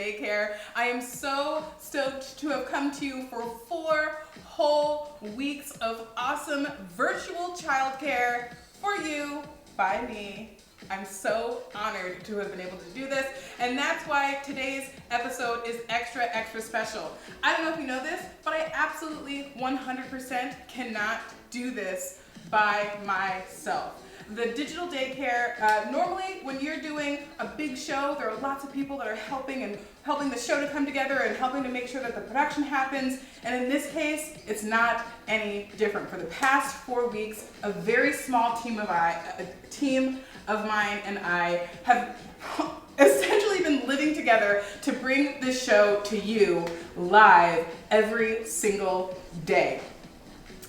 Daycare. I am so stoked to have come to you for 4 whole weeks of awesome virtual childcare for you, by me. I'm so honored to have been able to do this, and that's why today's episode is extra special. I don't know if you know this, but I absolutely 100% cannot do this by myself. The digital daycare, normally when you're doing a big show, there are lots of people that are helping the show to come together and helping to make sure that the production happens. And in this case, it's not any different. For the past 4 weeks, a very small team of mine and I have essentially been living together to bring this show to you live every single day.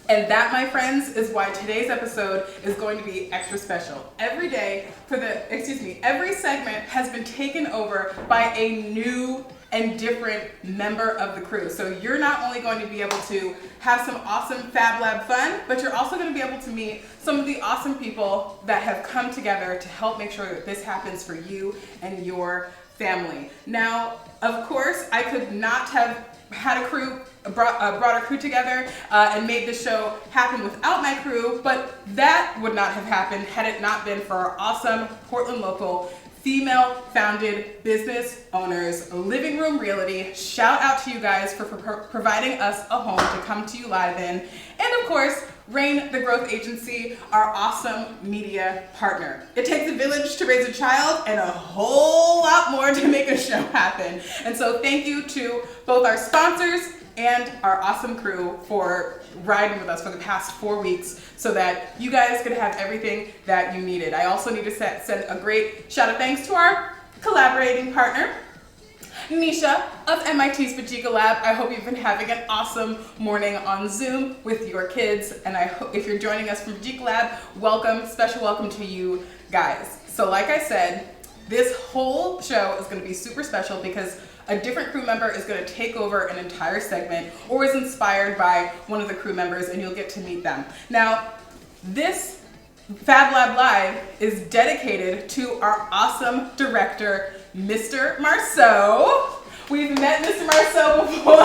And that, my friends, is why today's episode is going to be extra special. Every segment has been taken over by a new and different member of the crew. So you're not only going to be able to have some awesome Fab Lab fun, but you're also going to be able to meet some of the awesome people that have come together to help make sure that this happens for you and your family. Now, of course, I could not have had a crew, brought our crew together and made the show happen without my crew, but that would not have happened had it not been for our awesome Portland local female-founded business owners, Living Room Realty. Shout out to you guys for providing us a home to come to you live in. And of course, Rain, the growth agency, our awesome media partner. It takes a village to raise a child and a whole lot more to make a show happen. And so thank you to both our sponsors and our awesome crew for riding with us for the past 4 weeks so that you guys could have everything that you needed. I also need to send a great shout of thanks to our collaborating partner, Nisha of MIT's Bajika Lab. I hope you've been having an awesome morning on Zoom with your kids, and I hope if you're joining us from Bajika Lab, welcome, special welcome to you guys. So like I said, this whole show is going to be super special because a different crew member is going to take over an entire segment or is inspired by one of the crew members, and you'll get to meet them. Now, this Fab Lab Live is dedicated to our awesome director, Mr. Marceau. We've met Mr. Marceau before.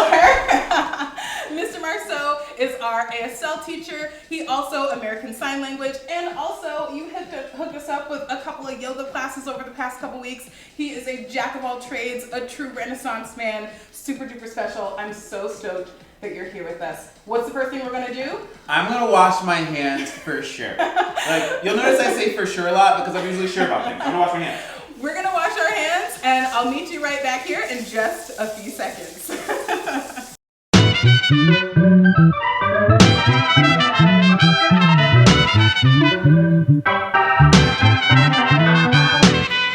Mr. Marceau is our ASL teacher. He also American Sign Language, and also you hooked us up with a couple of yoga classes over the past couple weeks. He is a jack of all trades, a true Renaissance man, super duper special. I'm so stoked that you're here with us. What's the first thing we're gonna do? I'm gonna wash my hands for sure. Like, you'll notice I say for sure a lot because I'm usually sure about things. I'm gonna wash my hands. We're gonna wash our hands, and I'll meet you right back here in just a few seconds.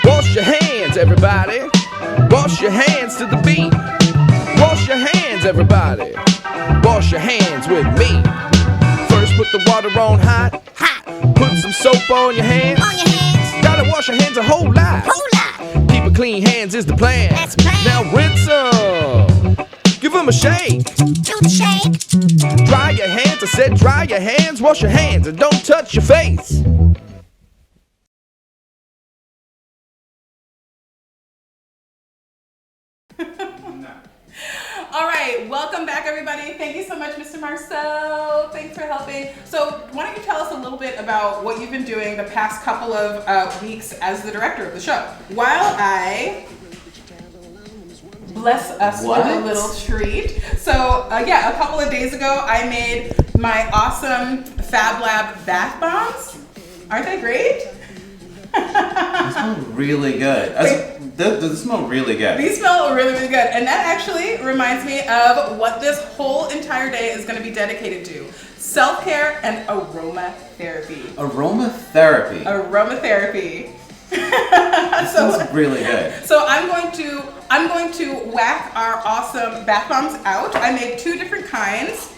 Wash your hands, everybody. Wash your hands to the beat. Wash your hands, everybody. Wash your hands with me. First, put the water on hot. Put some soap on your hands. Gotta wash your hands a whole lot. Keep clean hands is the plan. That's the plan. Now rinse them. Give them a shake. Do the shake. Dry your hands. I said dry your hands. Wash your hands and don't touch your face. All right, welcome back, everybody. Thank you so much, Mr. Marceau. Thanks for helping. So why don't you tell us a little bit about what you've been doing the past couple of weeks as the director of the show, while I bless us with a little treat. So yeah, a couple of days ago, I made my awesome Fab Lab bath bombs. Aren't they great? They smell really good. They smell really good. These smell really, really good. And that actually reminds me of what this whole entire day is going to be dedicated to. Self-care and aromatherapy. Aromatherapy. Aromatherapy. That sounds really good. So I'm going to whack our awesome bath bombs out. I made 2 different kinds.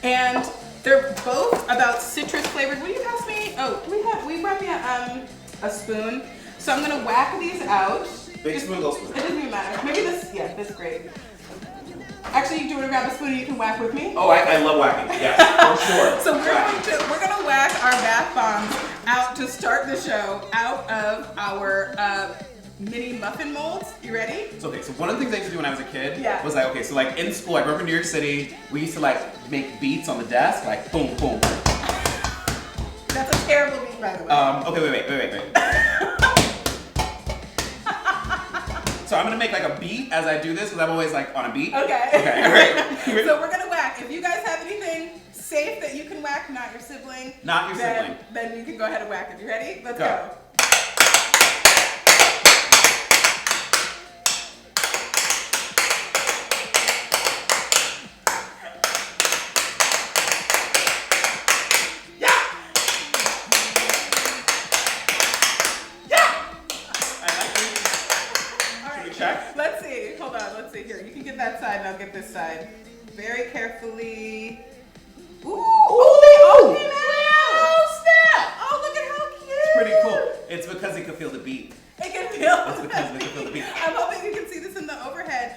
And they're both about citrus flavored. Will you pass me? Oh, we brought me a spoon. So I'm gonna whack these out. Big spoon, little spoon. It doesn't even matter. Maybe this is great. Actually, do you want to grab a spoon and you can whack with me? Oh, I love whacking. Yes, for sure. So we're gonna whack our bath bombs out to start the show out of our mini muffin molds. You ready? So one of the things I used to do when I was a kid Yeah. was like, so like in school, I grew up in New York City, we used to like make beats on the desk, like boom, boom. That's a terrible beat, by the way. Okay, wait. So I'm gonna make like a beat as I do this, because I'm always like on a beat. Okay. Okay, alright. So we're gonna whack. If you guys have anything safe that you can whack, not your sibling. Not your sibling. Then you can go ahead and whack it. You ready? Let's Go. go. Check. Let's see. Hold on. Let's see here. You can get that side and I'll get this side. Very carefully. Ooh! Oh, they all came out! Oh, snap! Oh, look at how cute! It's pretty cool. It's because it could feel the beat. It can feel. It's because it can feel the beat. I'm hoping you can see this in the overhead.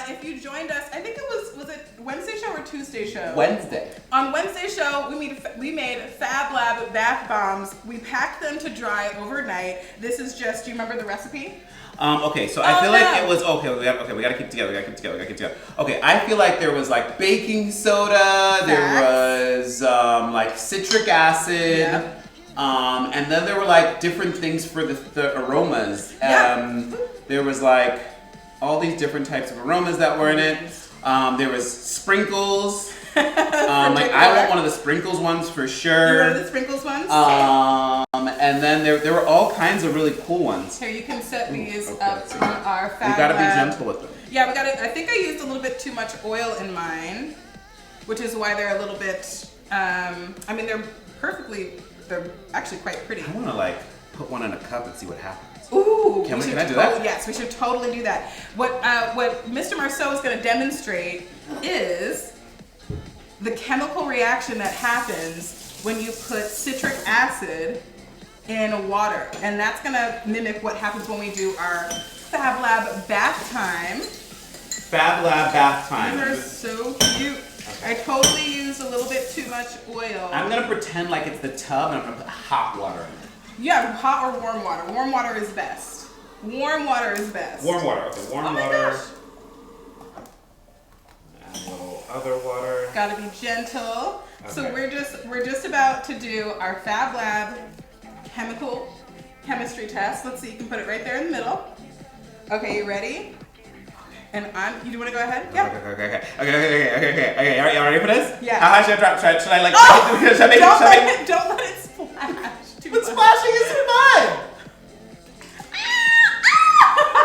If you joined us, I think it was it Wednesday show or Tuesday show? Wednesday. On Wednesday show, we made Fab Lab bath bombs. We packed them to dry overnight. This is just. Do you remember the recipe? Okay, so I feel like it was we gotta keep it together. Okay, I feel like there was like baking soda, there was like citric acid, Yeah. And then there were like different things for the aromas. Yeah. There was like all these different types of aromas that were in it. There was sprinkles. Like I want one of the sprinkles ones for sure. You wanted the sprinkles ones? And then there were all kinds of really cool ones. Here, you can set these okay, up let's see. on our Fab We gotta be Lab. gentle with them. Yeah, we gotta. I think I used a little bit too much oil in mine, which is why they're a little bit. I mean, they're actually quite pretty. I wanna like put one in a cup and see what happens. Ooh, Can should I do that? Yes, we should totally do that. What Mr. Marceau is going to demonstrate is the chemical reaction that happens when you put citric acid in water, and that's going to mimic what happens when we do our Fab Lab bath time. Fab Lab bath time. These are so cute. I totally used a little bit too much oil. I'm gonna pretend like it's the tub and I'm gonna put hot water in it. Yeah, hot or warm water. Warm water is best. Warm water is best. Warm water, okay. Warm Oh my water. gosh. Add a little other water. Gotta be gentle. So Okay. we're just about to do our Fab Lab chemistry test. Let's see, you can put it right there in the middle. Okay, you ready? And you want to go ahead? Yeah. Okay. Y'all ready for this? Yeah. How high should I drop? Should I like? Oh! Should I make Don't should I make? let it splash too But much. splashing is fun.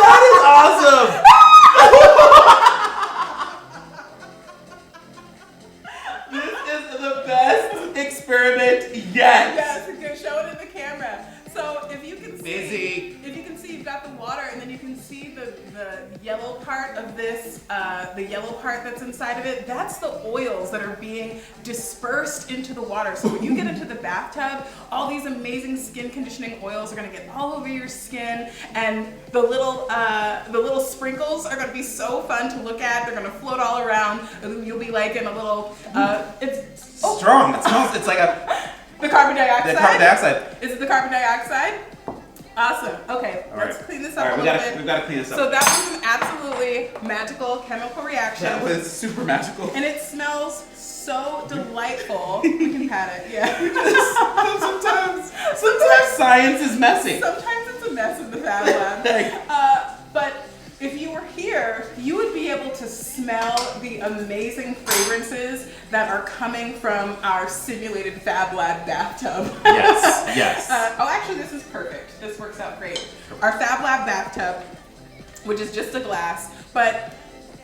That is awesome. This is the best experiment yet. Yes, okay, show it in the camera. So if you can Busy. you've got the water, and then you can see the yellow part of this, the yellow part that's inside of it. That's the oils that are being dispersed into the water. So when you get into the bathtub, all these amazing skin conditioning oils are gonna get all over your skin, and the little sprinkles are gonna be so fun to look at. They're gonna float all around, and you'll be like in a little. Strong. It smells. It's like The carbon dioxide. the carbon dioxide. Is it the carbon dioxide? Awesome. Okay, All let's right. clean this All up right, a we little gotta bit. clean this up. So that was an absolutely magical chemical reaction. That was super magical. And it smells so delightful. We can pat it, yeah. Sometimes science is messy. Sometimes it's a mess in the Fab Lab. But if you were here, you would be able to smell the amazing fragrances that are coming from our simulated Fab Lab bathtub. Yes. Actually, this is perfect. This works out great. Our Fab Lab bathtub, which is just a glass, but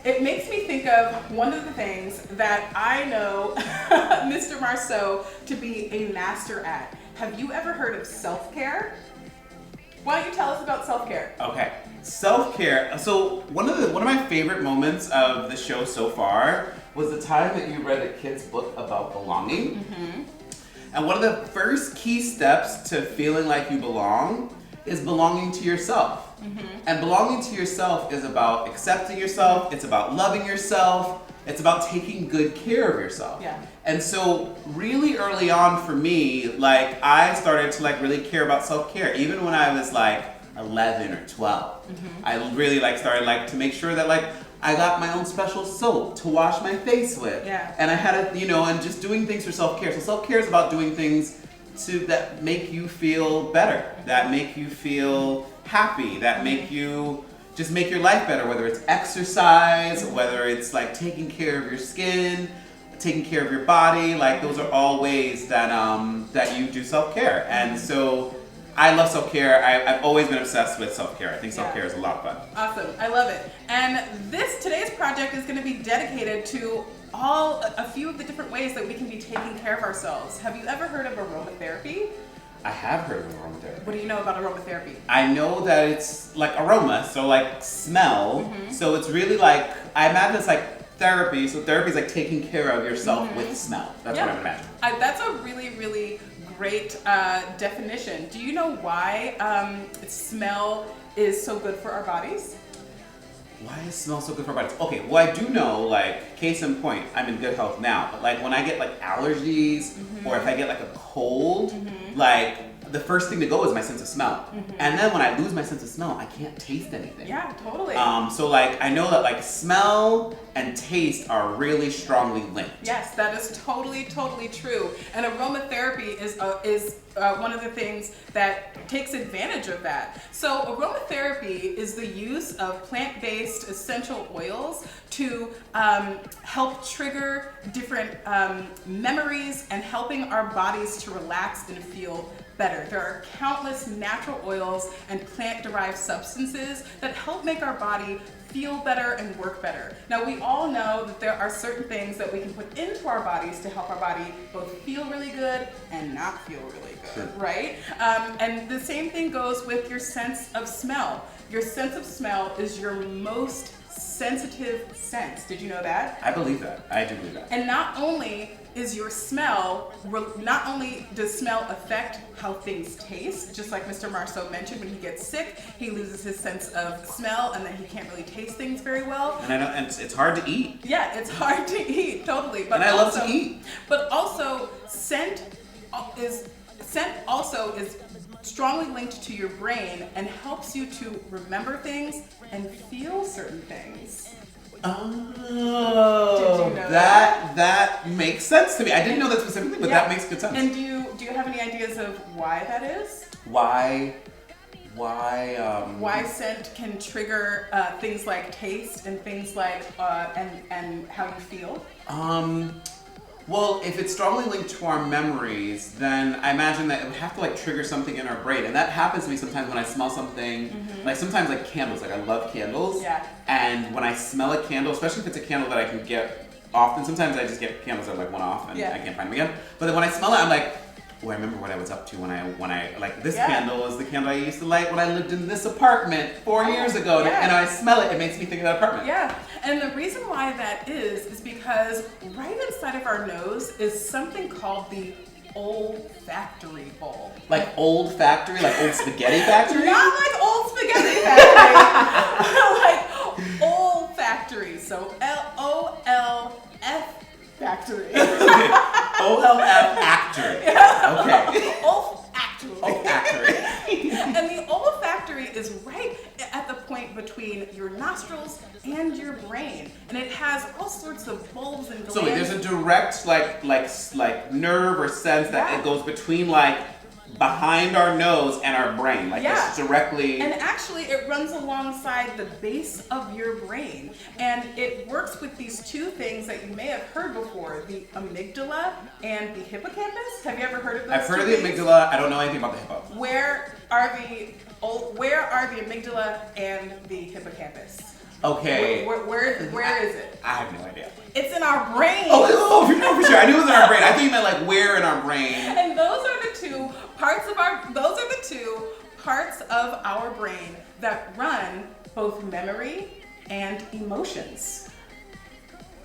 it makes me think of one of the things that I know Mr. Marceau to be a master at. Have you ever heard of self-care? Why don't you tell us about self-care? Okay. Self-care. So one of my favorite moments of the show so far was the time that you read a kid's book about belonging. Mm-hmm. And one of the first key steps to feeling like you belong is belonging to yourself. Mm-hmm. And belonging to yourself is about accepting yourself, it's about loving yourself, it's about taking good care of yourself. Yeah. And so really early on for me, like I started to like really care about self-care. Even when I was like 11 or 12. I really like started like to make sure that like I got my own special soap to wash my face with. Yeah. And I had and just doing things for self-care. So self-care is about doing things that make you feel better, that make you feel happy, that make you just make your life better, whether it's exercise, whether it's like taking care of your skin, taking care of your body. Like those are all ways that that you do self-care. And so I love self-care. I've always been obsessed with self-care. I think self-care is a lot of fun. Awesome. I love it. And today's project is going to be dedicated to a few of the different ways that we can be taking care of ourselves. Have you ever heard of aromatherapy? I have heard of aromatherapy. What do you know about aromatherapy? I know that it's like aroma, so like smell. So it's really like, I imagine it's like therapy. So therapy is like taking care of yourself with smell. That's what I imagine. That's a really, really great definition. Do you know why smell is so good for our bodies? Why is smell so good for our bodies? Okay, well I do know, like, case in point, I'm in good health now, but like when I get like allergies or if I get like a cold, like the first thing to go is my sense of smell. And then when I lose my sense of smell, I can't taste anything. Yeah, totally. So like I know that like smell and taste are really strongly linked. Yes, that is totally, totally true. And aromatherapy is one of the things that takes advantage of that. So aromatherapy is the use of plant-based essential oils to help trigger different memories and helping our bodies to relax and feel better. There are countless natural oils and plant-derived substances that help make our body feel better and work better. Now we all know that there are certain things that we can put into our bodies to help our body both feel really good and not feel really good, right? And the same thing goes with your sense of smell. Your sense of smell is your most sensitive sense. Did you know that? I believe that. I do believe that. And not only does smell affect how things taste, just like Mr. Marceau mentioned, when he gets sick, he loses his sense of smell and then he can't really taste things very well. And I know, and it's hard to eat. Yeah, it's hard to eat, totally. But and I love to eat. But also, scent also is strongly linked to your brain and helps you to remember things and feel certain things. Oh, did you know that makes sense to me. I didn't know that specifically, but that makes good sense. And do you have any ideas of why that is? Why scent can trigger things like taste and things like and how you feel? Well, if it's strongly linked to our memories, then I imagine that it would have to like trigger something in our brain. And that happens to me sometimes when I smell something, like sometimes like candles, like I love candles. Yeah. And when I smell a candle, especially if it's a candle that I can get often, sometimes I just get candles that are like one off and I can't find them again. But then when I smell it, I'm like, oh, I remember what I was up to when I like this candle is the candle I used to light when I lived in this apartment 4 years ago. And I smell it makes me think of that apartment. Yeah, and the reason why that is because right inside of our nose is something called the olfactory bulb. Like old factory, like old spaghetti factory? Not like old spaghetti factory, like olfactory. So L-O-L-F factory. Okay. O-L-F factory. Okay. Olfactory. And the olfactory is right at the point between your nostrils and your brain, and it has all sorts of bulbs and glands. So wait, there's a direct like nerve or sense that it goes between like behind our nose and our brain, like it's directly. And actually, it runs alongside the base of your brain, and it works with these two things that you may have heard before: the amygdala and the hippocampus. Have you ever heard of those? I've heard of the amygdala. I don't know anything about the hippo. Where are the amygdala and the hippocampus? Okay. Where is it? I have no idea. It's in our brain. Oh, for sure. I knew it was in our brain. I thought you meant like where in our brain. And those are the two parts of our brain that run both memory and emotions.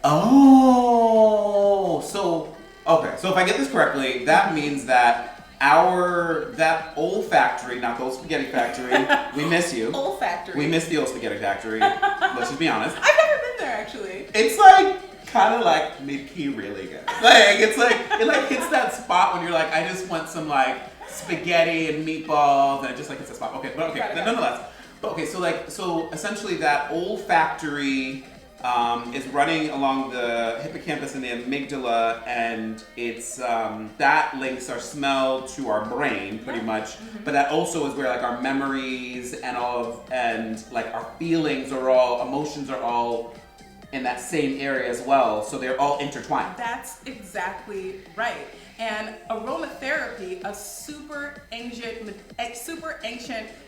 Oh, so if I get this correctly, that means that that olfactory, not the old spaghetti factory, we miss you. Olfactory. We miss the old spaghetti factory. Let's just be honest. I've never been there actually. It's like kind of like mid-key really good. Like it's like it like hits that spot when you're like, I just want some like spaghetti and meatballs, and it just like hits a spot. Okay, but okay, Got it. nonetheless. But okay, so essentially that olfactory is running along the hippocampus and the amygdala, and it's that links our smell to our brain pretty much. But that also is where like our memories and like our feelings emotions are all in that same area as well. So they're all intertwined. That's exactly right. And aromatherapy, a super ancient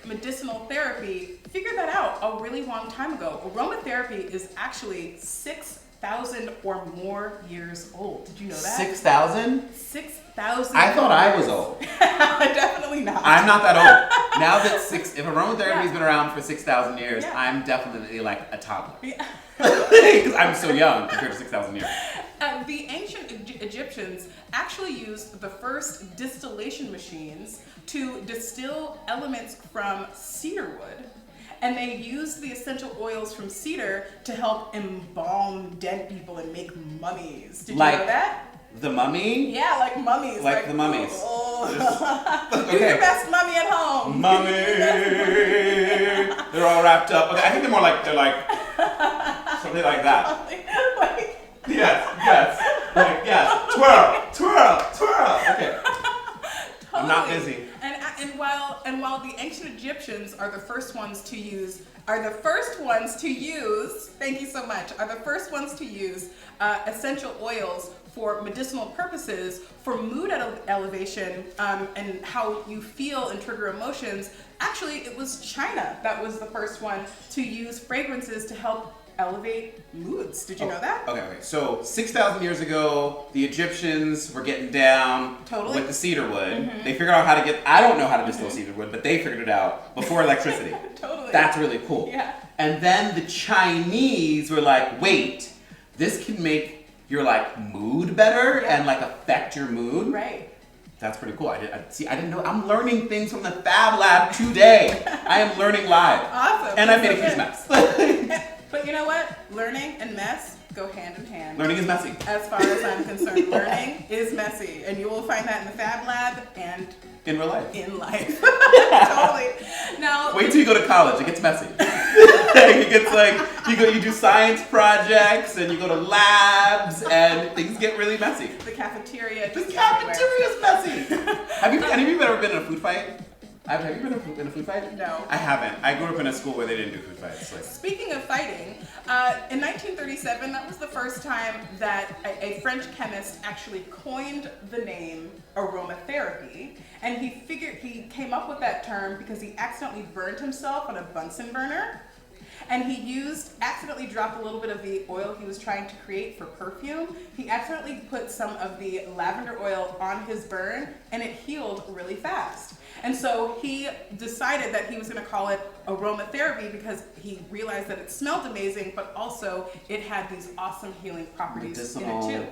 medicinal therapy, figured that out a really long time ago. Aromatherapy is actually 6,000 or more years old. Did you know that? 6,000? 6,000. I thought I was old. Definitely not. I'm not that old. Now that if aromatherapy's been around for 6,000 years, Yeah. I'm definitely like a toddler. Yeah. Because I'm so young compared to 6,000 years. The ancient Egyptians actually used the first distillation machines to distill elements from cedar wood. And they used the essential oils from cedar to help embalm dead people and make mummies. Did you know that? The mummy? Yeah, like mummies. Like the mummies. Oh. Do Okay. your best mummy at home. Mummy! They're all wrapped up. Okay, I think they're like something like that. Like, Yes. Like, yes. Twirl. Okay. I'm not totally. busy. And while the ancient Egyptians are the first ones to use, thank you so much, are the first ones to use essential oils for medicinal purposes, for mood elevation, and how you feel and trigger emotions. Actually, it was China that was the first one to use fragrances to help elevate moods. Did you know that? Okay. So 6,000 years ago, the Egyptians were getting down Totally. with the cedar wood. They figured out how to I don't know how to distill cedar wood, but they figured it out before electricity. Totally. That's really cool. Yeah. And then the Chinese were like, wait, this can make your like mood better and like affect your mood. Right. That's pretty cool. I didn't know. I'm learning things from the Fab Lab today. I am learning live. Awesome. And I made a That's huge so mess. good. But you know what? Learning and mess go hand in hand. Learning is messy. As far as I'm concerned, learning is messy. And you will find that in the Fab Lab and In real life. in life. Totally. Now, Wait till you go to college. It gets messy. It gets like you do science projects and you go to labs and things get really messy. the cafeteria. The just cafeteria is messy. Have any of you ever been in a food fight? Have you been in a food fight? No. I haven't. I grew up in a school where they didn't do food fights. Like, Speaking of fighting, in 1937, that was the first time that a French chemist actually coined the name aromatherapy. And he came up with that term because he accidentally burned himself on a Bunsen burner. And he accidentally dropped a little bit of the oil he was trying to create for perfume. He accidentally put some of the lavender oil on his burn, and it healed really fast. And so he decided that he was going to call it aromatherapy because he realized that it smelled amazing, but also it had these awesome healing properties in it too.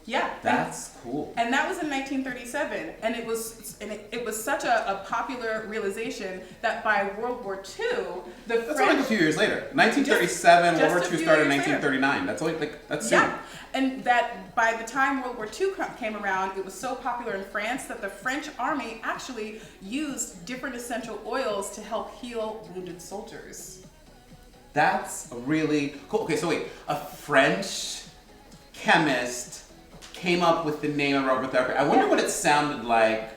Yeah. that's cool. And that was in 1937, and it was such a popular realization that by World War II, That's only like a few years later. 1937, Just World War a II few started in years later. 1939. That's only that's soon. Yeah, and that by the time World War II came around, it was so popular in France that the French army actually used different essential oils to help heal wounded soldiers. That's really cool. Okay, so wait, a French chemist came up with the name aromatherapy. I wonder what it sounded like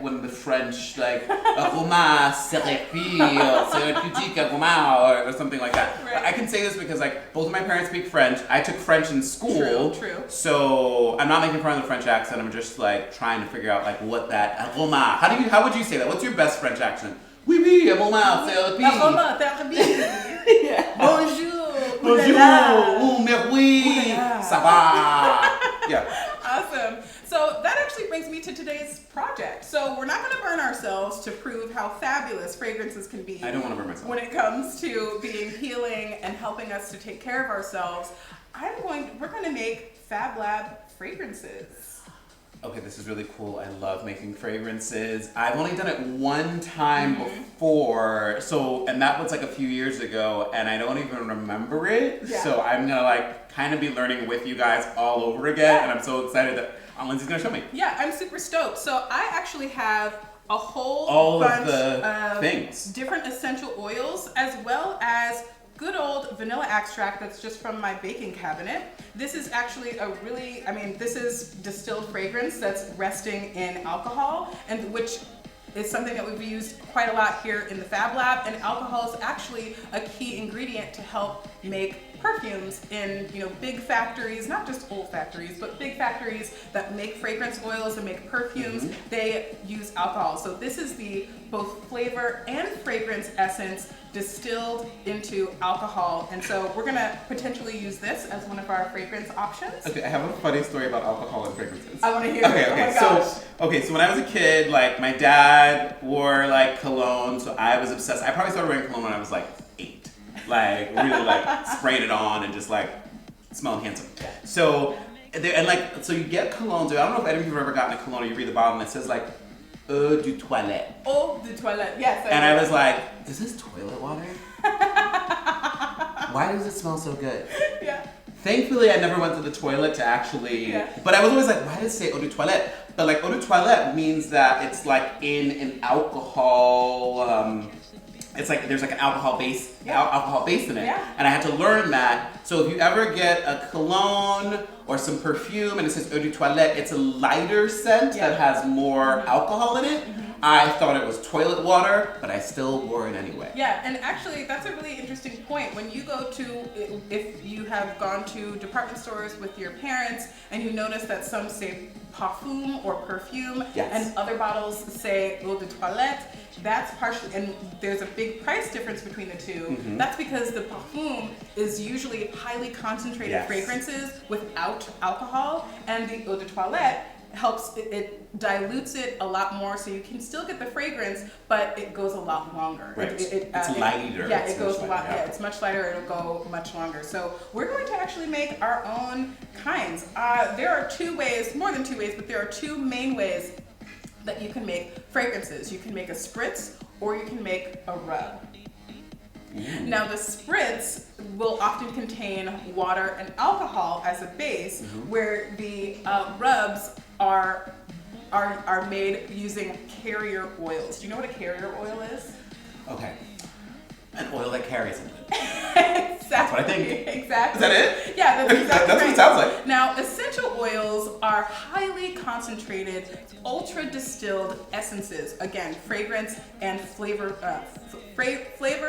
when the French, like, aroma thérapeutique aroma, or something like that. Right. I can say this because, like, both of my parents speak French. I took French in school. True. So I'm not making fun of the French accent. I'm just, like, trying to figure out, like, what that aroma. How would you say that? What's your best French accent? Oui, oui, aromatherapie. Aromatherapie. Yeah. Bonjour. Bonjour. Oh, merci. Oulala. Ça va. Yeah. Awesome. So that actually brings me to today's project. So we're not going to burn ourselves to prove how fabulous fragrances can be. I don't want to burn myself. When it comes to being healing and helping us to take care of ourselves, we're going to make Fab Lab fragrances. Okay, this is really cool. I love making fragrances. I've only done it one time before, and that was like a few years ago, and I don't even remember it. Yeah. So I'm gonna like kind of be learning with you guys all over again, and I'm so excited that Lindsey's gonna show me. Yeah, I'm super stoked. So I actually have a whole all bunch of the of things. different essential oils, as well as good old vanilla extract that's just from my baking cabinet. This is actually this is distilled fragrance that's resting in alcohol, and which is something that we've used quite a lot here in the Fab Lab. And alcohol is actually a key ingredient to help make perfumes in big factories, not just old factories, but big factories that make fragrance oils and make perfumes. They use alcohol. So this is the both flavor and fragrance essence distilled into alcohol. And so we're gonna potentially use this as one of our fragrance options. Okay, I have a funny story about alcohol and fragrances. I want to hear Okay, it. okay. Oh my gosh. So when I was a kid, like my dad wore like cologne, so I was obsessed. I probably started wearing cologne when I was like 8. Like really like spraying it on and just like smelling handsome. So so you get cologne. So I don't know if any of you have ever gotten a cologne or you read the bottle and it says like eau de toilette. Eau de toilette, yes. I was like, is this toilet water? Why does it smell so good? Yeah. Thankfully, I never went to the toilet to actually, Yeah. but I was always like, why does it say eau de toilette? But like eau de toilette means that it's like in an alcohol, it's like there's like an alcohol base in it. Yeah. And I had to learn that. So if you ever get a cologne or some perfume and it says eau de toilette, it's a lighter scent that has more alcohol in it. I thought it was toilet water, but I still wore it anyway. Yeah, and actually that's a really interesting point. When you go to, if you have gone to department stores with your parents and you notice that some say parfum or perfume and other bottles say eau de toilette, that's partially, and there's a big price difference between the two. That's because the parfum is usually highly concentrated fragrances without alcohol, and the eau de toilette helps, it dilutes it a lot more, so you can still get the fragrance, but it goes a lot longer. Right. It's lighter. Yeah, It's it goes a much lot. lighter, Yeah, it's much lighter. It'll go much longer. So we're going to actually make our own kinds. There are more than two ways, but there are two main ways that you can make fragrances. You can make a spritz, or you can make a rub. Now the spritz will often contain water and alcohol as a base, where the rubs are made using carrier oils. Do you know what a carrier oil is? Okay. An oil that carries something. Exactly. That's what I think. Exactly. Is that it? Yeah, that's exactly That's what it sounds like. Now, essential oils are highly concentrated, ultra distilled essences. Again, fragrance and flavor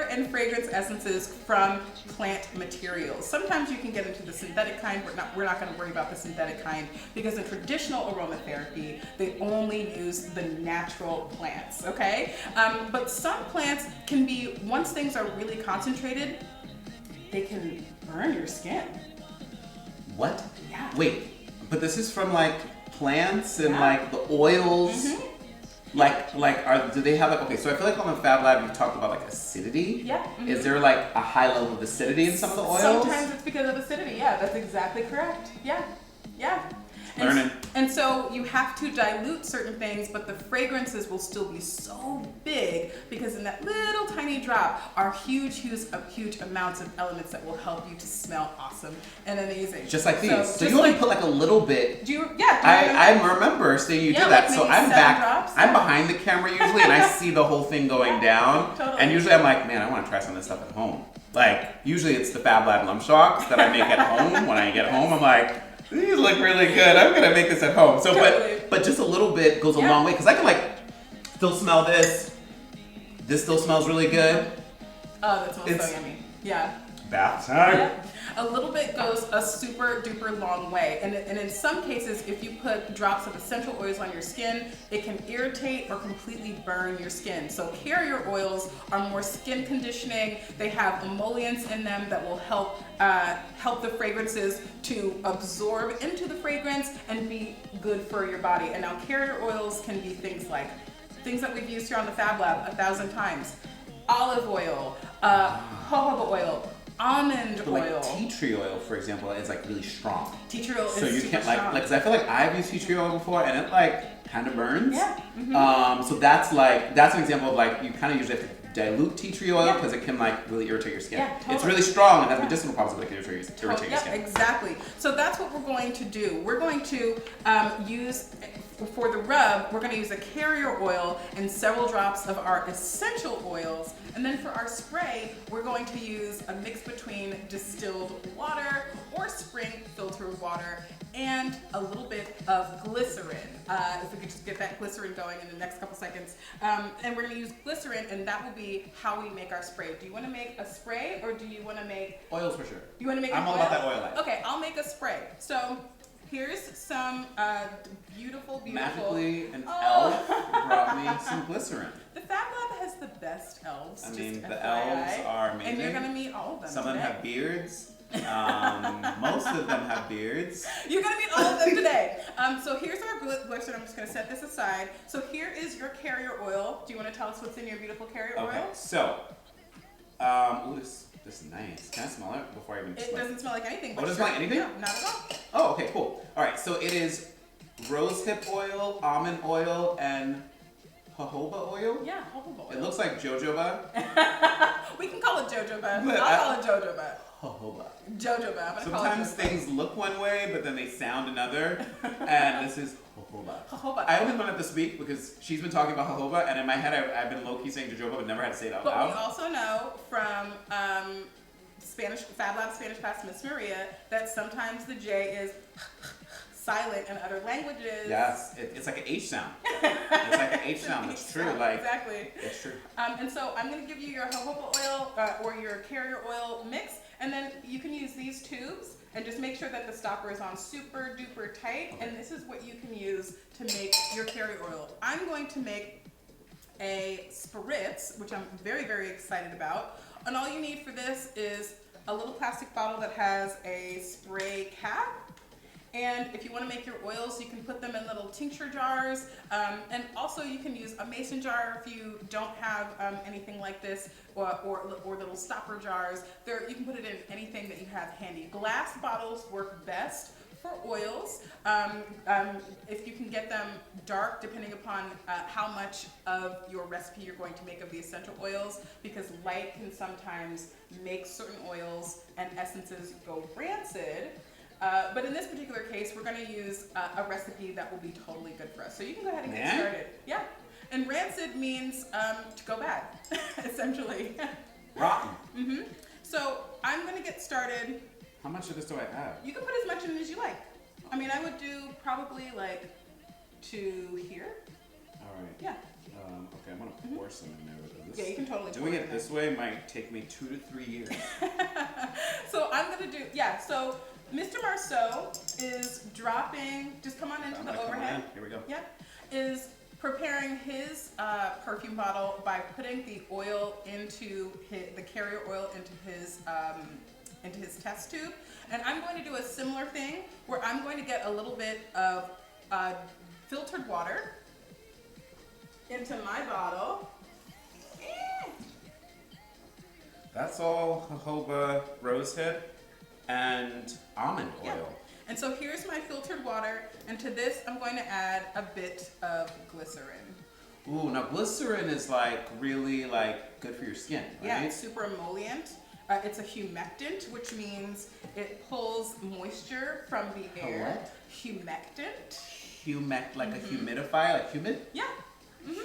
and fragrance essences from plant materials. Sometimes you can get into the synthetic kind. We're not going to worry about the synthetic kind, because in traditional aromatherapy, they only use the natural plants. Okay, but some plants can be, once things are really concentrated, they can burn your skin. What? Yeah. Wait, but this is from like plants and like the oils. Do they have like, okay, so I feel like on the Fab Lab you talked about like acidity. Yeah. Is there like a high level of acidity in some of the oils? Sometimes it's because of acidity. Yeah, that's exactly correct. Yeah. Learning. And so you have to dilute certain things, but the fragrances will still be so big, because in that little tiny drop are huge amounts of elements that will help you to smell awesome and amazing. Just like these. So just you only like- put like a little bit. I I remember seeing you Yeah, do that. like So maybe I'm 7 back. drops. I'm behind the camera usually, and I see the whole thing going down. Totally. And usually I'm like, man, I want to try some of this stuff at home. Like usually it's the Fab Lab Lunchbox that I make at home. When I get home, I'm like, these look really good. I'm gonna make this at home. So, Totally. but just a little bit goes a long way, because I can like still smell this. This still smells really good. Oh, that smells so yummy. Yeah. Bath time. Yeah. A little bit goes a super duper long way. And in some cases, if you put drops of essential oils on your skin, it can irritate or completely burn your skin. So carrier oils are more skin conditioning. They have emollients in them that will help the fragrances to absorb into the fragrance and be good for your body. And now carrier oils can be things that we've used here on the Fab Lab 1,000 times. Olive oil, jojoba oil, almond oil. Like tea tree oil, for example, is like really strong. Tea tree oil is so you super can't like, strong. because I feel like I've used tea tree oil before, and it like kind of burns. Yeah. So that's an example of like you kind of usually have to dilute tea tree oil, because it can like really irritate your skin. Yeah, totally. It's really strong, and has medicinal properties that like irritate your skin. Exactly. So that's what we're going to do. We're going to use for the rub, we're going to use a carrier oil and several drops of our essential oils. And then for our spray, we're going to use a mix between distilled water or spring filtered water and a little bit of glycerin. If we could just get that glycerin going in the next couple seconds. And we're going to use glycerin, and that will be how we make our spray. Do you want to make a spray, or do you want to make... Oils for sure. You want to make I'm an all oil? about that oil life. Okay, I'll make a spray. So here's some beautiful... Magically, an elf brought me some glycerin. The Fab Lab has the best elves. I mean, just the FYI. elves are amazing. And you're going to meet all of them Some of today. them have beards. Most of them have beards. You're going to meet all of them today. So here's our glycerin. I'm just going to set this aside. So here is your carrier oil. Do you want to tell us what's in your beautiful carrier Okay, oil? so, this is nice. Can I smell it before I even It doesn't smell like anything. Oh, it doesn't smell like anything? No, not at all. Oh, okay, cool. All right, so it is rosehip oil, almond oil, and jojoba oil. Yeah, jojoba oil. It looks like jojoba. We can call it jojoba. But I'll call it jojoba. Jojoba. Jojoba. I'm going to call it Sometimes jojoba. things look one way, but then they sound another. And this is jojoba. Jojoba. I only learned it this week because she's been talking about jojoba, and in my head I've been low-key saying jojoba, but never had to say it out But we loud. also know from Fab Lab Spanish class, Miss Maria, that sometimes the J is silent in other languages. Yes, it's like an H sound. It's like an H sound. It's true. Like Exactly. it's true. And so I'm going to give you your jojoba oil or your carrier oil mix, and then you can use these tubes and just make sure that the stopper is on super duper tight. And this is what you can use to make your carrier oil. I'm going to make a spritz, which I'm very, very excited about. And all you need for this is a little plastic bottle that has a spray cap. And if you want to make your oils, you can put them in little tincture jars. And also you can use a mason jar if you don't have anything like this, or little stopper jars. You can put it in anything that you have handy. Glass bottles work best for oils. If you can get them dark, depending upon how much of your recipe you're going to make of the essential oils, because light can sometimes make certain oils and essences go rancid. But in this particular case, we're going to use a recipe that will be totally good for us. So you can go ahead and get started. Yeah. And rancid means to go bad, essentially. Rotten. Mm-hmm. So I'm going to get started. How much of this do I have? You can put as much in as you like. I mean, I would do probably like to here. All right. Yeah. Okay, I'm gonna pour some in there because this. Yeah, you can totally Doing pour it in this way might take me 2 to 3 years. So I'm going to do, yeah, so Mr. Marceau is dropping, just come on into I'm the gonna come overhead. on in. Here we go. Yeah, is preparing his perfume bottle by putting the oil into the carrier oil into his test tube. And I'm going to do a similar thing where I'm going to get a little bit of filtered water into my bottle. That's all jojoba, rosehip, and almond oil. Yeah. And so here's my filtered water, and to this I'm going to add a bit of glycerin. Ooh, now glycerin is like really like good for your skin, right? Yeah, it's super emollient. It's a humectant, which means it pulls moisture from the air. what? Humectant. Like a humidifier, like humid? Yeah.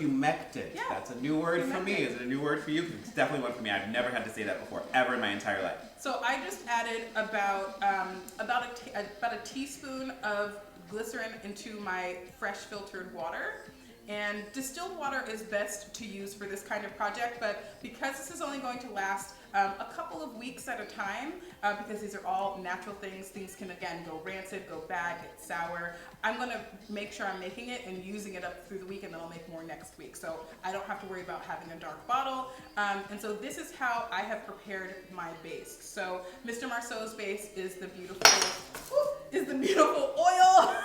Humectant. Yeah. That's a new word for me. Humectant. Is it a new word for you? 'Cause it's definitely one for me. I've never had to say that before, ever in my entire life. So I just added about a teaspoon of glycerin into my fresh filtered water. And distilled water is best to use for this kind of project, but because this is only going to last a couple of weeks at a time, because these are all natural things can again go rancid, go bad, get sour. I'm gonna make sure I'm making it and using it up through the week, and then I'll make more next week. So I don't have to worry about having a dark bottle. And so this is how I have prepared my base. So Mr. Marceau's base is the beautiful oil.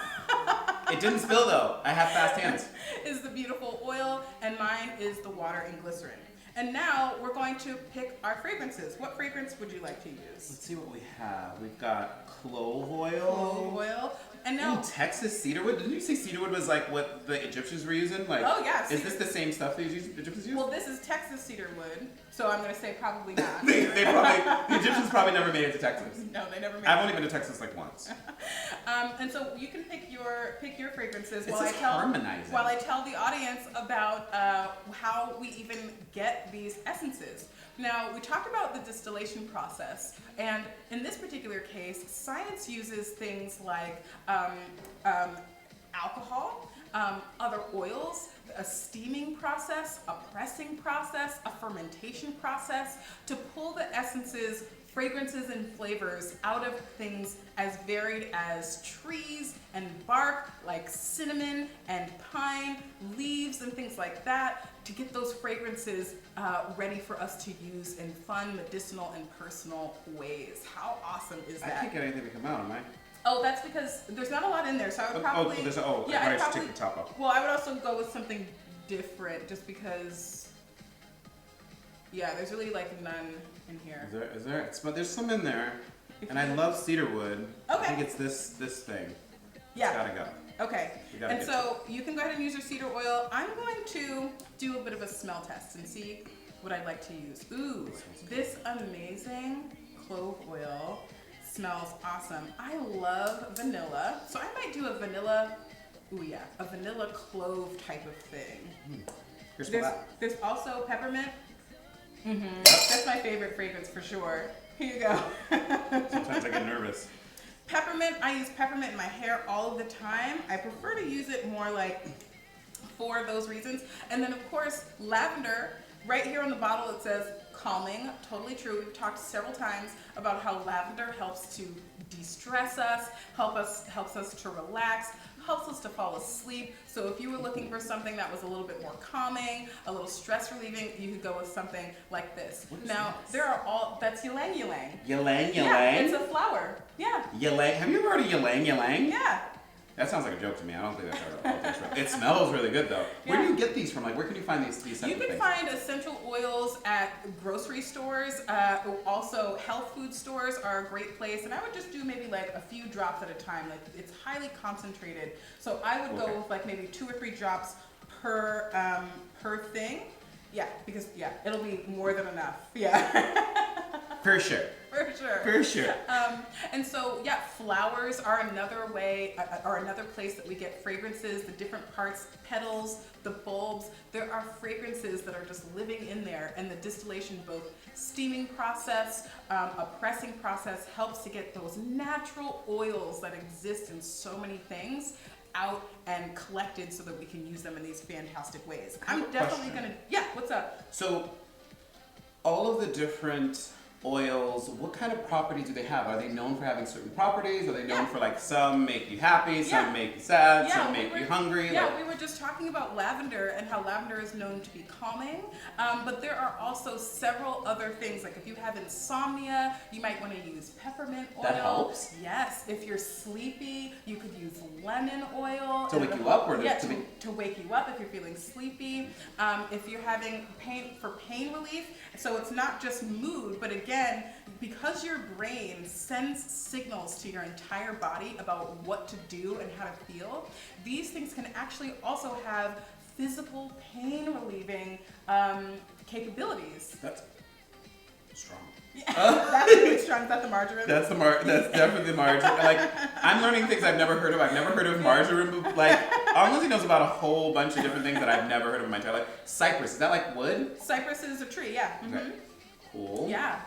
It didn't spill though. I have fast hands. Is the beautiful oil, and mine is the water and glycerin. And now we're going to pick our fragrances. What fragrance would you like to use? Let's see what we have. We've got clove oil. Clove oil. And now, in Texas, cedarwood? Didn't you say cedarwood was like what the Egyptians were using? Like, oh yeah. is this the same stuff the Egyptians used? Well, this is Texas cedar wood, so I'm gonna say probably not. they probably, the Egyptians probably never made it to Texas. No, they never made I've it. only been to Texas like once. And so you can pick your fragrances This while is I tell harmonizing. while I tell the audience about how we even get these essences. Now, we talked about the distillation process, and in this particular case, science uses things like alcohol, other oils, a steaming process, a pressing process, a fermentation process to pull the essences, fragrances, and flavors out of things as varied as trees and bark, like cinnamon and pine, leaves and things like that, to get those fragrances ready for us to use in fun, medicinal, and personal ways. How awesome is I that? can't get anything to come out, am I? Oh, that's because there's not a lot in there, so I would probably... I I'd should probably, take the top off. well, I would also go with something different, just because... Yeah, there's really like none in here. Is there? But there's some in there, and I love cedarwood. Okay. I think it's this thing. Yeah. It's gotta go. Okay. You gotta And get so you can go ahead and use your cedar oil. I'm going to do a bit of a smell test and see what I'd like to use. Ooh, this amazing clove oil smells awesome. I love vanilla, so I might do a vanilla, a vanilla clove type of thing. Here's that. There's also peppermint. That's my favorite fragrance for sure. Here you go. Sometimes I get nervous. Peppermint, I use peppermint in my hair all of the time. I prefer to use it more like for those reasons. And then of course, lavender, right here on the bottle it says calming, totally true. We've talked several times about how lavender helps to de-stress us, helps us to relax, helps us to fall asleep. So if you were looking for something that was a little bit more calming, a little stress relieving, you could go with something like this. Now, there are that's ylang ylang. Ylang Yeah, ylang? it's a flower. Yeah. Ylang. Have you ever heard of ylang ylang? Yeah. That sounds like a joke to me. I don't think that's right. It smells really good though. Where do Yeah. you get these from? Like, where can you find these You essential can things? find essential oils at grocery stores. Also, health food stores are a great place. And I would just do maybe like a few drops at a time. Like, it's highly concentrated. So I would go with like maybe 2 or 3 drops per thing. Yeah, because it'll be more than enough. Yeah. For sure. For sure. For sure. And so, flowers are another way, are another place that we get fragrances, the different parts, petals, the bulbs. There are fragrances that are just living in there, and the distillation, both steaming process, a pressing process, helps to get those natural oils that exist in so many things out and collected so that we can use them in these fantastic ways. I'm definitely gonna, what's up? So, all of the different oils, what kind of properties do they have? Are they known for having certain properties? Are they known for like some make you happy, some make you sad, some make you hungry? Yeah, we were just talking about lavender and how lavender is known to be calming, but there are also several other things. Like if you have insomnia, you might want to use peppermint oil. That helps? Yes. If you're sleepy, you could use lemon oil. To wake you up, or to wake you up if you're feeling sleepy. If you're having pain relief, so it's not just mood, but again, because your brain sends signals to your entire body about what to do and how to feel, these things can actually also have physical pain relieving capabilities. That's strong. That's really strong. Is that the margarine? That's definitely the margarine. Like, I'm learning things I've never heard of. I've never heard of margarine. Like, Lindsey knows about a whole bunch of different things that I've never heard of in my entire life. Cypress, is that like wood? Cypress is a tree, yeah. Mm-hmm. Okay. Cool. Yeah.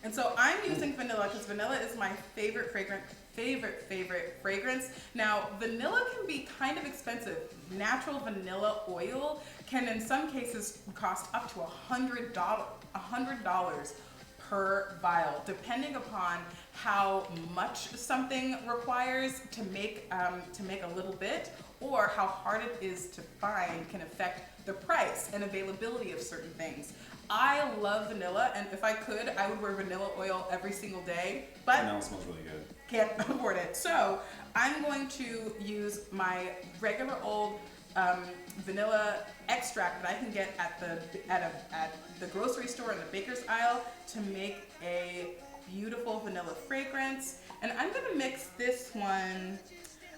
And so I'm using vanilla because vanilla is my favorite fragrance. Now, vanilla can be kind of expensive. Natural vanilla oil can in some cases cost up to $100 per vial, depending upon how much something requires to make a little bit, or how hard it is to find can affect the price and availability of certain things. I love vanilla, and if I could, I would wear vanilla oil every single day, but Vanilla smells really good. can't afford it. So I'm going to use my regular old vanilla extract that I can get at the grocery store in the baker's aisle to make a beautiful vanilla fragrance. And I'm gonna mix this one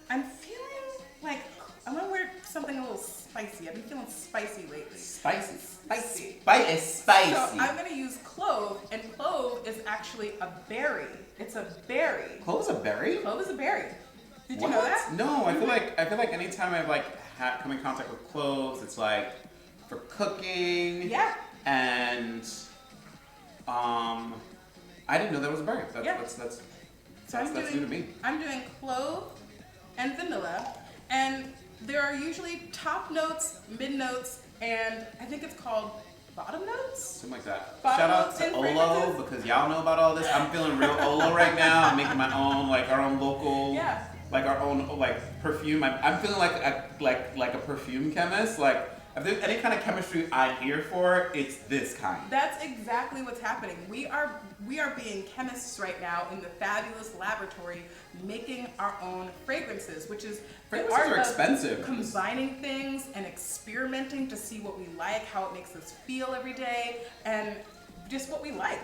I'm feeling like I'm gonna wear something a little spicy. I've been feeling spicy lately. Spicy. Spicy. Spicy. So I'm gonna use clove, and clove is actually a berry. It's a berry. Clove is a berry? Clove is a berry. Did you What? know that? No, I feel like anytime I've like come in contact with cloves, it's like for cooking. Yeah. And I didn't know there was a berry. That's new to me. I'm doing clove and vanilla, and there are usually top notes, mid notes, and I think it's called bottom notes. Something like that. Bottom Shout out notes to and Olo fragrances. because y'all know about all this. I'm feeling real Olo right now. I'm making my own, like our own local, Yeah. like our own like perfume. I'm feeling like a perfume chemist. Like if there's any kind of chemistry I'm here for, it's this kind. That's exactly what's happening. We are being chemists right now in the fabulous laboratory, making our own fragrances, which is the Fragrances art are of expensive. combining things and experimenting to see what we like, how it makes us feel every day, and just what we like.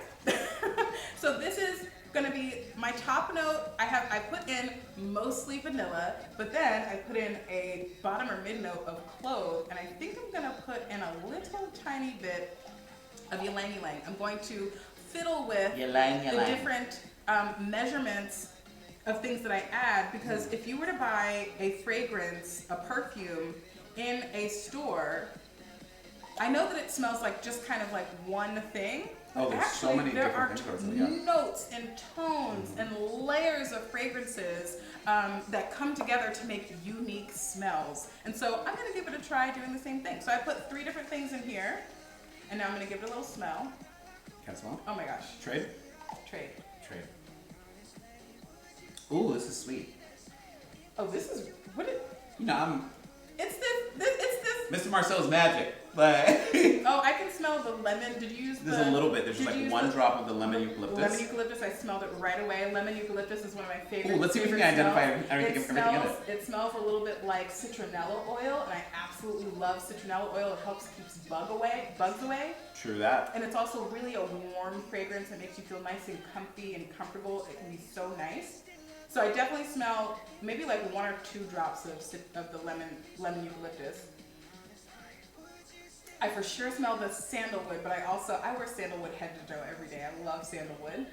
So this is gonna be my top note. I put in mostly vanilla, but then I put in a bottom or mid note of clove, and I think I'm gonna put in a little tiny bit of ylang ylang. I'm going to fiddle with the different measurements of things that I add, because if you were to buy a fragrance, a perfume in a store, I know that it smells like just kind of like one thing. Oh, there's so Actually, many there different are things going on, yeah. notes and tones and layers of fragrances that come together to make unique smells. And so I'm gonna give it a try doing the same thing. So I put 3 different things in here, and now I'm gonna give it a little smell. Can I smell? Oh my gosh, Trade? trade. Ooh, this is sweet. Oh, this is, what it, You know, it's this. Mr. Marcel's magic. Like Oh, I can smell the lemon. Did you use the? there's a little bit. There's did just you like use one the- drop of the lemon eucalyptus. Lemon eucalyptus, I smelled it right away. Lemon eucalyptus is one of my favorite. Ooh, let's see if we favorite can identify smells. everything in it. It smells a little bit like citronella oil, and I absolutely love citronella oil. It helps keeps bugs away. True that. And it's also really a warm fragrance that makes you feel nice and comfy and comfortable. It can be so nice. So I definitely smell maybe like 1 or 2 drops of the lemon eucalyptus. I for sure smell the sandalwood, but I wear sandalwood head to toe every day. I love sandalwood.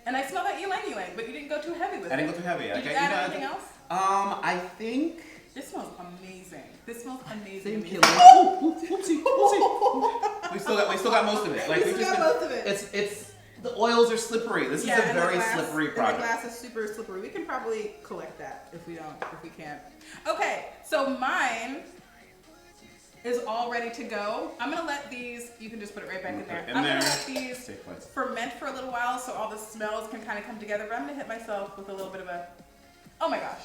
And I smell that ylang ylang, but you didn't go too heavy with it. I didn't go too heavy. Did you add anything else? I think. This smells amazing. This smells amazing. Same amazing. killer. Oh, whoopsie. We still got most of it. Like We still got most of it. It's the oils are slippery. This is a and the very glass- slippery and product. the glass is super slippery. We can probably collect that if we can't. Okay, so mine is all ready to go. I'm gonna let these, you can just put it right back in there. I'm gonna let these Safe place. ferment for a little while so all the smells can kind of come together. But I'm gonna hit myself with a little bit of a, oh my gosh.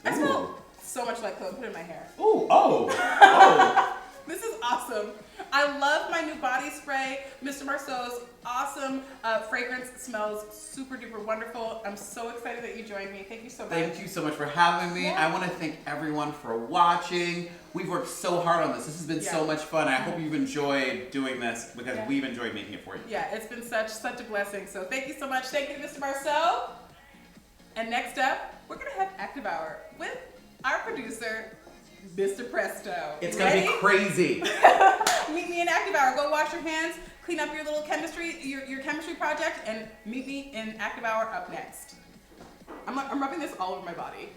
I smell so much like clove. Put it in my hair. Ooh, oh. This is awesome. I love my new body spray. Mr. Marceau's awesome fragrance. Smells super duper wonderful. I'm so excited that you joined me. Thank you so much. Thank you so much for having me. Yeah. I want to thank everyone for watching. We've worked so hard on this. This has been so much fun. I hope you've enjoyed doing this because we've enjoyed making it for you. Yeah, it's been such a blessing. So thank you so much. Thank you to Mr. Marceau. And next up, we're gonna have Active Hour with our producer, Mr. Presto. It's gonna be crazy. Meet me in Active Hour. Go wash your hands, clean up your little chemistry, your chemistry project, and meet me in Active Hour up next. I'm rubbing this all over my body.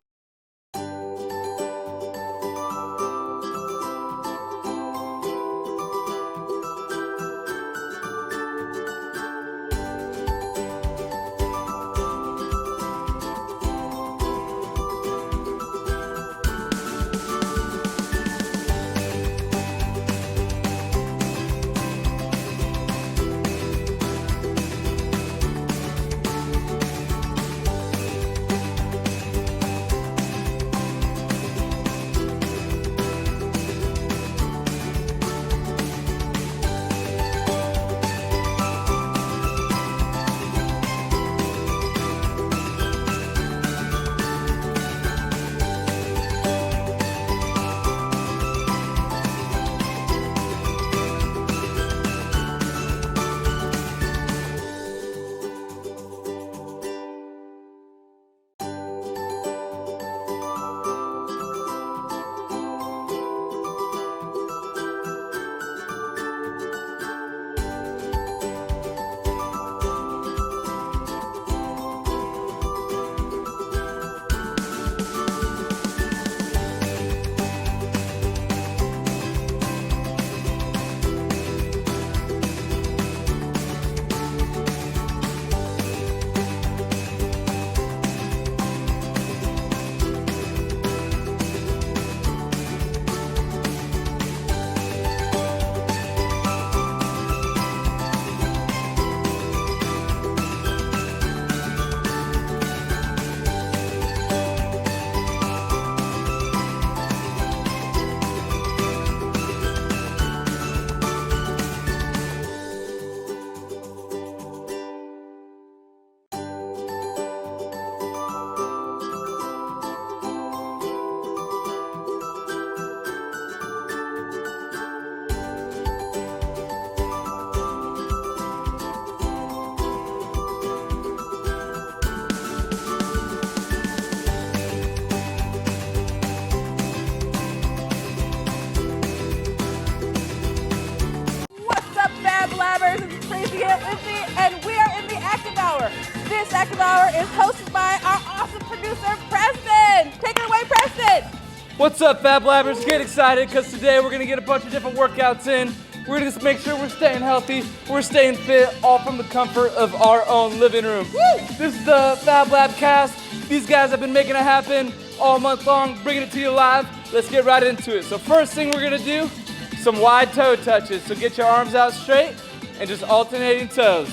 What's up, Fab Labbers? Get excited because today we're gonna get a bunch of different workouts in. We're gonna just make sure we're staying healthy, we're staying fit, all from the comfort of our own living room. Woo! This is the Fab Lab cast. These guys have been making it happen all month long, bringing it to you live. Let's get right into it. So first thing we're gonna do, some wide toe touches. So get your arms out straight and just alternating toes.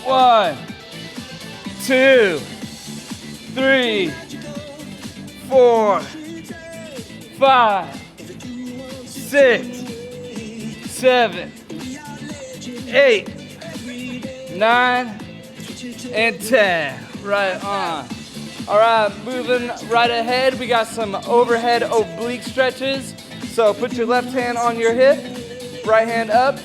1, 2, 3, 4, 5, 6, 7, 8, 9, and 10. Right on. All right, moving right ahead, we got some overhead oblique stretches. So put your left hand on your hip, right hand up,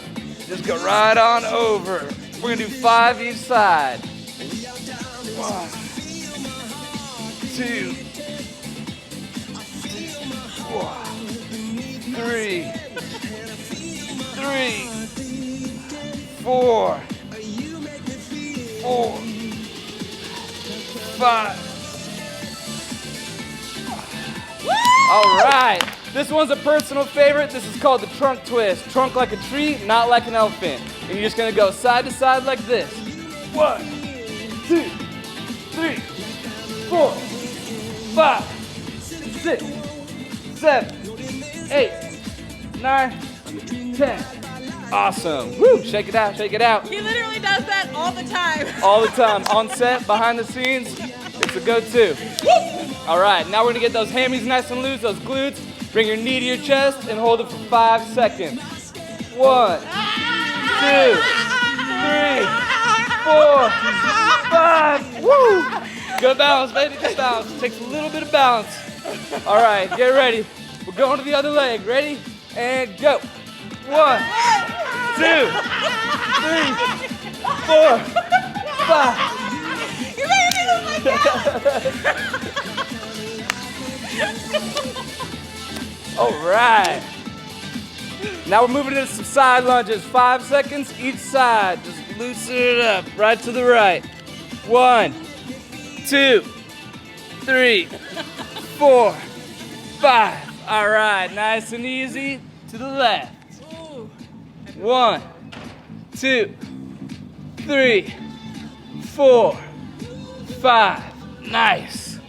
just go right on over. We're gonna do 5 each side. 1, 2, 3, 4, 5. All right, this one's a personal favorite. This is called the trunk twist. Trunk like a tree, not like an elephant. And you're just gonna go side to side like this. 1, 2, 3, 4, 5, 6, 7, 8, 9, 10. Awesome. Woo, shake it out, shake it out. He literally does that all the time. All the time, on set, behind the scenes, it's a go-to. All right, now we're gonna get those hammies nice and loose, those glutes. Bring your knee to your chest and hold it for 5 seconds. 1, 2, 3, 4, 5. Woo! Good balance, baby, good balance. Takes a little bit of balance. All right, get ready. We're going to the other leg. Ready? And go. 1, 2, 3, 4, 5. You made me look like that. All right. Now we're moving into some side lunges. 5 seconds each side. Just loosen it up. Right to the right. 1, 2, 3, 4, 5. All right. Nice and easy to the left. 1, 2, 3, 4, 5. Nice.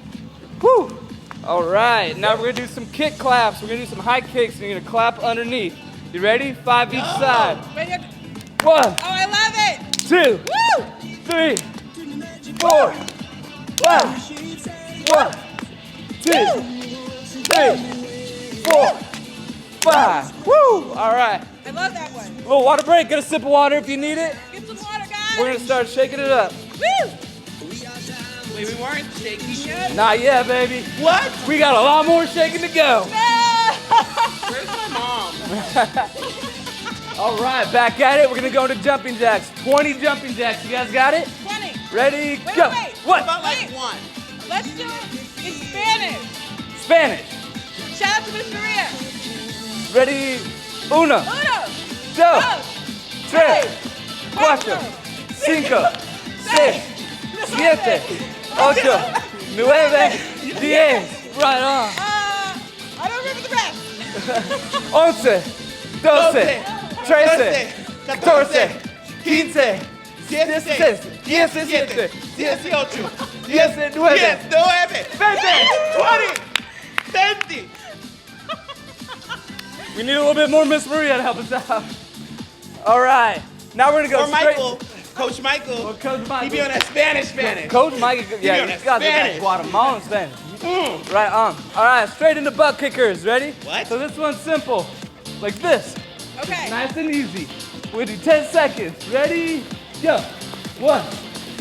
Woo. All right, now we're gonna do some kick claps. We're gonna do some high kicks, and you're gonna clap underneath. You ready? 5 each side. Wait, 1, oh, I love it. 2, Woo! 3, 4, 5. 1, 2, 3, 4, 5. Woo! All right. I love that one. Little water break. Get a sip of water if you need it. Get some water, guys. We're gonna start shaking it up. Woo! Wait, we weren't shaking yet? Not yet, baby. What? We got a lot more shaking to go. Where's my mom? All right, back at it. We're gonna go into jumping jacks. 20 jumping jacks. You guys got it? 20. Ready? Wait, go. wait. What? About like Wait. 1. Let's do it in Spanish. Spanish. Shout out to Miss Maria. Ready? 1, 2, 3, 4, 5, 6, 7, 8, 9, 10. Right on. I don't remember the rest. 11, 12, 13, 14, 15, 16, 17, 18, 19, 20. 20. We need a little bit more Miss Maria to help us out. All right. Now we're gonna go Or straight. Michael. Coach Michael. Or Coach Michael. He be on that Spanish. Coach Mike, yeah, on he's that got that Spanish. Guatemalan Spanish. Right on. All right, straight into butt kickers. Ready? What? So this one's simple, like this. Okay. Nice and easy. We'll do 10 seconds. Ready? Go. 1,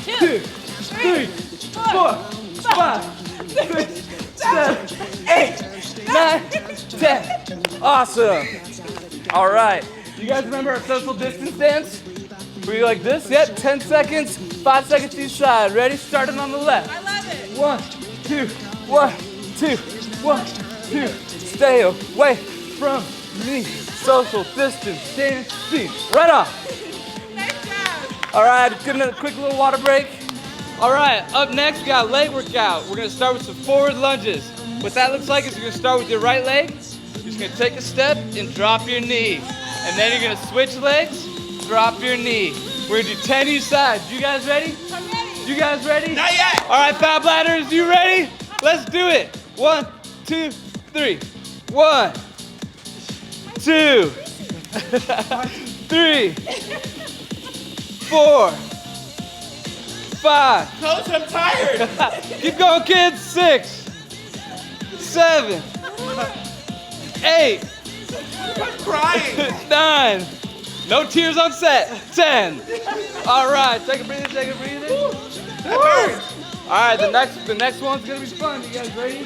2, 3, 4, 5, 6, 7, 8, 9, 10. Awesome. All right. You guys remember our social distance dance? Were you like this? Yep. 10 seconds, 5 seconds each side. Ready? Starting on the left. I love it. 1, 2, 1, 2, 1, 2. Stay away from me. Social distance dancing. Right on. Nice job. All right, gonna quick little water break. All right, up next we got leg workout. We're gonna start with some forward lunges. What that looks like is you're gonna start with your right leg. You're just gonna take a step and drop your knee. And then you're gonna switch legs, drop your knee. We're gonna do 10 each side. You guys ready? I'm ready. You guys ready? Not yet. All right, Fab Ladders, you ready? Let's do it. 1, 2, 3. 1, 2, 3, 4, 5. Coach, I'm tired. Keep going, kids. 6, 7, 8, I'm crying. 9. No tears on set. 10. All right, take a breather, take a breather. All right, the next one's gonna be fun. You guys ready?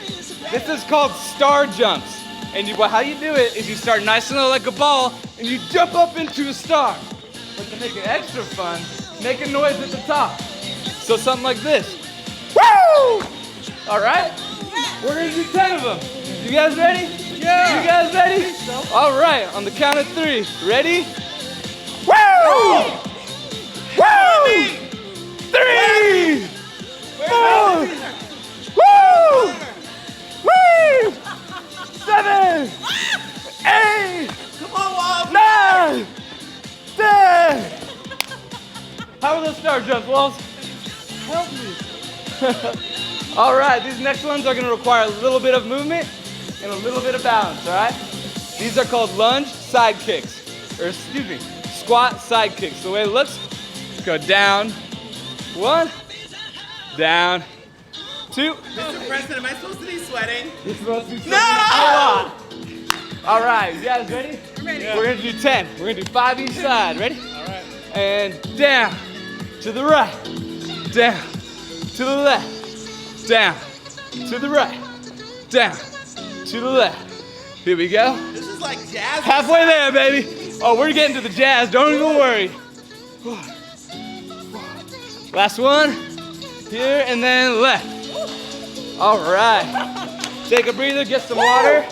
This is called star jumps. And how you do it is you start nice and low like a ball, and you jump up into a star. But to make it extra fun, make a noise at the top. So something like this. Woo! All right? We're gonna do 10 of them. You guys ready? Yeah. You guys ready? All right, on the count of 3. Ready? Woo! Woo! 3! 4! Woo! Woo! 7! 8! Come on, Walt. 9! 10! How are those star jumps, Walls? Help me. All right, these next ones are gonna require a little bit of movement and a little bit of balance, all right? These are called lunge side kicks, or excuse me, squat side kicks. The way it looks, go down, 1, down, 2. Mr. President, am I supposed to be sweating? You're supposed to be No! a lot. All right, you guys ready? I'm ready. We're gonna do 10. We're gonna do 5 each side. Ready? All right. And down, to the right, down, to the left, down, to the right, down, to the left. Here we go. This is like jazz. Halfway there, baby. Oh, we're getting to the jazz. Don't even worry. Last one. Here and then left. All right. Take a breather, get some water.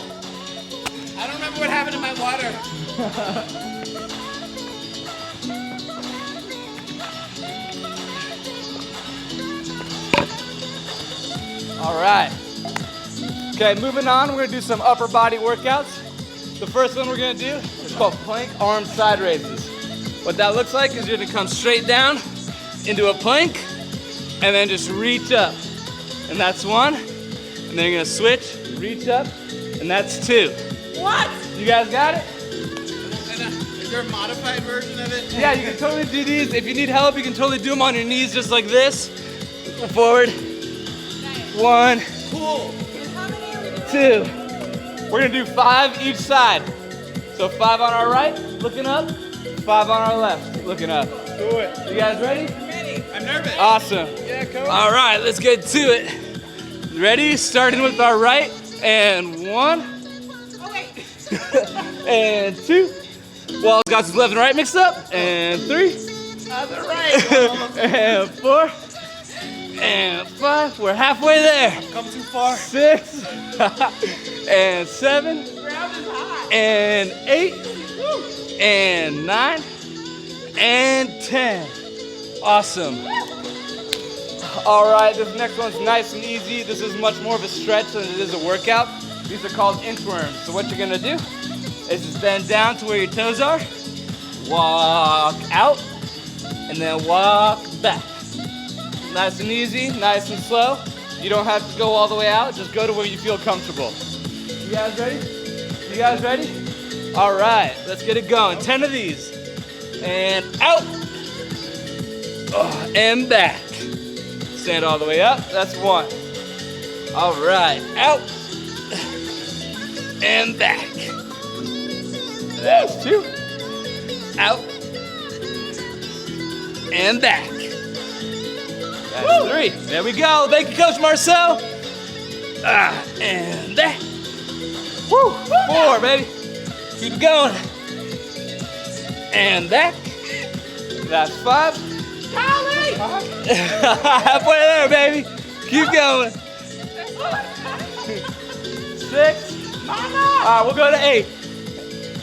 I don't remember what happened to my water. All right. Okay, moving on, we're gonna do some upper body workouts. The first one we're gonna do is called plank arm side raises. What that looks like is you're gonna come straight down into a plank and then just reach up. And that's 1. And then you're gonna switch, reach up, and that's 2. What? You guys got it? Is there a modified version of it? Yeah, you can totally do these. If you need help, you can totally do them on your knees just like this. Go forward. 1, Cool. 2. We're gonna do 5 each side. So 5 on our right, looking up. 5 on our left, looking up. Do it. You guys ready? I'm ready. I'm nervous. Awesome. Yeah, coach. All right, let's get to it. Ready? Starting with our right. And 1. Oh, wait. And 2. Wall's got his left and right mixed up. And 3. Other right. And 4. And 5. We're halfway there. Come too far. 6. And 7. Ground is hot. And 8. And 9. And 10. Awesome. All right, this next one's nice and easy. This is much more of a stretch than it is a workout. These are called inchworms. So what you're gonna do is just bend down to where your toes are, walk out, and then walk back. Nice and easy, nice and slow. You don't have to go all the way out, just go to where you feel comfortable. You guys ready? You guys ready? All right, let's get it going. 10 of these. And out. Oh, and back. Stand all the way up, that's 1. All right, out. And back. That's 2. Out. And back. That's 3. There we go. Thank you, Coach Marcel. And that. Woo. 4, baby. Keep it going. And that. That's 5. Halfway there, baby. Keep going. 6. All right, we'll go to 8.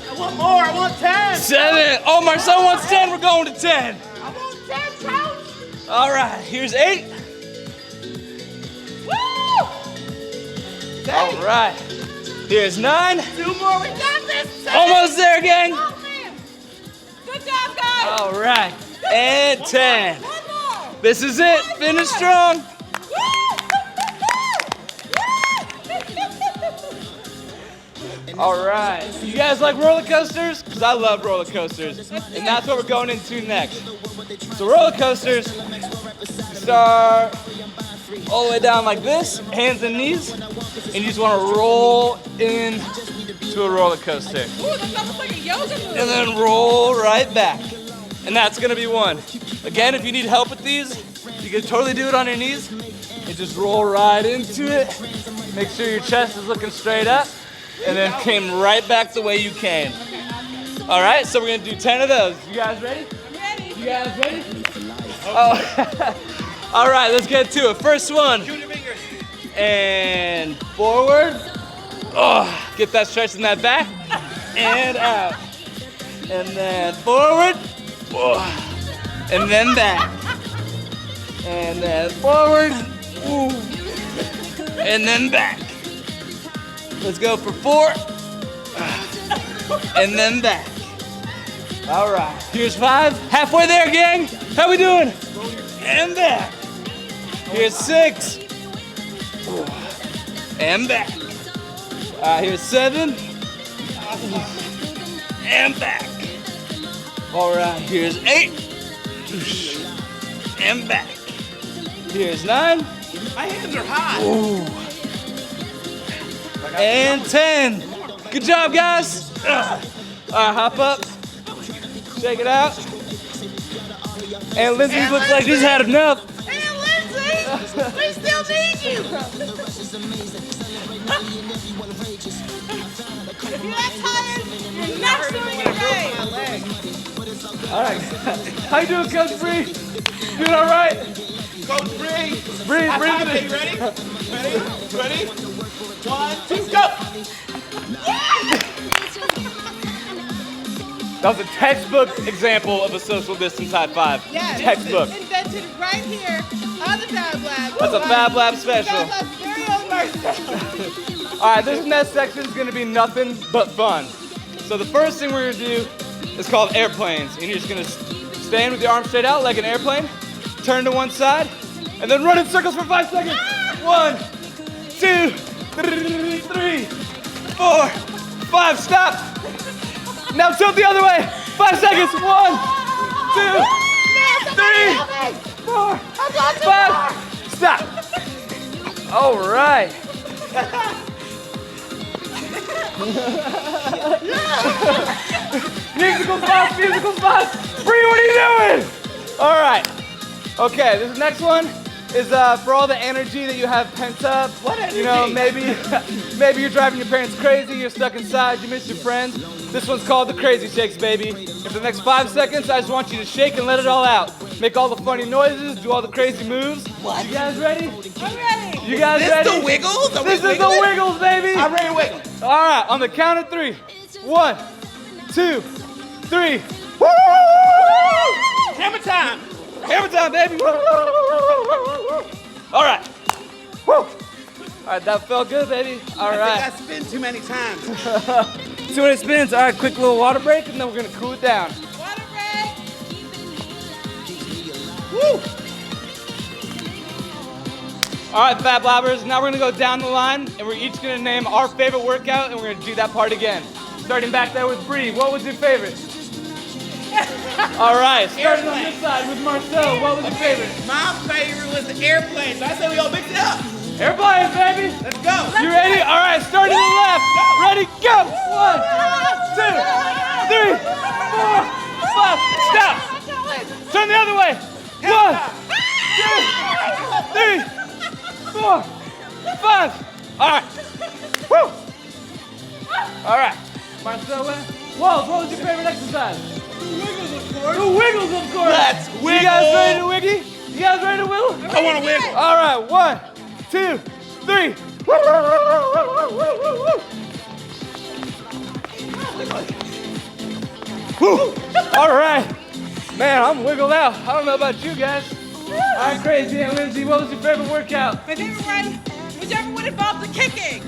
I want more. I want 10. 7. Oh, Marcel wants 10. We're going to 10. I want 10, coach. All right, here's 8. Woo! 10. All right. Here's 9. 2 more. We got this. 10. Almost there, gang. Oh, man. Good job, guys. All right. And 10. One more. This is it. Finish strong. All right. You guys like roller coasters? Because I love roller coasters. And that's what we're going into next. So roller coasters, start all the way down like this, hands and knees, and you just want to roll into a roller coaster. Ooh, that's almost like a yoga move. And then roll right back. And that's gonna be 1. Again, if you need help with these, you can totally do it on your knees and just roll right into it. Make sure your chest is looking straight up, and then came right back the way you came. All right, so we're gonna do 10 of those. You guys ready? I'm ready. You guys ready? Oh. All right, let's get to it. First one. And forward. Oh, get that stretch in that back. And out. And then forward. Oh. And then back. And then forward. Ooh. And then back. Let's go for 4. And then back. All right, here's 5. Halfway there, gang. How we doing? And back. Here's 6. And back. All right, here's 7. And back. All right, here's 8. And back. Here's 9. My hands are hot. Ooh. And 10. Good job, guys. All right, hop up. Shake it out. And Lindsey looks like she's had enough. Hey, Lindsey, we still need you. If you're not tired, you're not doing your day. All right. How you doing, Coach Bree? Doing all right? Coach Bree. Bree, Okay, breathe you ready? Ready? 1, 2, go! That was a textbook example of a social distance high five. Yes. Textbook. Invented right here on the Fab Lab. That's a Fab Lab special. Fab Lab's very own Marcel. All right, this next section is gonna be nothing but fun. So the first thing we're gonna do is called airplanes. And you're just gonna stand with your arms straight out like an airplane, turn to one side, and then run in circles for 5 seconds. 1, 2, 3, 4, 5, stop. Now tilt the other way. 5 seconds. 1, 2, 3, 4, 5. Stop. All right. Musical spots, musical spots. Bree, what are you doing? All right. Okay, this next one is for all the energy that you have pent up. What energy? You know, maybe you're driving your parents crazy, you're stuck inside, you miss your friends. This one's called the Crazy Shakes, baby. And for the next 5 seconds, I just want you to shake and let it all out. Make all the funny noises, do all the crazy moves. What? You guys ready? I'm ready. You guys This ready? the wiggles? This is the wiggles, baby. I'm ready to wiggle. All right, on the count of 3. 1, 2, 3. Woo! Hammer time. Hammer time, baby. All right. Woo. All right, that felt good, baby. All I right. think I spin too many times. 2 minute spins. All right, quick little water break, and then we're gonna cool it down. Water break. Woo! All right, Fab Labbers, now we're gonna go down the line, and we're each gonna name our favorite workout, and we're gonna do that part again. Starting back there with Bree, what was your favorite? All right, starting on this side with Marcel, what was your favorite? My favorite was the airplane, so I said we all mix it up. Airplanes, baby. Let's go. You ready? All right, start to the left. Ready, go. 1, 2, 3, 4, 5. Stop. Turn the other way. 1, 2, 3, 4, 5. All right. Woo. All right. Marcel, Walls, what was your favorite exercise? The wiggles, of course. The wiggles, of course. Let's wiggle. You guys ready to wiggy? You guys ready to wiggle? I want to wiggle. All right, 1, 2, 3. Woo. All right. Man, I'm wiggled out. I don't know about you guys. All right, Crazy and Lindsey, what was your favorite workout? My favorite one, whichever one involves the kicking.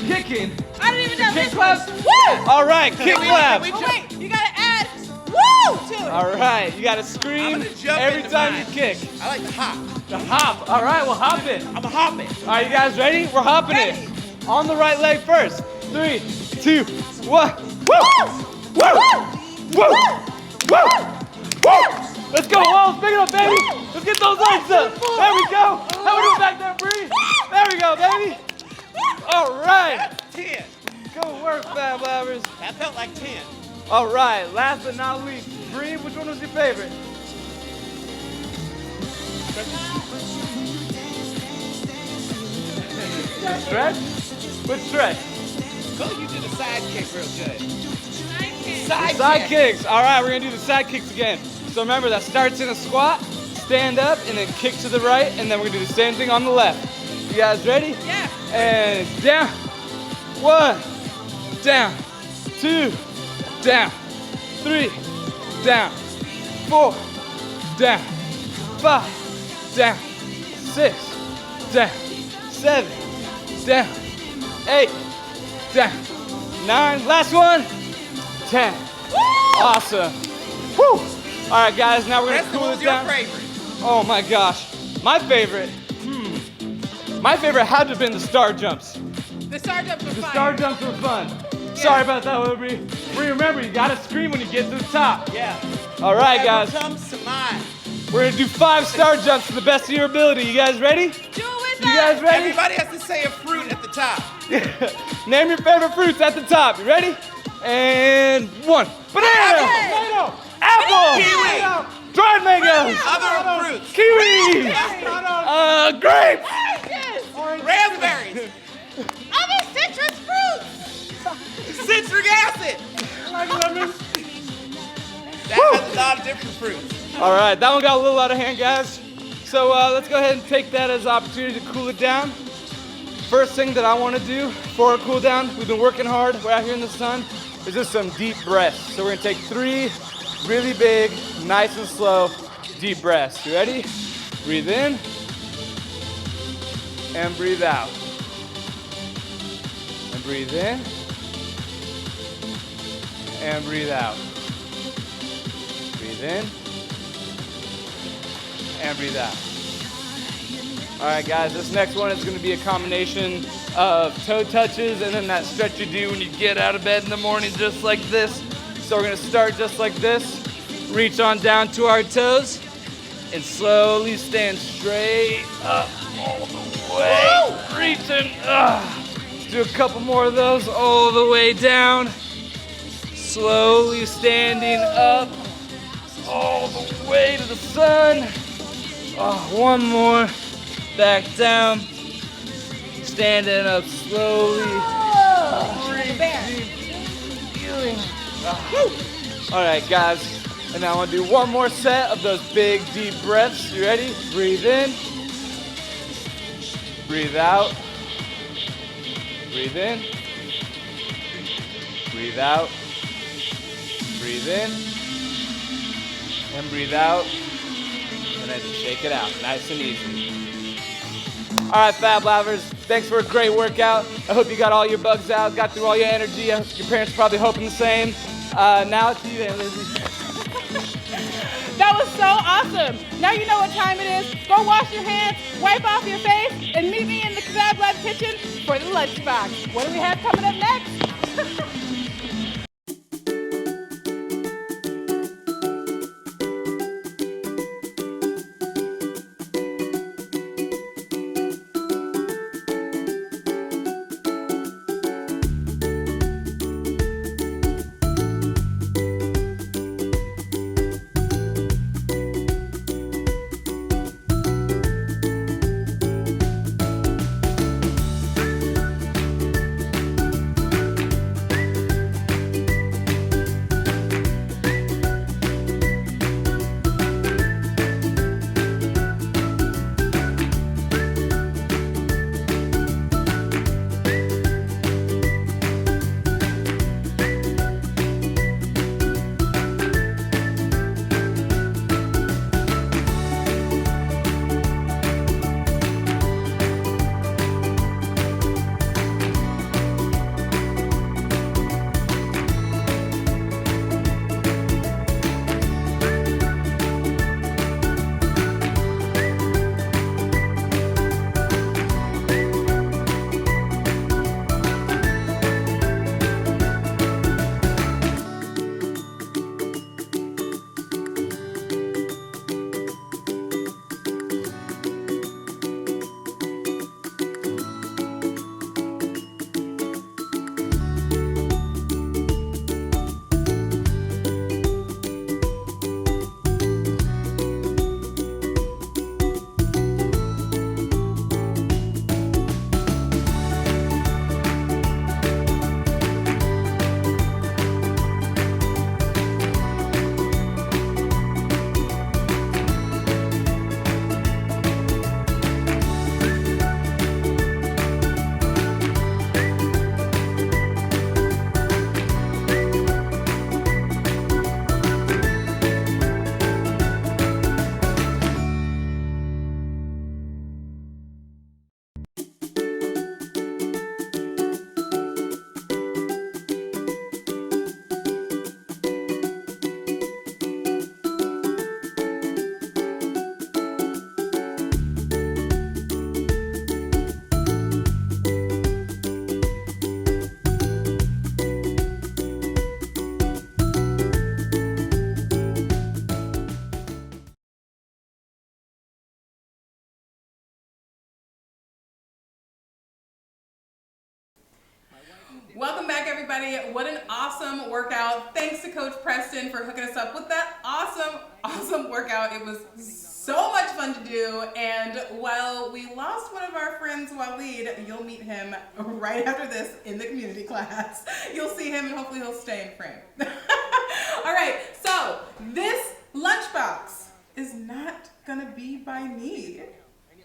kicking. I don't even know Kick this clap. one. Woo! All right, kick clap. Oh, wait, you gotta add woo to it. All right, you gotta scream I'm gonna jump every into time mine. you kick. I like to hop. The hop. All right, well hop it. I'm a hopping. All right, you guys ready? We're hopping Ready. it. On the right leg first. 3, 2, 1. Woo! Woo! Woo! Woo! Woo! Let's go, Walls. Pick it up, baby. Let's get those legs up. There we go. How we doing back there, Bree? There we go, baby. All right. 10. Good work, Fab Labbers. That felt like 10. All right, last but not least, Bree, which one was your favorite? The stretch? Which stretch? Go, you did a side kick real good. Side kicks. All right, we're gonna do the side kicks again. So remember, that starts in a squat, stand up, and then kick to the right, and then we're gonna do the same thing on the left. You guys ready? Yeah. And down. 1, down. 2, down. 3, down. 4, down. 5, down. 6, down. 7, down. 8, down. 9, last one. 10. Awesome. Woo! All right, guys, now we're gonna Preston, cool what was this your down. favorite? Oh my gosh, my favorite. My favorite had to have been the star jumps. The star jumps were The fire. star jumps were fun. Sorry about that, Bree. Bree, remember, you gotta scream when you get to the top. Yeah. All right, Whatever guys, comes to mind. we're gonna do 5 star jumps to the best of your ability. You guys ready? Do it with You us. guys ready? Everybody has to say a fruit at the top. Name your favorite fruits at the top. You ready? And 1. Banana! Tomato. Apple! Kiwi. Dried mangoes! Other fruits. Kiwi! Grapes! Raspberries. Other citrus fruits. Citric acid. That has a lot of different fruits. All right, that one got a little out of hand, guys. So let's go ahead and take that as an opportunity to cool it down. First thing that I want to do for a cool down, we've been working hard, we're out here in the sun, is just some deep breaths. So we're gonna take 3 really big, nice and slow, deep breaths. You ready? Breathe in and breathe out. And breathe in and breathe out. Breathe in and breathe out. All right, guys, this next one is gonna be a combination of toe touches and then that stretch you do when you get out of bed in the morning, just like this. So we're gonna start just like this, reach on down to our toes, and slowly stand straight up all the way, reaching. Let's do a couple more of those all the way down. Slowly standing up all the way to the sun. One more. Back down. Standing up slowly. All right, guys. And now I want to do one more set of those big, deep breaths. You ready? Breathe in. Breathe out. Breathe in. Breathe out. Breathe in. And breathe out. And then just shake it out. Nice and easy. All right, Fab Labbers, thanks for a great workout. I hope you got all your bugs out, got through all your energy. Your parents are probably hoping the same. Now it's you, Lindsey. That was so awesome. Now you know what time it is. Go wash your hands, wipe off your face, and meet me in the Fab Lab kitchen for the Lunchbox. What do we have coming up next? everybody. What an awesome workout. Thanks to Coach Preston for hooking us up with that awesome workout. It was so much fun to do. And while we lost one of our friends, Waleed, you'll meet him right after this in the community class. You'll see him and hopefully he'll stay in frame. All right, so this lunchbox is not gonna be by me.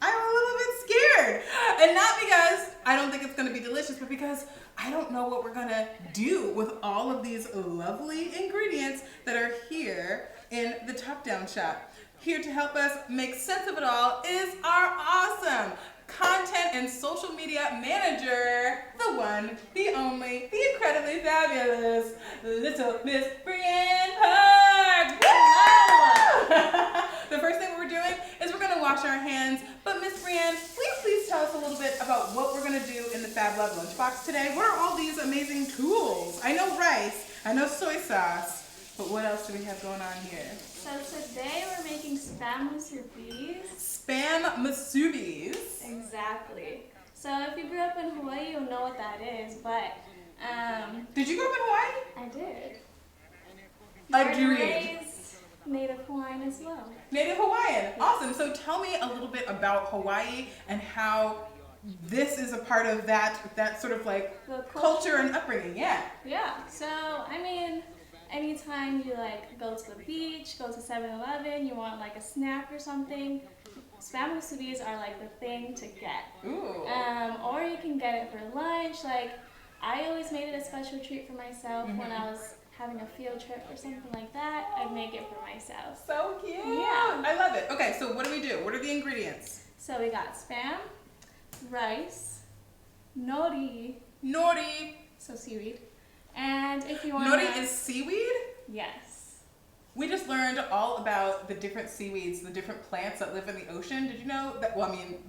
I'm a little bit scared. And not because I don't think it's gonna be delicious, but because I don't know what we're gonna do with all of these lovely ingredients that are here in the top-down shot. Here to help us make sense of it all is our awesome content and social media manager, the one, the only, the incredibly fabulous little Miss Brienne Park. The first thing we're doing is we're gonna wash our hands. But Miss Brienne, will you please tell us a little bit about what we're gonna do in the Fab Lab Lunchbox today? What are all these amazing tools? I know rice, I know soy sauce, but what else do we have going on here? So today we're making spam musubis. Spam musubis. Exactly. So if you grew up in Hawaii, you'll know what that is, but Did you grow up in Hawaii? I did. A Born and dream. raised Native Hawaiian as well. Native Hawaiian. Awesome. So tell me a little bit about Hawaii and how this is a part of that sort of like The culture and upbringing. Yeah. Yeah. So I mean, anytime you like go to the beach, go to 7-Eleven, you want like a snack or something, spam musubis are like the thing to get. Ooh. Or you can get it for lunch. Like I always made it a special treat for myself when I was having a field trip or something like that. I'd make it for myself. So cute. Yeah. I love it. Okay, so what do we do? What are the ingredients? So we got spam, rice, nori, Nori. so seaweed, and if you want Nori is seaweed? yes. We just learned all about the different seaweeds, the different plants that live in the ocean. Did you know that, well, I mean,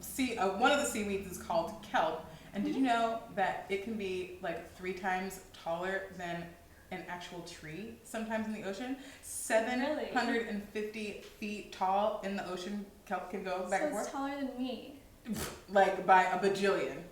one of the seaweeds is called kelp. And did you know that it can be like 3 times taller than an actual tree sometimes in the ocean? 750 feet tall in the ocean, kelp can go back So and it's forth. taller than me. Like by a bajillion.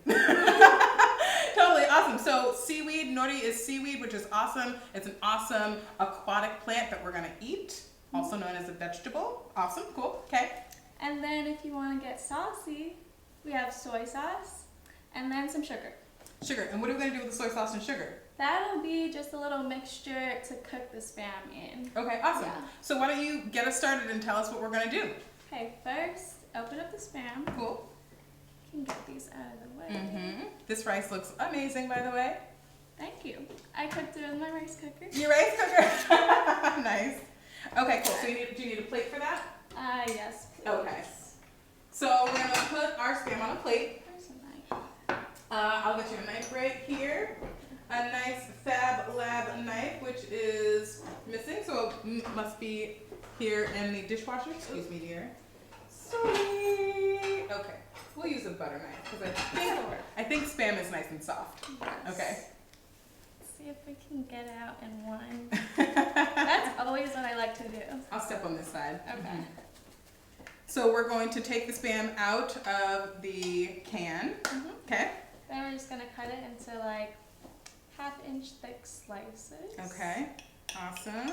Totally awesome. So seaweed, nori is seaweed, which is awesome. It's an awesome aquatic plant that we're gonna eat, also known as a vegetable. Awesome, cool, okay. And then if you want to get saucy, we have soy sauce and then some sugar. Sugar, and what are we gonna do with the soy sauce and sugar? That'll be just a little mixture to cook the spam in. Okay, awesome. Yeah. So why don't you get us started and tell us what we're gonna do? Okay, first open up the spam. Cool. You can get these out of the way. This rice looks amazing, by the way. Thank you. I cooked it in my rice cooker. Your rice cooker. Nice. Okay, cool. So do you need a plate for that? Yes, please. Okay. So we're gonna put our spam on a plate. Where's the knife? I'll get you a knife right here. A nice Fab Lab knife, which is missing, so it must be here in the dishwasher. Excuse me, dear. Sorry. Okay, we'll use a butter knife because I think spam is nice and soft. Yes. Okay. Let's see if we can get it out in one. That's always what I like to do. I'll step on this side. Okay. So we're going to take the spam out of the can. Okay. Then we're just gonna cut it into like 1/2-inch thick slices. Okay. Awesome.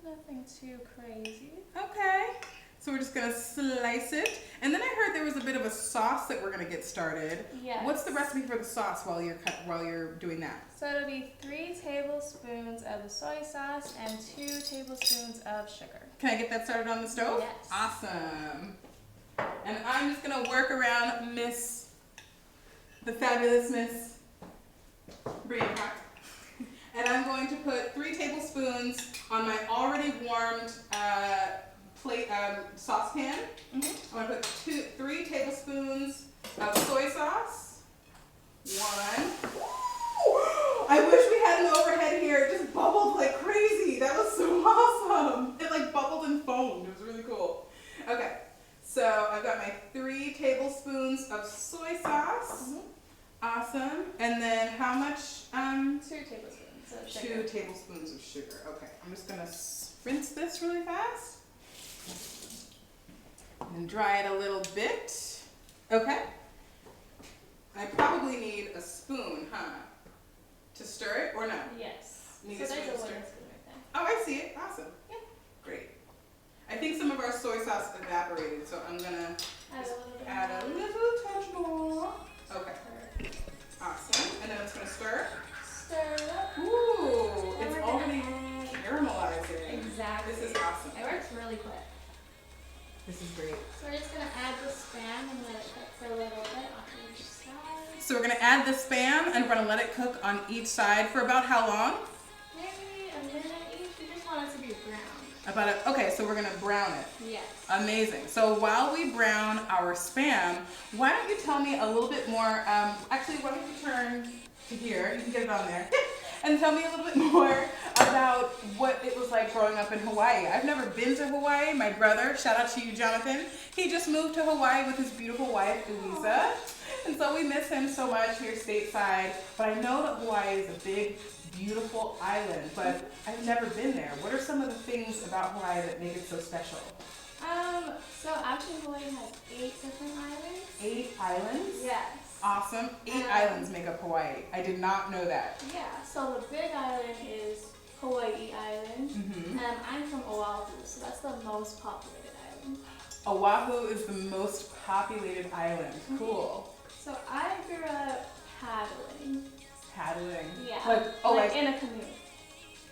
Nothing too crazy. Okay. So we're just gonna slice it. And then I heard there was a bit of a sauce that we're gonna get started. Yes. What's the recipe for the sauce while you're doing that? So it'll be 3 tablespoons of the soy sauce and 2 tablespoons of sugar. Can I get that started on the stove? Yes. Awesome. And I'm just gonna work around the fabulous Miss Brienne Park. And I'm going to put 3 tablespoons on my already warmed plate saucepan. I'm gonna put 3 tablespoons of soy sauce. 1. I wish we had an overhead here. It just bubbled like crazy. That was so awesome. It like bubbled and foamed. It was really cool. Okay, so I've got my 3 tablespoons of soy sauce. Awesome. And then how much? 2 tablespoons of sugar. 2 tablespoons of sugar. Okay, I'm just gonna rinse this really fast and dry it a little bit. Okay. I probably need a spoon, huh? To stir it or no? Yes. Need So a there's a spoon to wooden stir. spoon right there. Oh, I see it. Awesome. Yeah. Great. I think some of our soy sauce evaporated, so I'm gonna Add a little bit. add a more. little touch more. Okay. Perfect. Awesome. And then I'm just gonna stir. Stir it up. Ooh, Then it's we're already gonna add. caramelizing. Exactly. This is awesome. It works really quick. This is great. So we're just gonna add the Spam and let it cook for a little bit on each side. So we're gonna add the Spam and we're gonna let it cook on each side for about how long? Maybe a minute each. We just want it to be brown. Okay, so we're gonna brown it. Yes. Amazing. So while we brown our Spam, why don't you tell me a little bit more, actually why don't you turn to here, you can get it on there, and tell me a little bit more about what it was like growing up in Hawaii. I've never been to Hawaii. My brother, shout out to you, Jonathan, he just moved to Hawaii with his beautiful wife, Louisa, and so we miss him so much here stateside, but I know that Hawaii is a big, beautiful island, but I've never been there. What are some of the things about Hawaii that make it so special? So actually Hawaii has 8 different islands. 8 islands? Yes. Awesome. 8 islands make up Hawaii. I did not know that. Yeah, so the big island is Hawaii Island, Mm-hmm. and I'm from Oahu, so that's the most populated island. Oahu is the most populated island. Cool. So I grew up paddling. Paddling. Yeah. Like in a canoe.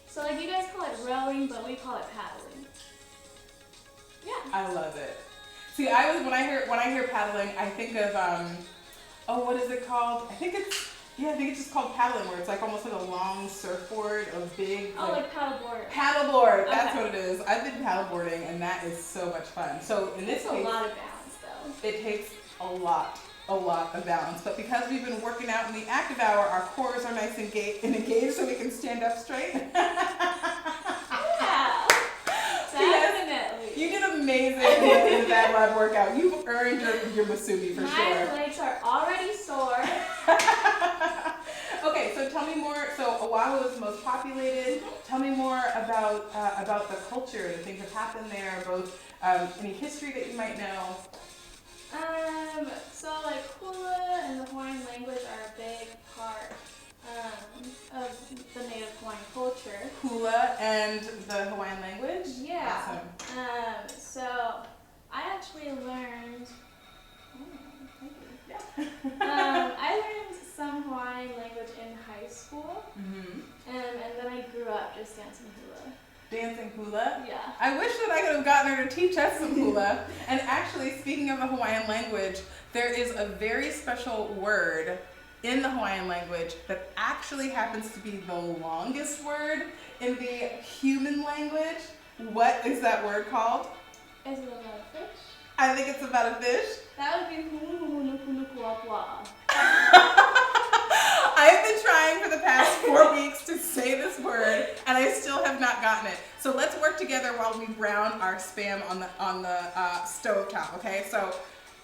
So like you guys call it rowing, but we call it paddling. Yeah. I love it. See, when I hear paddling, I think of what is it called? I think it's just called paddling, where it's like almost like a long surfboard, a big Like paddleboard. paddleboard. That's Okay. what it is. I've been paddleboarding, and that is so much fun. So in this It's case, a lot of balance though. it takes a lot of balance. But because we've been working out in the active hour, our cores are nice and engaged, so we can stand up straight. Yeah. Definitely. You did amazing in the Fab Lab workout. You've earned your Masubi for My sure. legs are already sore. Okay, so tell me more. So Oahu is the most populated. Tell me more about the culture, the things that happen there, both any history that you might know. So like hula and the Hawaiian language are a big part of the native Hawaiian culture. Hula and the Hawaiian language? Yeah. Awesome. So I actually learned. Thank you. Yeah. I learned some Hawaiian language in high school, Mm-hmm. and then I grew up just dancing hula. Dancing hula? Yeah. I wish that I could have gotten her to teach us some hula. And actually, speaking of the Hawaiian language, there is a very special word in the Hawaiian language that actually happens to be the longest word in the human language. What is that word called? Is it about a fish? I think it's about a fish. That would be humuhumunukunukuapua. I've been trying for the past 4 weeks to say this word, and I still have not gotten it. So let's work together while we brown our Spam on the stove top. Okay, so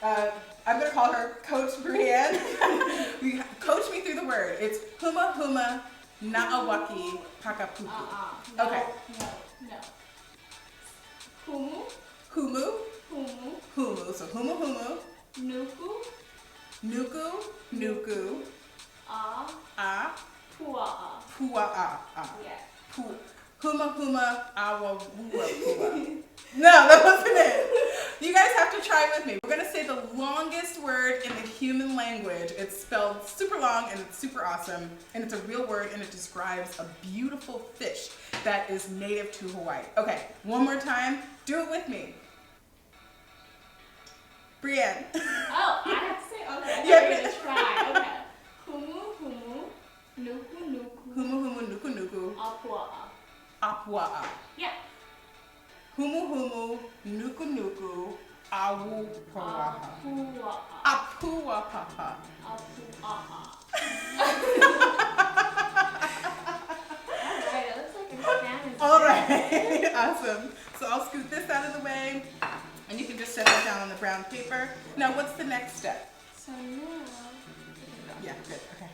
I'm gonna call her Coach Brienne. Coach me through the word. It's huma huma naawaki pakapuku. No, Okay. No. Humu. Humu. Humu. Humu. So humu humu. Nuku. Nuku. Nuku. A. Pua'a. Pua'a. Yeah. Huma huma awa wua pua. No, that wasn't it. You guys have to try with me. We're gonna say the longest word in the human language. It's spelled super long and it's super awesome. And it's a real word and it describes a beautiful fish that is native to Hawaii. Okay, one more time. Do it with me. Brienne. Oh, I have to say, okay. Yeah. We're gonna try. Okay. Humu, humu, nuku, nuku, Humu humu nuku nuku. apua'a. Apua'a. Yeah. Humu humu nuku nuku. Awu pawaha. Apua'a. Apuaha. Apua'a. Alright, it looks like a Spanish. All right, awesome. So I'll scoot this out of the way, and you can just set that down on the brown paper. Now, what's the next step? So now, Yeah, good. Okay.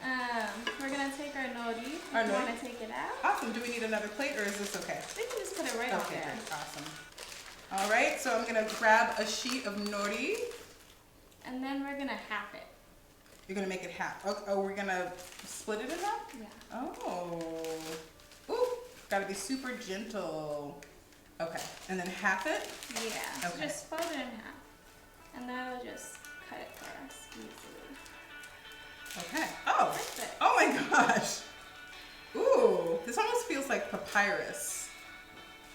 we're gonna take our nori. Our You nori. wanna take it out? Awesome. Do we need another plate, or is this okay? We can just put it right on Okay, there. great. Awesome. All right. So I'm gonna grab a sheet of nori. And then we're gonna half it. You're gonna make it half. Oh, we're gonna split it in half? Yeah. Oh. Ooh, gotta be super gentle. Okay, and then half it? Yeah. So Okay. just fold it in half. And that'll just cut it for us easily. Okay. Oh. Perfect. Oh my gosh. Ooh, this almost feels like papyrus.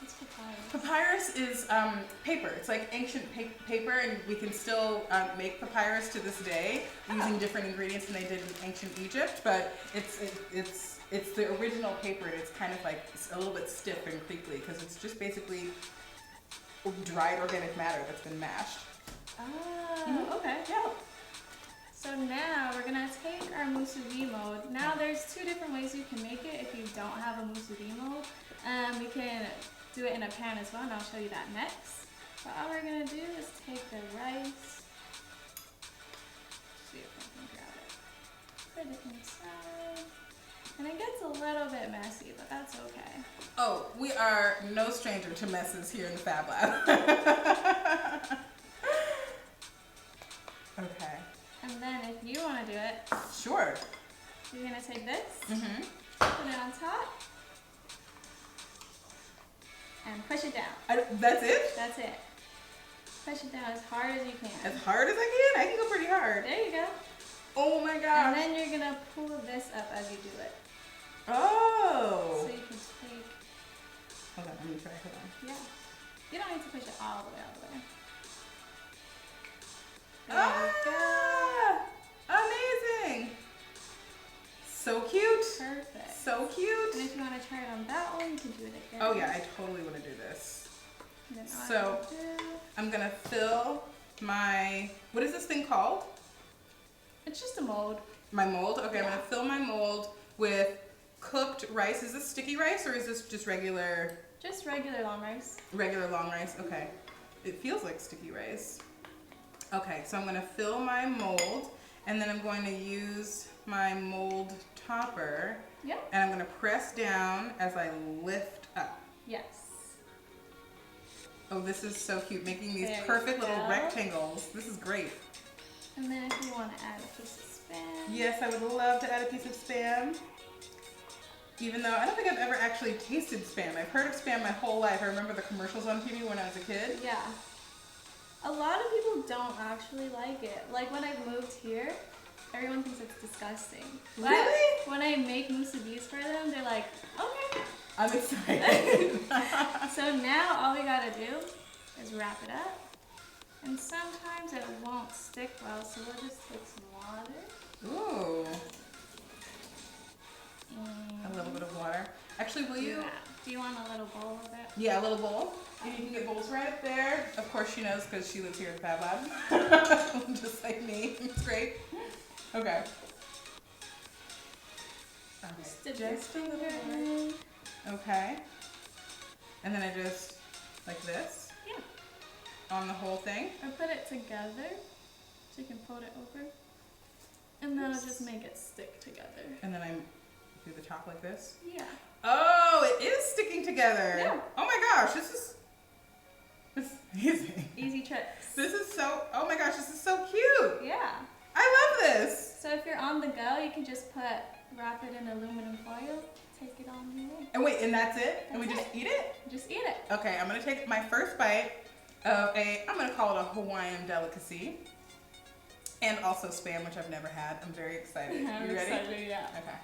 What's papyrus? Papyrus is paper. It's like ancient paper, and we can still make papyrus to this day using different ingredients than they did in ancient Egypt. But it's the original paper, and it's kind of like a little bit stiff and crinkly because it's just basically dried organic matter that's been mashed. Oh, okay. Yeah. So now we're gonna take our musubi mold. Now there's two different ways you can make it if you don't have a musubi mold. We can do it in a pan as well, and I'll show you that next. But all we're gonna do is take the rice. See if I can grab it. Put it inside. And it gets a little bit messy, but that's okay. Oh, we are no stranger to messes here in the Fab Lab. Okay. And then if you wanna do it, Sure. you're gonna take this, Mm-hmm. put it on top, and push it down. That's it? That's it. Push it down as hard as you can. As hard as I can? I can go pretty hard. There you go. Oh my And gosh. then you're gonna pull this up as you do it. Oh. So you can take, Hold on, let me try. Hold on. yeah. You don't need to push it all the way. There we go. Ah, amazing. So cute. Perfect. So And cute. if you want to try it on that one, you can do it again. Oh yeah, I totally want to do this. And then all So- I have to do- I'm gonna fill my, what is this thing called? it's just a mold. My mold? Okay, I'm Yeah. gonna fill my mold with cooked rice. Is this sticky rice or is this just regular Just regular long rice. long rice? Okay. It feels like sticky rice. Okay, so I'm gonna fill my mold and then I'm going to use my mold topper Yep. and I'm gonna press down as I lift up. Yes. Oh, this is so cute, making these There you perfect little go. rectangles. This is great. And then if you want to add a piece of Spam. Yes, I would love to add a piece of Spam. Even though I don't think I've ever actually tasted Spam. I've heard of Spam my whole life. I remember the commercials on TV when I was a kid. Yeah. A lot of people don't actually like it. Like when I moved here, everyone thinks it's disgusting. But Really? when I make musubis for them, they're like, okay. I'm excited. So now all we gotta do is wrap it up. And sometimes it won't stick well, so we'll just take some water. Ooh, And a little bit of water. Actually, will you? do you want a little bowl of it? Yeah, a little bowl. And you can get bowls right up there. Of course she knows because she lives here at Fab Lab. Just like me. It's great. Okay. Dip your Just a little finger bit. in. Okay. And then I just, like this, Yeah. on the whole thing. Or put it together so you can fold it over. And that'll just make it stick together. And then I do the top like this. Yeah. Oh, it is sticking together. Yeah. Oh my gosh, this is amazing. Easy tricks. This is so, oh my gosh, this is so cute. Yeah. I love this. So if you're on the go, you can just wrap it in aluminum foil, take it on your way. And wait, and that's it? And we That's just eat it? Just eat it. Okay, I'm gonna take my first bite of I'm gonna call it a Hawaiian delicacy. And also Spam, which I've never had. I'm very excited. You ready? Excited, yeah. Okay.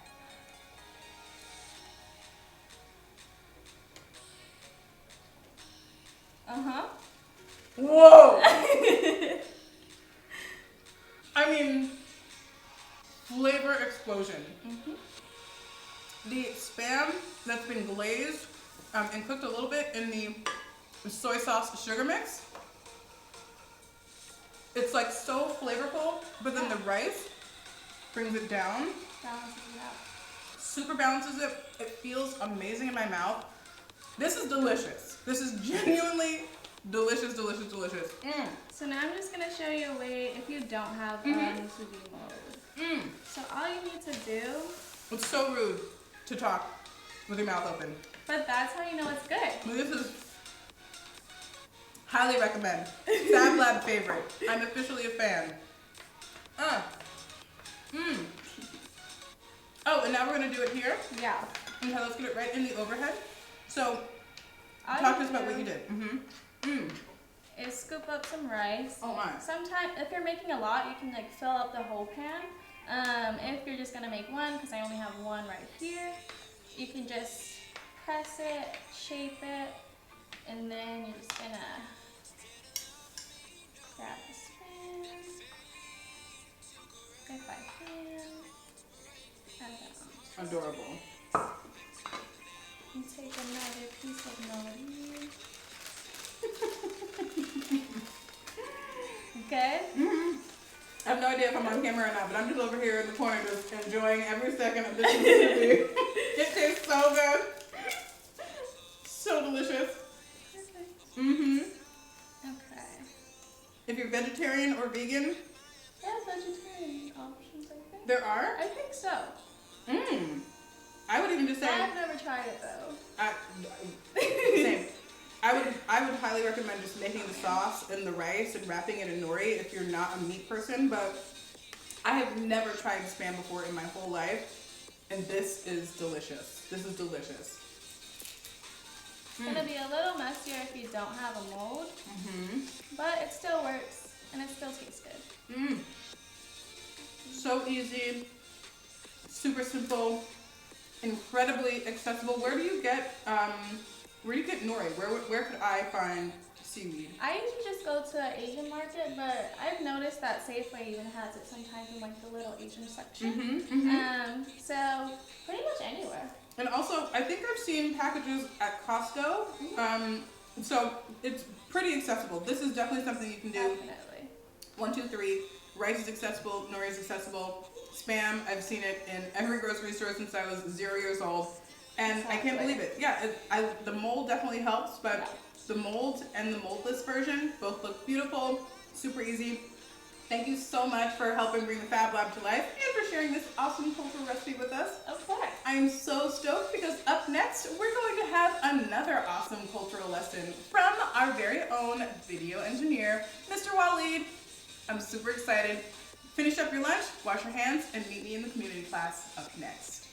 Uh-huh. Whoa! I mean, flavor explosion. Mm-hmm. The Spam that's been glazed and cooked a little bit in the soy sauce sugar mix. It's like so flavorful, but then the rice brings it down. Balances it out. Super balances it. It feels amazing in my mouth. This is delicious. This is genuinely delicious, delicious, delicious. So now I'm just gonna show you a way if you don't have musubi mold. So all you need to do, It's so rude to talk with your mouth open. but that's how you know it's good. This is highly recommend. Fab Lab favorite. I'm officially a fan. Oh, and now we're gonna do it here. Yeah. Okay, let's get it right in the overhead. So, All talk you to us about do what you did. is scoop up some rice. Oh my. Sometimes, if you're making a lot, you can like fill up the whole pan. If you're just gonna make one, because I only have one right here, you can just press it, shape it, and then you're just gonna grab the spoon, if I can, and then Adorable. and take another piece of nori. Okay? I have no idea if I'm on camera or not, but I'm just over here in the corner just enjoying every second of this movie. It tastes so good. So delicious. Okay. If you're vegetarian or vegan, Yeah, vegetarian options, I think. there are. I think so. I would even just say I've never tried it though. same. I would highly recommend just making the sauce and the rice and wrapping it in nori if you're not a meat person, but I have never tried Spam before in my whole life, and this is delicious. This is delicious. It's gonna be a little messier if you don't have a mold, but it still works and it still tastes good. So easy, super simple, incredibly accessible. Where do you get nori? Where could I find seaweed? I usually just go to an Asian market, but I've noticed that Safeway even has it sometimes in like the little Asian section. So pretty much anywhere. And also, I think I've seen packages at Costco. So it's pretty accessible. This is definitely something you can do. Definitely. 1, 2, 3. Rice is accessible. Nori is accessible. Spam, I've seen it in every grocery store since I was 0 years old. And I can't believe it. Yeah, the mold definitely helps, but the mold and the moldless version both look beautiful, super easy. Thank you so much for helping bring the Fab Lab to life and for sharing this awesome cultural recipe with us. Of course. I am so stoked because up next, we're going to have another awesome cultural lesson from our very own video engineer, Mr. Waleed. I'm super excited. Finish up your lunch, wash your hands, and meet me in the community class up next.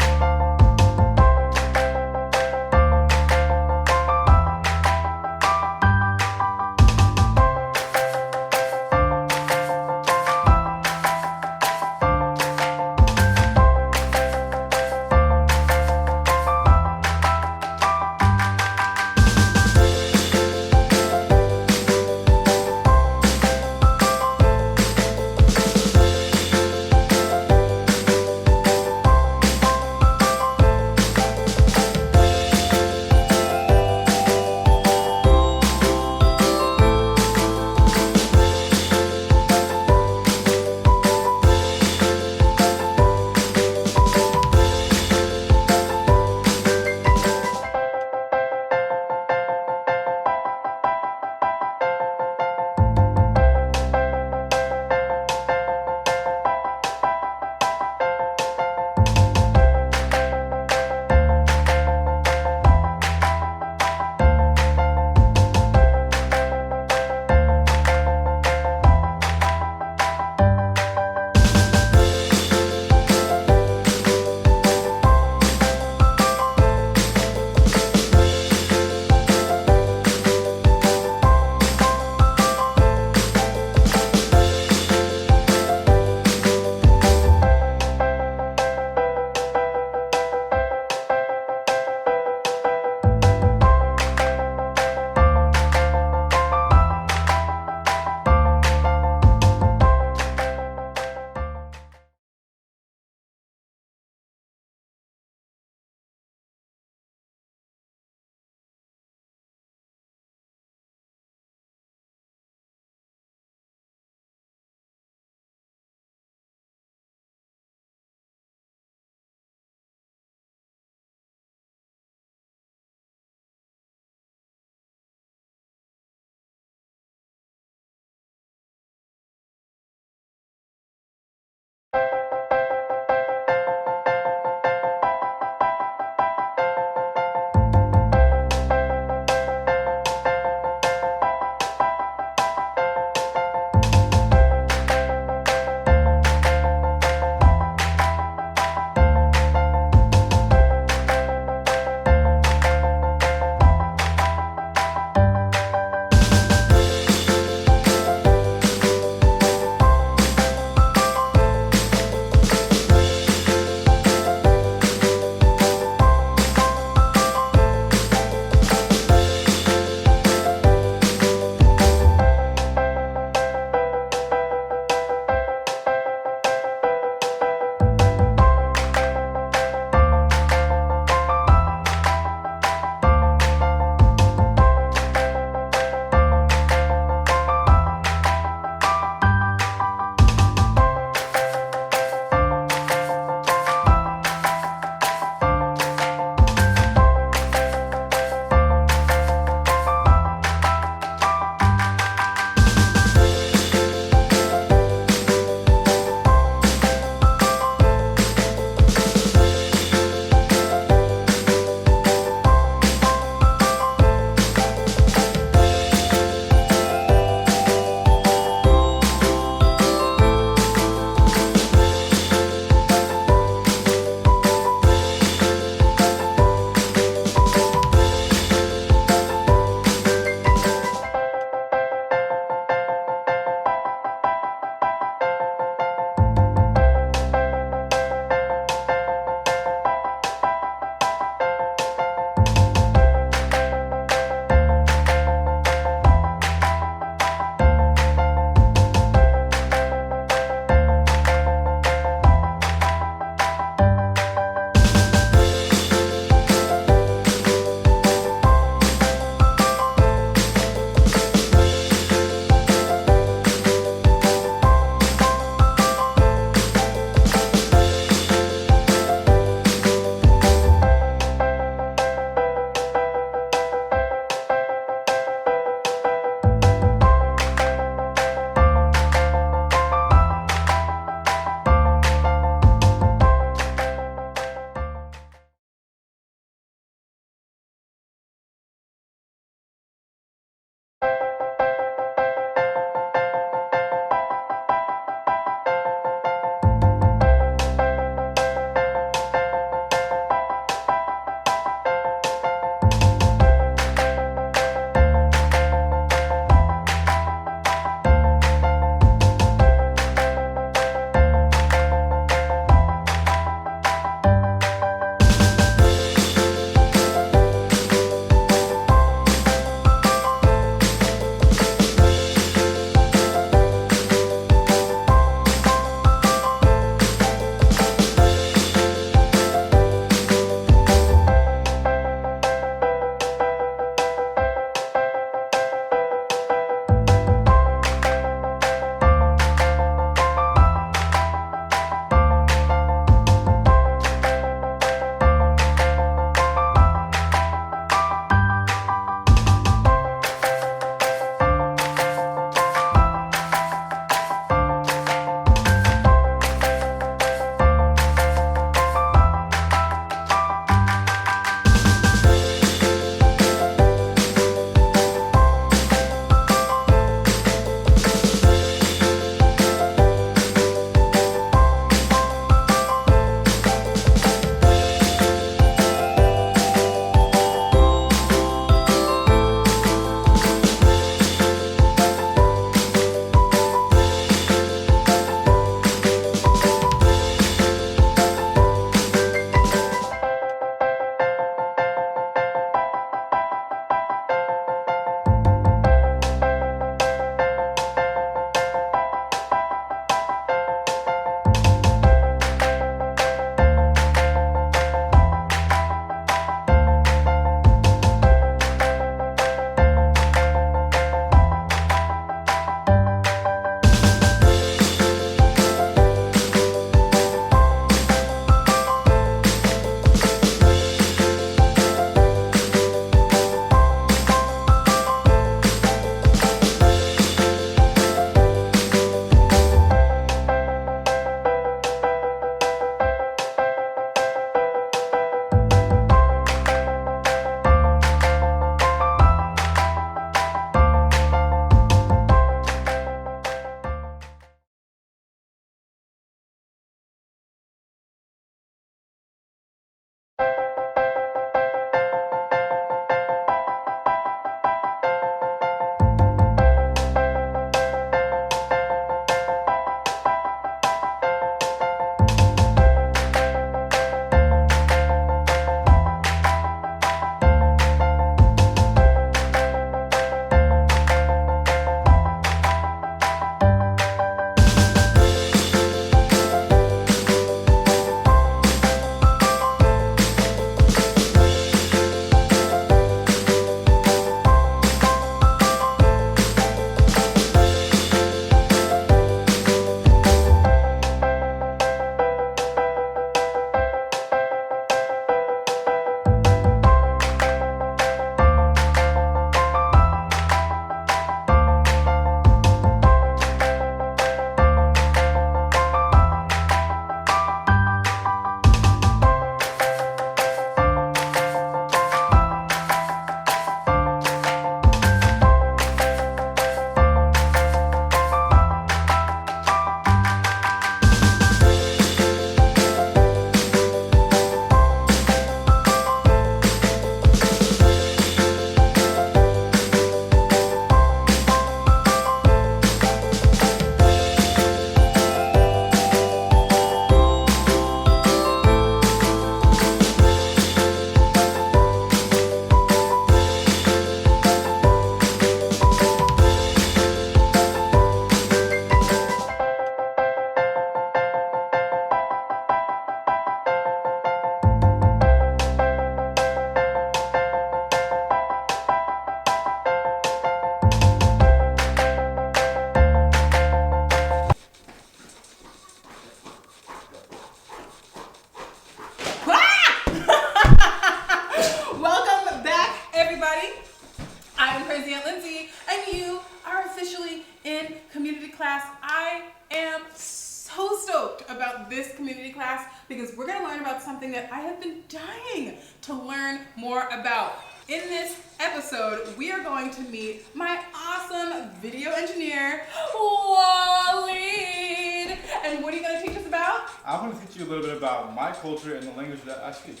I am so stoked about this community class because we're going to learn about something that I have been dying to learn more about. In this episode, we are going to meet my awesome video engineer, Waleed. And what are you going to teach us about? I want to teach you a little bit about my culture and the language that I speak.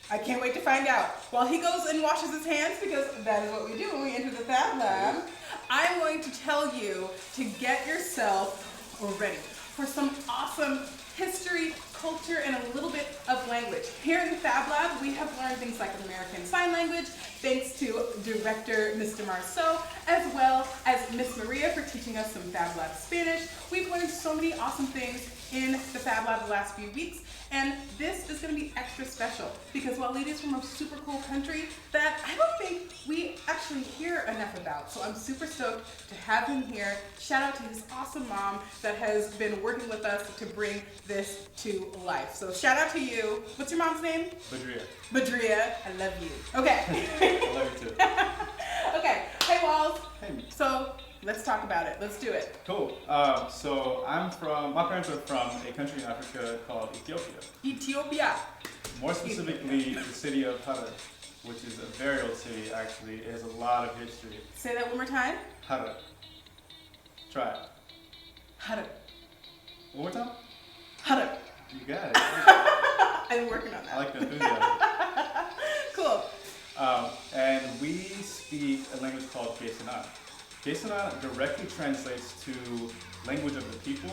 I can't wait to find out. While he goes and washes his hands, because that is what we do when we enter the Fab Lab, I'm going to tell you to get yourself ready for some awesome history, culture, and a little bit of language. Here in the Fab Lab, we have learned things like American Sign Language, thanks to director Mr. Marceau, as well as Miss Maria for teaching us some Fab Lab Spanish. We've learned so many awesome things in the Fab Lab the last few weeks, and this is going to be extra special because Waleed is from a super cool country that I don't think we actually hear enough about. So I'm super stoked to have him here. Shout out to his awesome mom that has been working with us to bring this to life. So shout out to you. What's your mom's name? Badria. Badria, I love you. Okay. I love you too. Okay. Hey, Walls. Hey. So let's talk about it. Let's do it. Cool. So my parents are from a country in Africa called Ethiopia. Ethiopia. More specifically, the city of Harar, which is a very old city actually. It has a lot of history. Say that one more time. Harar. Try it. Harar. One more time? Harar. You got it. I'm working on that. I like the enthusiasm. Cool. And we speak a language called Gesanan. Gesanan directly translates to language of the people.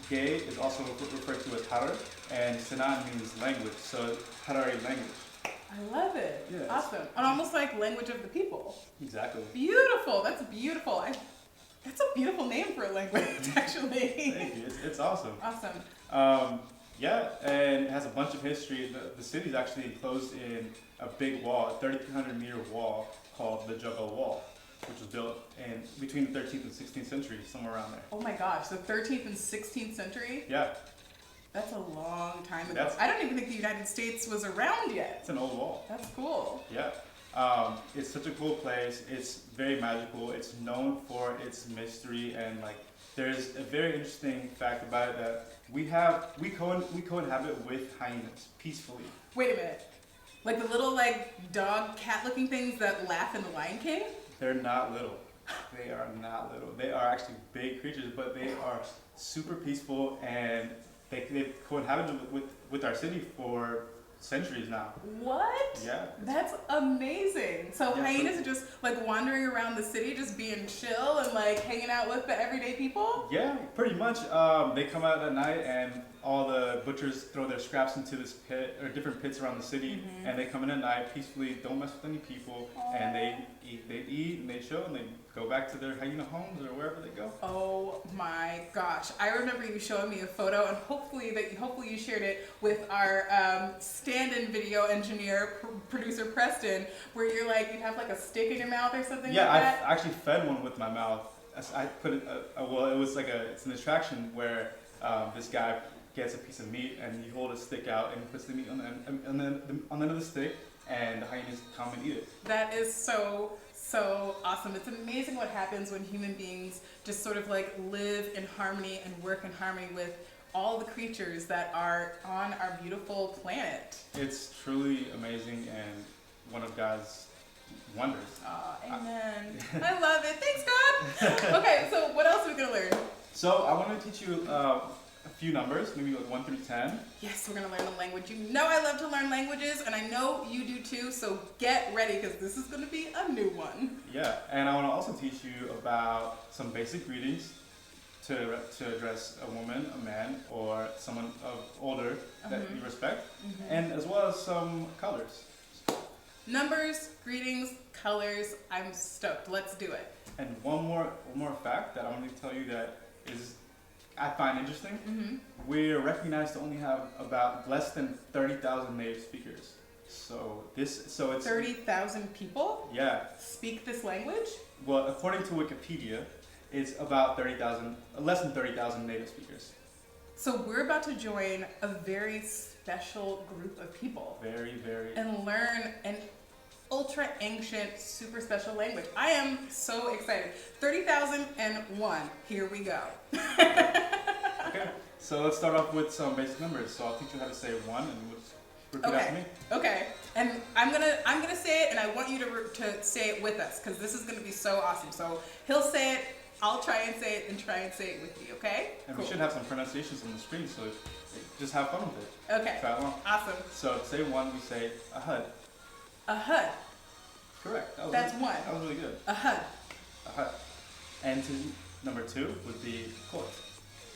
Ge is also referred to as Harar, and Sanan means language, so Harari language. I love it. Yeah. Awesome. And almost like language of the people. Exactly. Beautiful. That's beautiful. That's a beautiful name for a language, actually. Thank you. It's awesome. Awesome. Yeah, and it has a bunch of history. The city's actually enclosed in a big wall, a 3,300-meter wall called the Juggle Wall, which was built in between the 13th and 16th century, somewhere around there. Oh my gosh, the 13th and 16th century? Yeah. That's a long time ago. I don't even think the United States was around yet. It's an old wall. That's cool. Yeah. It's such a cool place. It's very magical. It's known for its mystery, and like there's a very interesting fact about it that we co-inhabit with hyenas peacefully. Wait a minute. Like the little dog cat looking things that laugh in The Lion King? They're not little. They are not little. They are actually big creatures, but they are super peaceful, and they've co-inhabited with our city for centuries now. What? Yeah. That's amazing. So Yeah, hyenas are just wandering around the city, just being chill and hanging out with the everyday people? Yeah, pretty much. They come out at night, and all the butchers throw their scraps into this pit or different pits around the city, and they come in at night peacefully, don't mess with any people, and they eat and they chill, and they go back to their hyena homes or wherever they go. Oh my gosh. I remember you showing me a photo, and hopefully you shared it with our stand-in video engineer, producer Preston, where you'd have a stick in your mouth or something Yeah, like that. I actually fed one with my mouth. I put it, it was it's an attraction where this guy gets a piece of meat and you hold a stick out and he puts the meat on the end of the stick, and the hyenas come and eat it. That is so awesome. It's amazing what happens when human beings just sort of live in harmony and work in harmony with all the creatures that are on our beautiful planet. It's truly amazing and one of God's wonders. Aw, amen. I love it. Thanks, God. Okay, so what else are we going to learn? So I want to teach you a few numbers, maybe 1 through 10. Yes, we're going to learn a language. You know I love to learn languages, and I know you do too, so get ready because this is going to be a new one. Yeah, and I want to also teach you about some basic greetings to address a woman, a man, or someone older that you respect, and as well as some colors. Numbers, greetings, colors. I'm stoked. Let's do it. And one more fact that I want to tell you that I find interesting. We're recognized to only have about less than 30,000 native speakers. So it's 30,000 people? Yeah. Speak this language? Well, according to Wikipedia, it's about less than 30,000 native speakers. So we're about to join a very special group of people. Very, very. And learn, and ultra ancient, super special language. I am so excited. 30,001. Here we go. Okay, so let's start off with some basic numbers. So I'll teach you how to say 1 and repeat after me. Okay. And I'm gonna say it, and I want you to say it with us, because this is gonna be so awesome. So he'll say it, I'll try and say it, and try and say it with you. Okay? And cool. we should have some pronunciations on the screen, so just have fun with it. Okay. Try along. Awesome. So to say 1, we say ahad. Ahad. Correct. That's really, 1. That was really good. Ahad. Ahad. And to number 2 would be kot.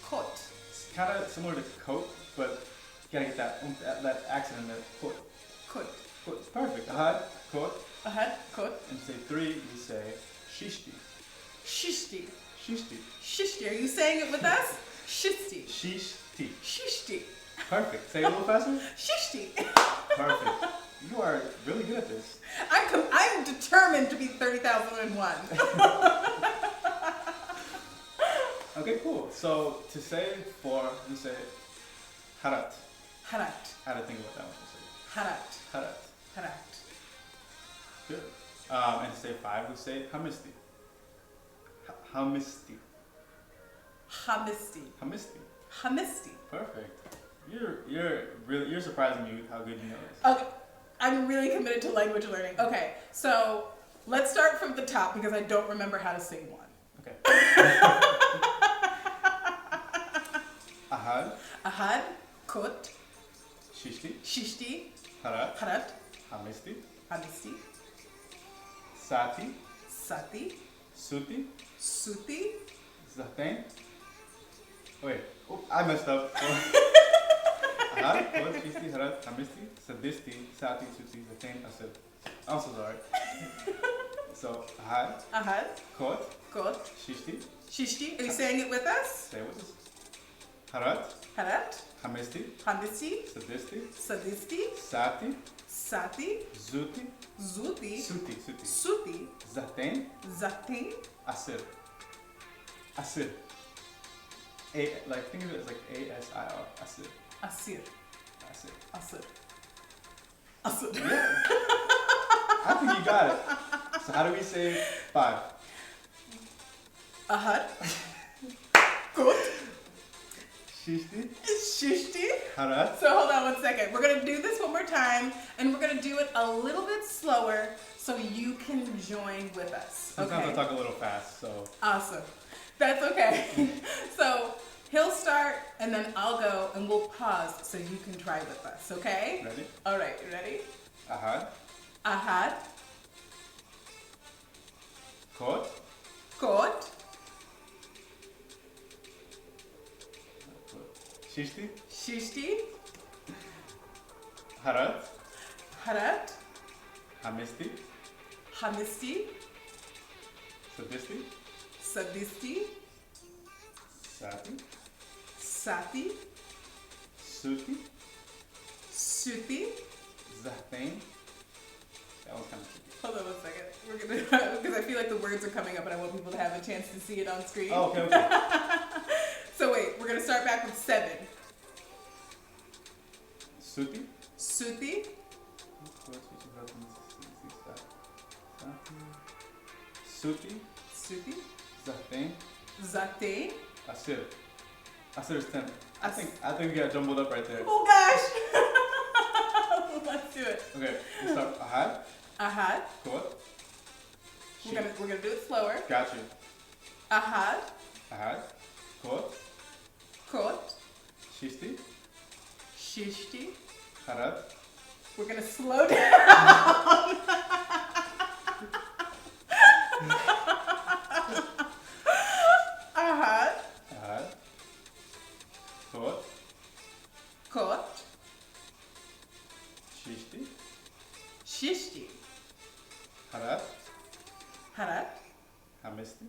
Kot. It's kind of similar to coat, but you gotta get that accent in there. Kot. Kot. Kot. Perfect. Ahad. Kot. Ahad. Kot. And to say 3, we say shishti. Shishti. Shishti. Shishti. Are you saying it with us? Shishti. Shishti. Shishti. Perfect. Say it a little faster. Shishti. Perfect. You are really good at this. I'm determined to be 30,001. Okay, cool. So to say 4, we say harat. Harat. How to think about that one? Harat. Harat. Harat. Good. And to say 5, we say hamisti. Hamisti. Hamisti. Hamisti. Hamisti. Perfect. You're surprising me with how good you know this. Okay. I'm really committed to language learning. Okay, so let's start from the top because I don't remember how to sing one. Okay. Ahad. Ahad, kot, Shishti. shishti, Harat. harat, Hamisti. hamisti, Sati. sati, Suti. suti, Zatain. Wait. Oh, I messed up. Ahad, kot, shishti, harat, hamisti, sadisti, sati, suti, zatain, asir. I'm so sorry. So, ahad, ahad, kot, kot, shishti. shishti. Are you saying it with us? Say with us. Harat, Harat, hamisti, hamisti, sadisti, sadisti, sati, sati, zuti, zuti, suti, suti, zatain, zatin, asir. Asir. Think of it as like A-S-I-R. Asir. asir, Asir. asir, asir. Yeah. I think you got it. So how do we say 5? Ahad, kot, Shishti, shishti. harat. So hold on 1 second. We're gonna do this one more time, and we're gonna do it a little bit slower so you can join with us. Sometimes Okay. I talk a little fast, so. Awesome. That's okay. So he'll start, and then I'll go, and we'll pause so you can try with us. Okay? Ready? All right. You ready? Ahad, Ahad, kot, kot, shishti, shishti, harat, harat, hamisti, hamisti, sadisti, sadisti, sati, sati, suti, suti. zatain. That was kind of tricky. Hold on 1 second. We're gonna because I feel like the words are coming up, and I want people to have a chance to see it on screen. Oh, okay. So wait, we're gonna start back with 7. Suti. Suti, Suti, suti, zatain, zate. asir. Asir is 10. I As- think we got jumbled up right there. Oh gosh! Let's do it. Okay, we start ahad, Ahad. kot. We're gonna do it slower. Got you. Ahad, Ahad, kot, kot, shishti, shishti. harat, We're gonna slow down. Ahad, ahad, kot, kot, shishti, shishti. harat, Harat, hamisti,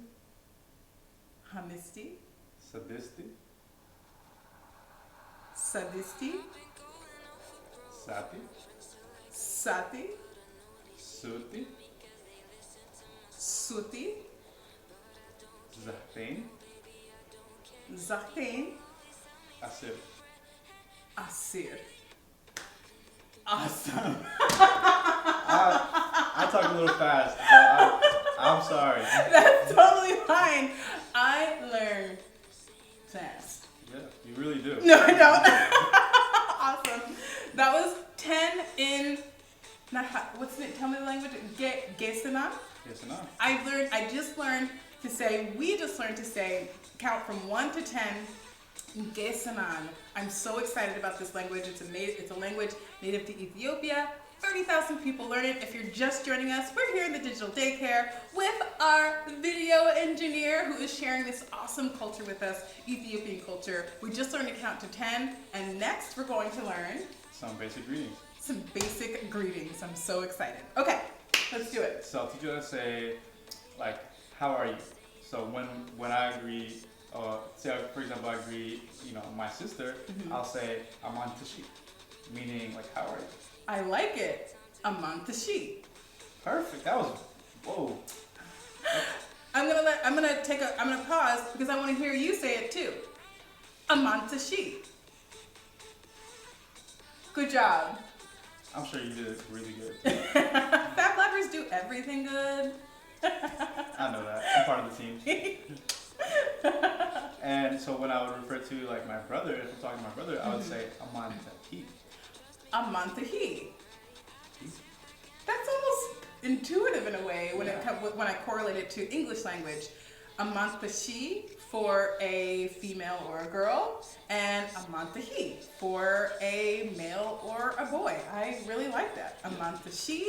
hamisti, sadisti, sadisti, sati, sati, suti, suti, zatain, zatain, asir. asir. Awesome. I talk a little fast. So I'm sorry. That's totally fine. I learn fast. Yeah, you really do. No, I don't. Awesome. That was 10 in. What's it? Tell me the language. Gesena. Yes, enough. We just learned to say, count from 1 to 10. Gesenan. I'm so excited about this language. It's a language native to Ethiopia. 30,000 people learn it. If you're just joining us, we're here in the digital daycare with our video engineer who is sharing this awesome culture with us, Ethiopian culture. We just learned to count to 10, and next we're going to learn some basic greetings. I'm so excited. Okay, let's do it. So I'll teach you how to say, like, how are you? So when I greet, say for example I greet, my sister, I'll say amantashi, meaning like how are you? I like it. Amantashi. Perfect. That was whoa. I'm gonna pause because I want to hear you say it too. Amantashi. Good job. I'm sure you did it really good. Fab Labbers do everything good. I know that. I'm part of the team. And so when I would refer to like my brother, if I'm talking to my brother, I would say amantahi. Amantahi. That's almost intuitive in a way when I correlate it to English language. Amantashi for a female or a girl, and amantahi for a male or a boy. I really like that. Amantashi,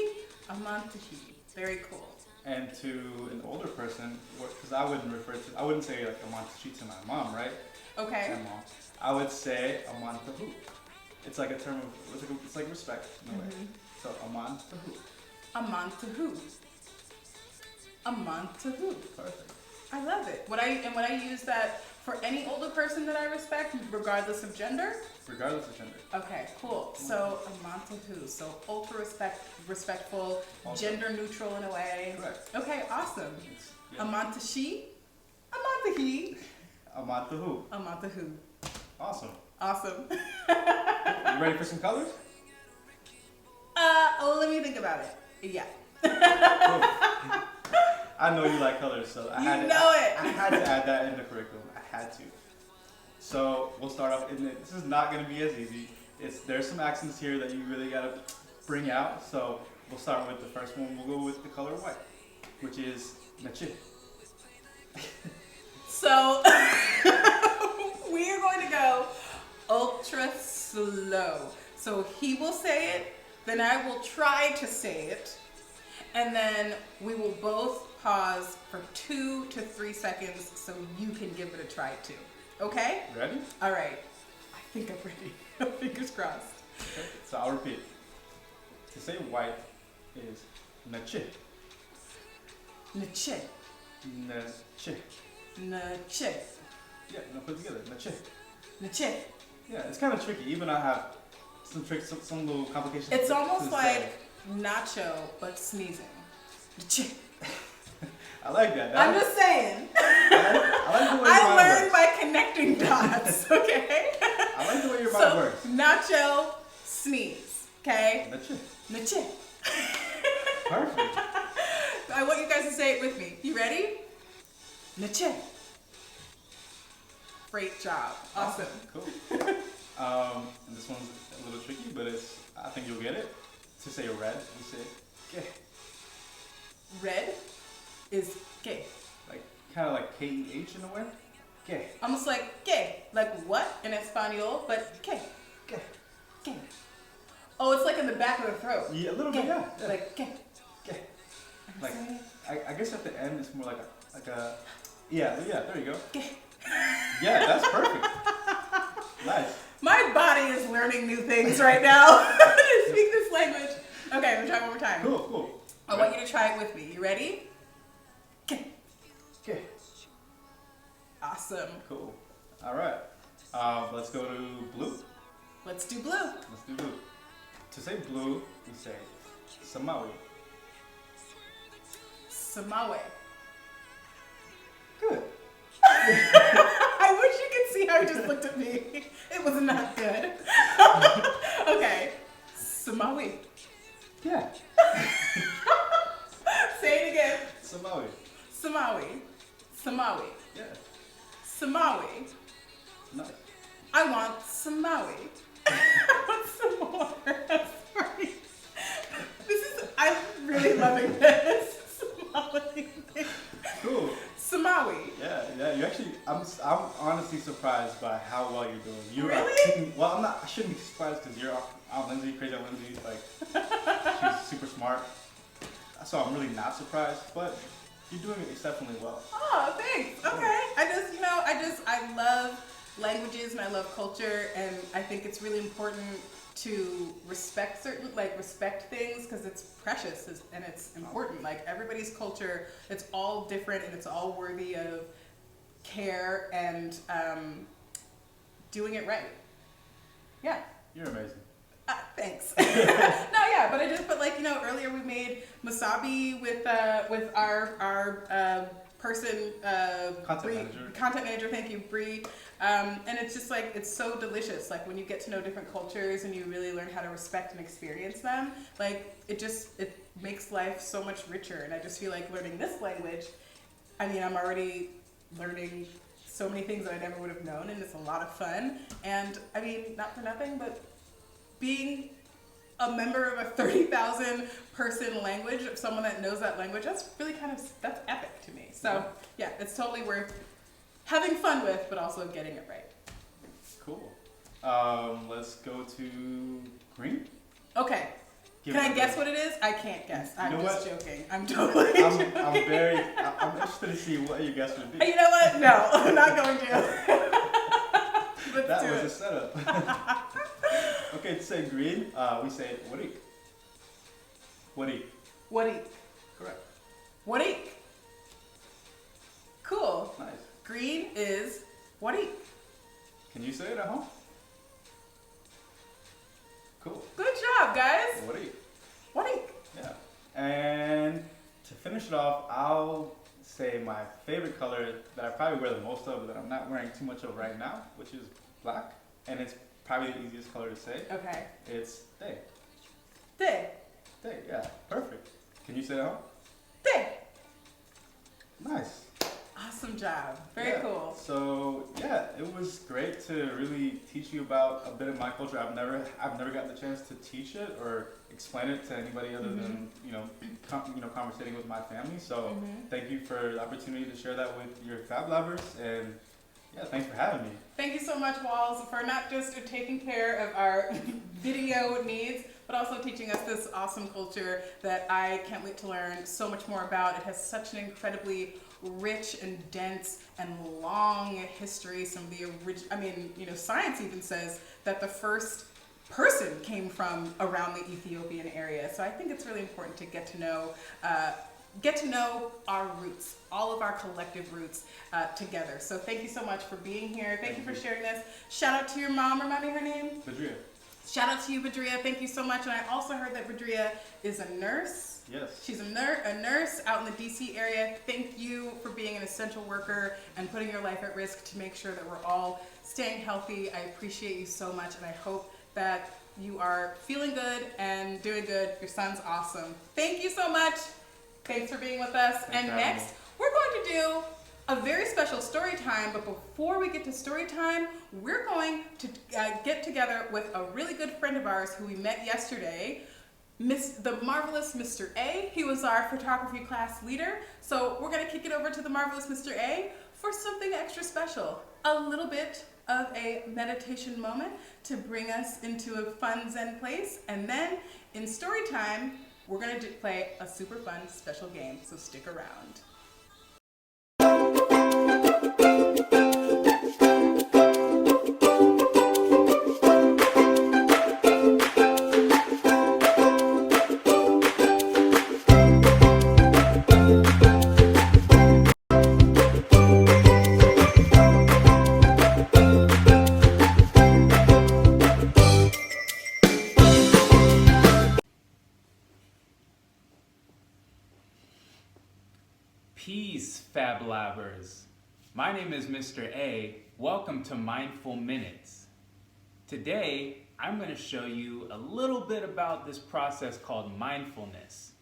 amantahi. Very cool. And to an older person, because I wouldn't say like amantashi to my mom, right? Okay. My mom. I would say amantahu. It's like a term of, it's like respect in a way. So amantahu. Amantahu. Amantahu. Perfect. I love it. Would I use that for any older person that I respect, regardless of gender? Regardless of gender. Okay, cool. So amantahu. So ultra respectful, gender neutral in a way. Correct. Okay, awesome. Yeah. Amantashi. Amantahi. Amantahu. Amantahu. Awesome. Awesome. You ready for some colors? Let me think about it. Yeah. I know you like colors, so I had to add that in the curriculum. I had to. So we'll start off. This is not going to be as easy. There's some accents here that you really got to bring out. So we'll start with the first one. We'll go with the color white, which is nachi. So we are going to go ultra slow. So he will say it, then I will try to say it, and then we will both pause for 2 to 3 seconds so you can give it a try too. Okay? Ready? All right. I think I'm ready. Fingers crossed. Okay. So I'll repeat. To say white is nachi. Nache. Nachi. Nache. Yeah, no, put it together. Nachi. Nache. Yeah, it's kind of tricky. Even I have some tricks, some little complications. It's to almost this like day. nacho, but sneezing. Nache. I like that. I'm just saying. I like the way your I mind learned works. by connecting dots, okay? I like the way your mind works. Nacho, sneeze, okay? Nachi. Nache. Perfect. I want you guys to say it with me. You ready? Nache. Great job. Awesome. Cool. And this one's a little tricky, but I think you'll get it. To say red, we say que. Red is gay. Like, kind of like K-E-H in a way. Que. Almost like gay. Like what in Espanol, but gay. Que. Gay. Oh, it's like in the back of the throat. Yeah, a little bit, Gay. yeah. Like gay. Que. Like, I guess at the end it's more like a yeah, there you go. Gay. Yeah, that's perfect. Nice. My body is learning new things right now to speak this language. Okay, I'm gonna try one more time. Cool. I want you to try it with me. You ready? Okay. Okay. Awesome. Cool. All right. Let's go to blue. Let's do blue. Let's do blue. To say blue, we say samawi. Samawe. Good. I wish you could see how he just looked at me. It was not good. Okay. Samawi. Yeah. Nice. I want some Maui. I want some more. Sorry. I'm really loving this. Somali. Cool. Samawi. Yeah. You actually, I'm honestly surprised by how well you're doing. You Really? Well, I shouldn't be surprised because you're Aunt Lindsey, crazy Aunt Lindsey. Like, she's super smart. So I'm really not surprised, but you're doing it exceptionally well. Oh, thanks. Okay. I love languages and I love culture, and I think it's really important to respect respect things because it's precious and it's important. Like everybody's culture, it's all different and it's all worthy of care and doing it right. Yeah. You're amazing. Thanks. No, yeah, but earlier we made wasabi with our person, content manager, thank you, Bree. And it's just like, it's so delicious. Like when you get to know different cultures and you really learn how to respect and experience them, like it makes life so much richer. And I just feel like learning this language, I mean, I'm already learning so many things that I never would have known, and it's a lot of fun. And I mean, not for nothing, but being a member of a 30,000 person language, of someone that knows that language, that's really that's epic to me. So yeah, it's totally worth having fun with, but also getting it right. Cool. Let's go to green. Okay. Can I guess what it is? I can't guess. I'm just joking. I'm totally joking. I'm interested to see what your guess would be. You know what? No, I'm not going to. That was a setup. Okay, to say green, we say warik. Warik. Warik. Correct. Warik. Cool. Nice. Green is warik. Can you say it at home? Cool. Good job, guys. Warik. Warik. Yeah. And to finish it off, I'll say my favorite color that I probably wear the most of, that I'm not wearing too much of right now, which is black. And it's probably the easiest color to say. Okay. It's day. Day. Day, yeah. Perfect. Can you say it at home? Day. Nice. Awesome job. Very cool. So yeah, it was great to really teach you about a bit of my culture. I've never gotten the chance to teach it or explain it to anybody other than conversating with my family. So thank you for the opportunity to share that with your Fab Labbers, and yeah, thanks for having me. Thank you so much, Walls, for not just taking care of our video needs, but also teaching us this awesome culture that I can't wait to learn so much more about. It has such an incredibly rich and dense and long history. Some of the original, science even says that the first person came from around the Ethiopian area. So I think it's really important to get to know our roots, all of our collective roots together. So thank you so much for being here. Thank you for sharing this. Shout out to your mom. Remind me her name? Badria. Shout out to you, Badria. Thank you so much. And I also heard that Badria is a nurse. Yes. She's a nurse out in the DC area. Thank you for being an essential worker and putting your life at risk to make sure that we're all staying healthy. I appreciate you so much, and I hope that you are feeling good and doing good. Your son's awesome. Thank you so much. Thanks for being with us. Thanks and next, we're going to do a very special story time, but before we get to story time, we're going to get together with a really good friend of ours who we met yesterday, the marvelous Mr. A. He was our photography class leader. So we're going to kick it over to the marvelous Mr. A for something extra special, a little bit of a meditation moment to bring us into a fun Zen place. And then in story time, we're going to play a super fun special game, so stick around. Peace, Fab Labbers. My name is Mr. A. Welcome to Mindful Minutes. Today, I'm going to show you a little bit about this process called mindfulness.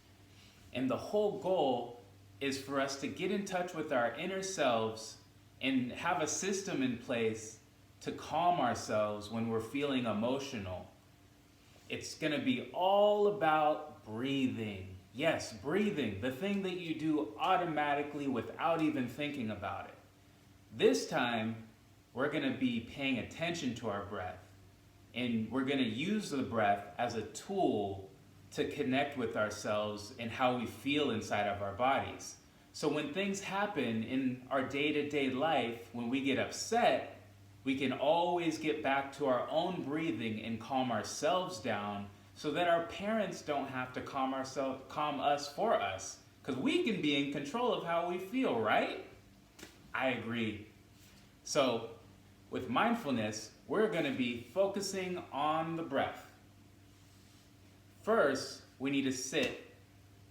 And the whole goal is for us to get in touch with our inner selves and have a system in place to calm ourselves when we're feeling emotional. It's gonna be all about breathing. Yes, breathing, the thing that you do automatically without even thinking about it. This time, we're gonna be paying attention to our breath, and we're gonna use the breath as a tool to connect with ourselves and how we feel inside of our bodies. So when things happen in our day-to-day life, when we get upset, we can always get back to our own breathing and calm ourselves down so that our parents don't have to calm us for us. Because we can be in control of how we feel, right? I agree. So with mindfulness, we're going to be focusing on the breath. First, we need to sit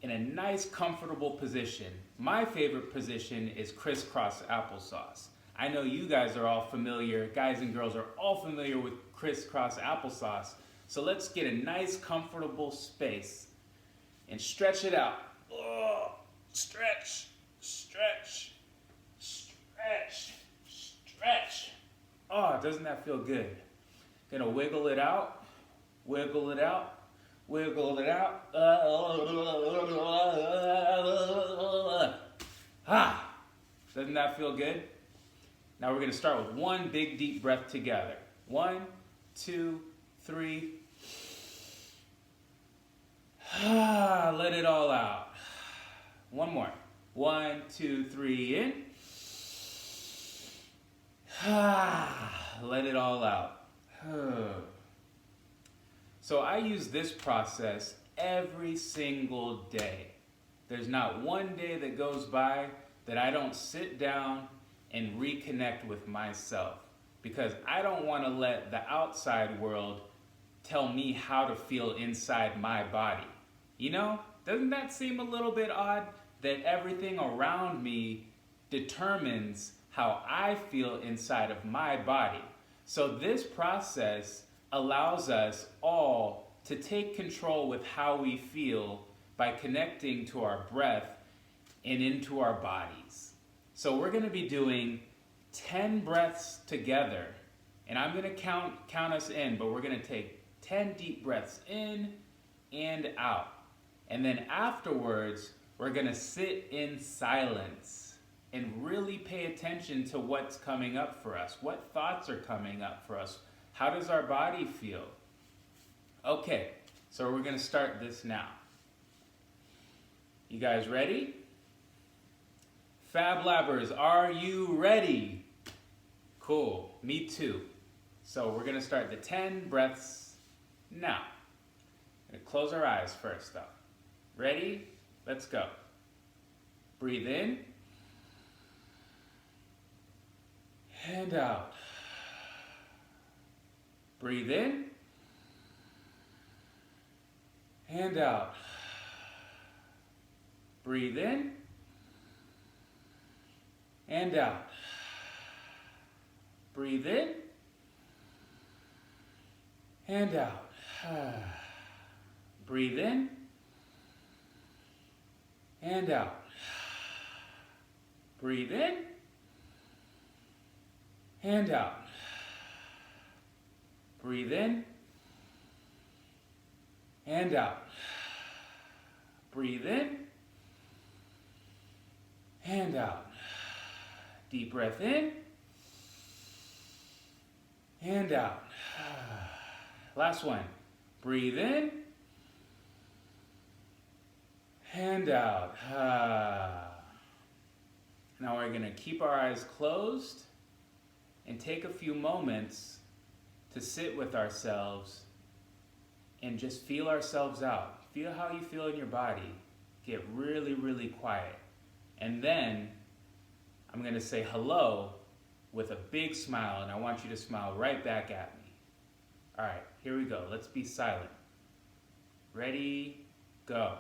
in a nice, comfortable position. My favorite position is crisscross applesauce. I know you guys are all familiar, guys and girls are all familiar with crisscross applesauce. So let's get a nice, comfortable space and stretch it out. Oh, stretch, stretch, stretch, stretch. Oh, doesn't that feel good? Gonna wiggle it out, wiggle it out. Wiggle it out. Doesn't that feel good? Now we're going to start with one big deep breath together. 1, 2, 3. Let it all out. One more. 1, 2, 3, in. Let it all out. So I use this process every single day. There's not one day that goes by that I don't sit down and reconnect with myself, because I don't want to let the outside world tell me how to feel inside my body. You know, doesn't that seem a little bit odd that everything around me determines how I feel inside of my body? So this process allows us all to take control with how we feel by connecting to our breath and into our bodies. So we're going to be doing 10 breaths together, and I'm going to count us in, but we're going to take 10 deep breaths in and out. And then afterwards, we're going to sit in silence and really pay attention to what's coming up for us. What thoughts are coming up for us? How does our body feel? Okay, so we're going to start this now. You guys ready? Fab Labbers, are you ready? Cool, me too. So we're going to start the 10 breaths now. We're going to close our eyes first though. Ready? Let's go. Breathe in. And out. Breathe in. And out. Breathe in. And out. Breathe in. And out. Breathe in. And out. Breathe in. And out. Breathe in. And out. Breathe in. And out. Deep breath in. And out. Last one. Breathe in. And out. Now we're going to keep our eyes closed and take a few moments to sit with ourselves and just feel ourselves out. Feel how you feel in your body. Get really, really quiet. And then I'm going to say hello with a big smile, and I want you to smile right back at me. All right, here we go. Let's be silent. Ready, go.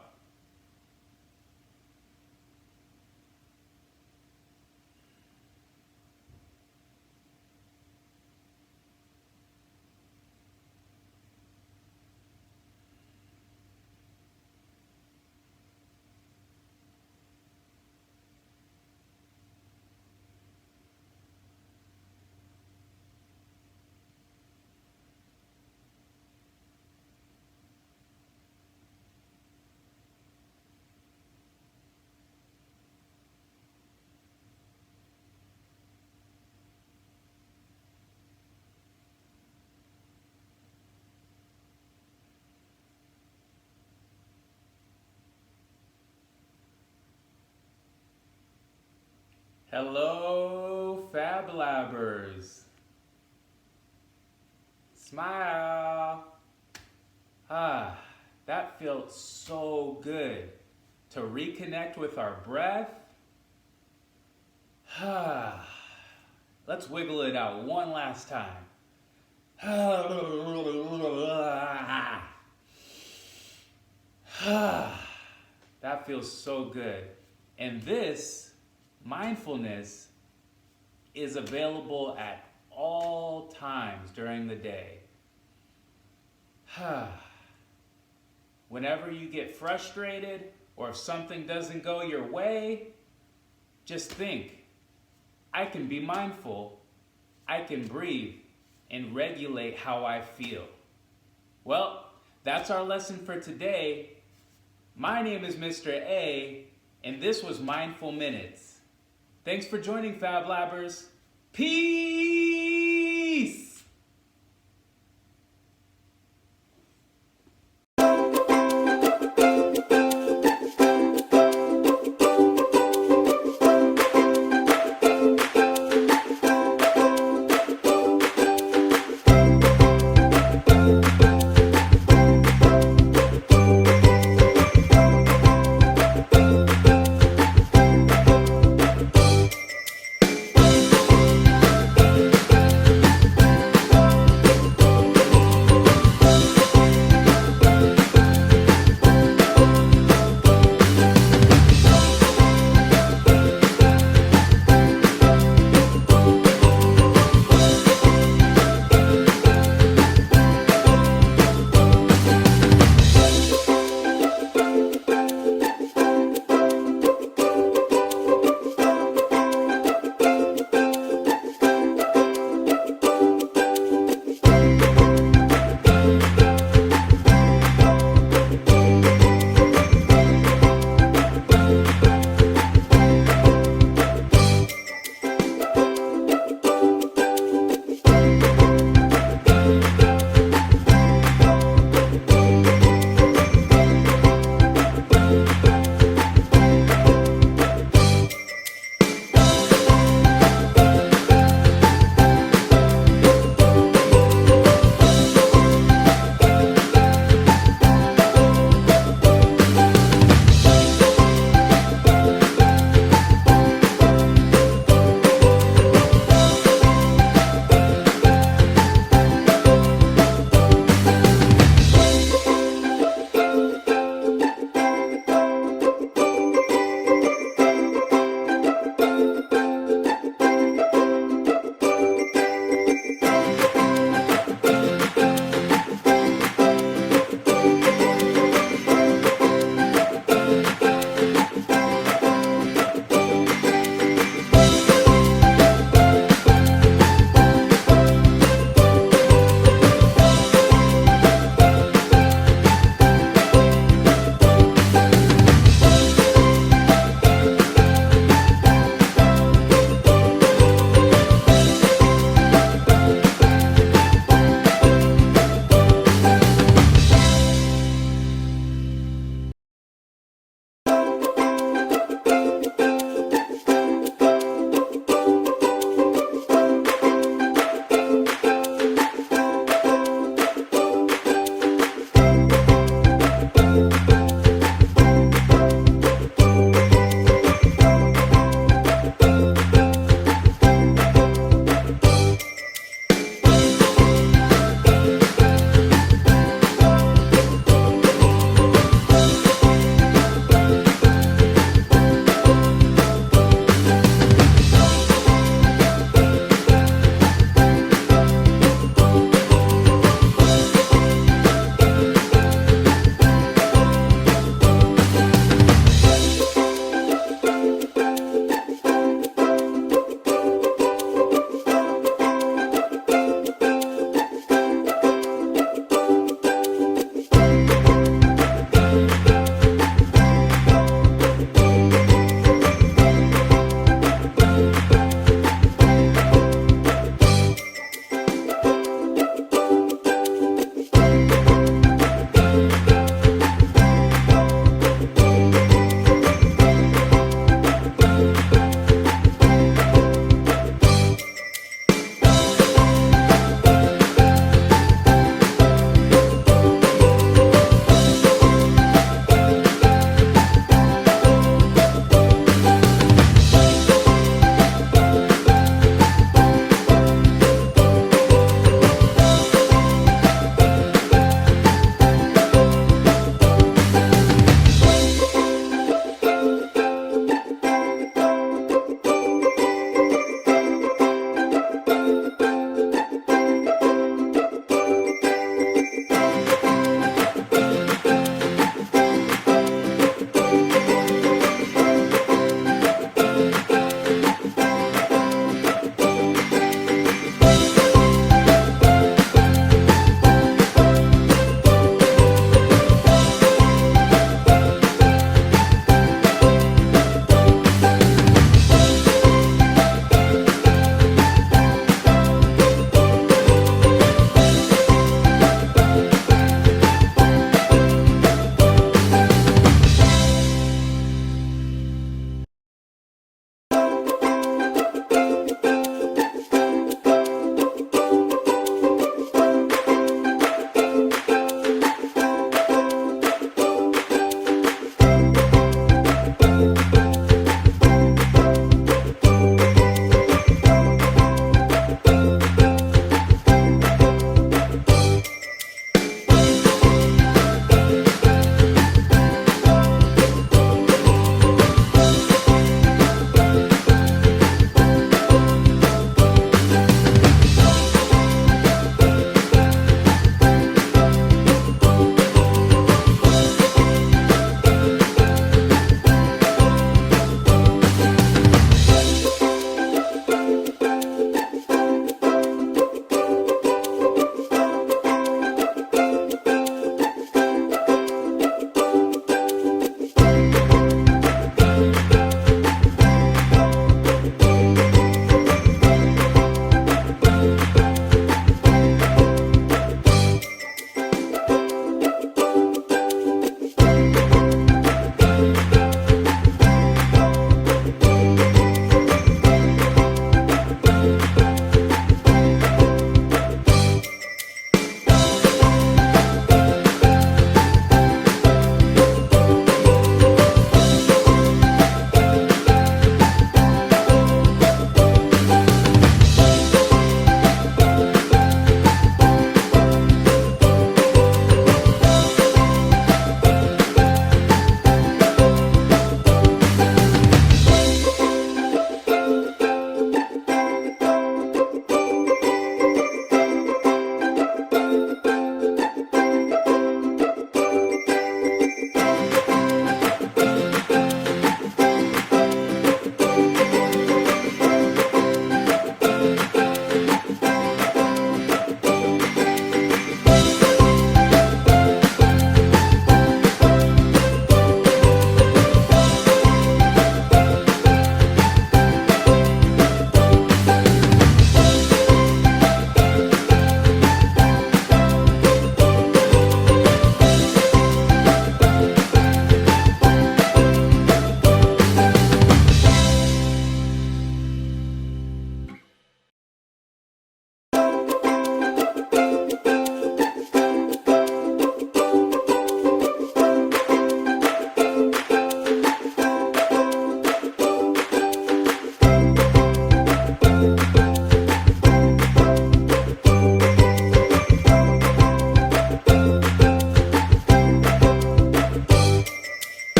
Hello, Fab Labbers. Smile. That felt so good to reconnect with our breath. Let's wiggle it out one last time. That feels so good. And this mindfulness is available at all times during the day. Whenever you get frustrated or if something doesn't go your way, just think, I can be mindful, I can breathe, and regulate how I feel. Well, that's our lesson for today. My name is Mr. A, and this was Mindful Minutes. Thanks for joining, Fab Labbers. Peace!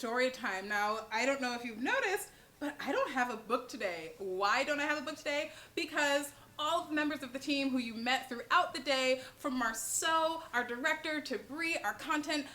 story time. Now, I don't know if you've noticed, but I don't have a book today. Why don't I have a book today? Because all of the members of the team who you met throughout the day, from Marceau, our director, to Bree, our content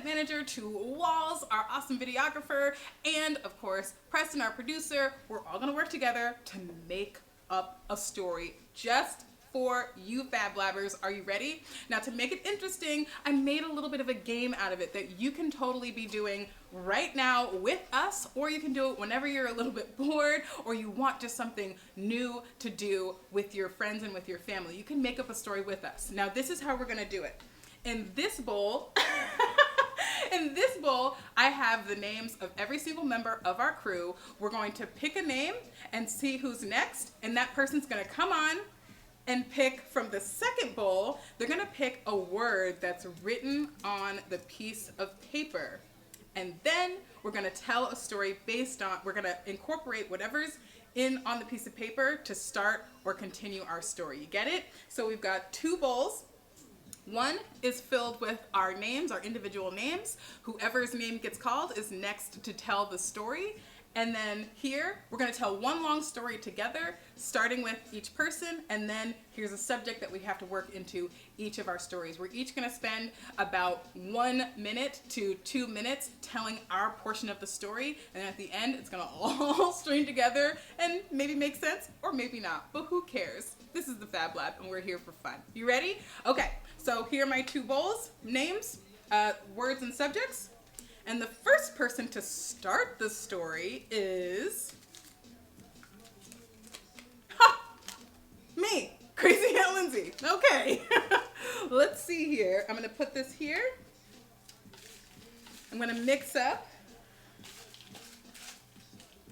manager, to Walls, our awesome videographer, and of course, Preston, our producer, we're all gonna work together to make up a story just for you Fab Labbers. Are you ready? Now, to make it interesting, I made a little bit of a game out of it that you can totally be doing right now with us, or you can do it whenever you're a little bit bored or you want just something new to do with your friends and with your family. You can make up a story with us. Now, this is how we're gonna do it. In this bowl, I have the names of every single member of our crew. We're going to pick a name and see who's next, and that person's gonna come on and pick from the second bowl. They're gonna pick a word that's written on the piece of paper. And then we're gonna tell a story we're gonna incorporate whatever's on the piece of paper to start or continue our story. You get it? So we've got 2 bowls. One is filled with our names, our individual names. Whoever's name gets called is next to tell the story. And then here, we're gonna tell one long story together, starting with each person, and then here's a subject that we have to work into each of our stories. We're each gonna spend about 1 minute to 2 minutes telling our portion of the story, and at the end, it's gonna all string together and maybe make sense, or maybe not, but who cares? This is the Fab Lab, and we're here for fun. You ready? Okay, so here are my 2 bowls, names, words and subjects. And the first person to start the story is me, Crazy Aunt Lindsey. Okay, let's see here. I'm gonna put this here. I'm gonna mix up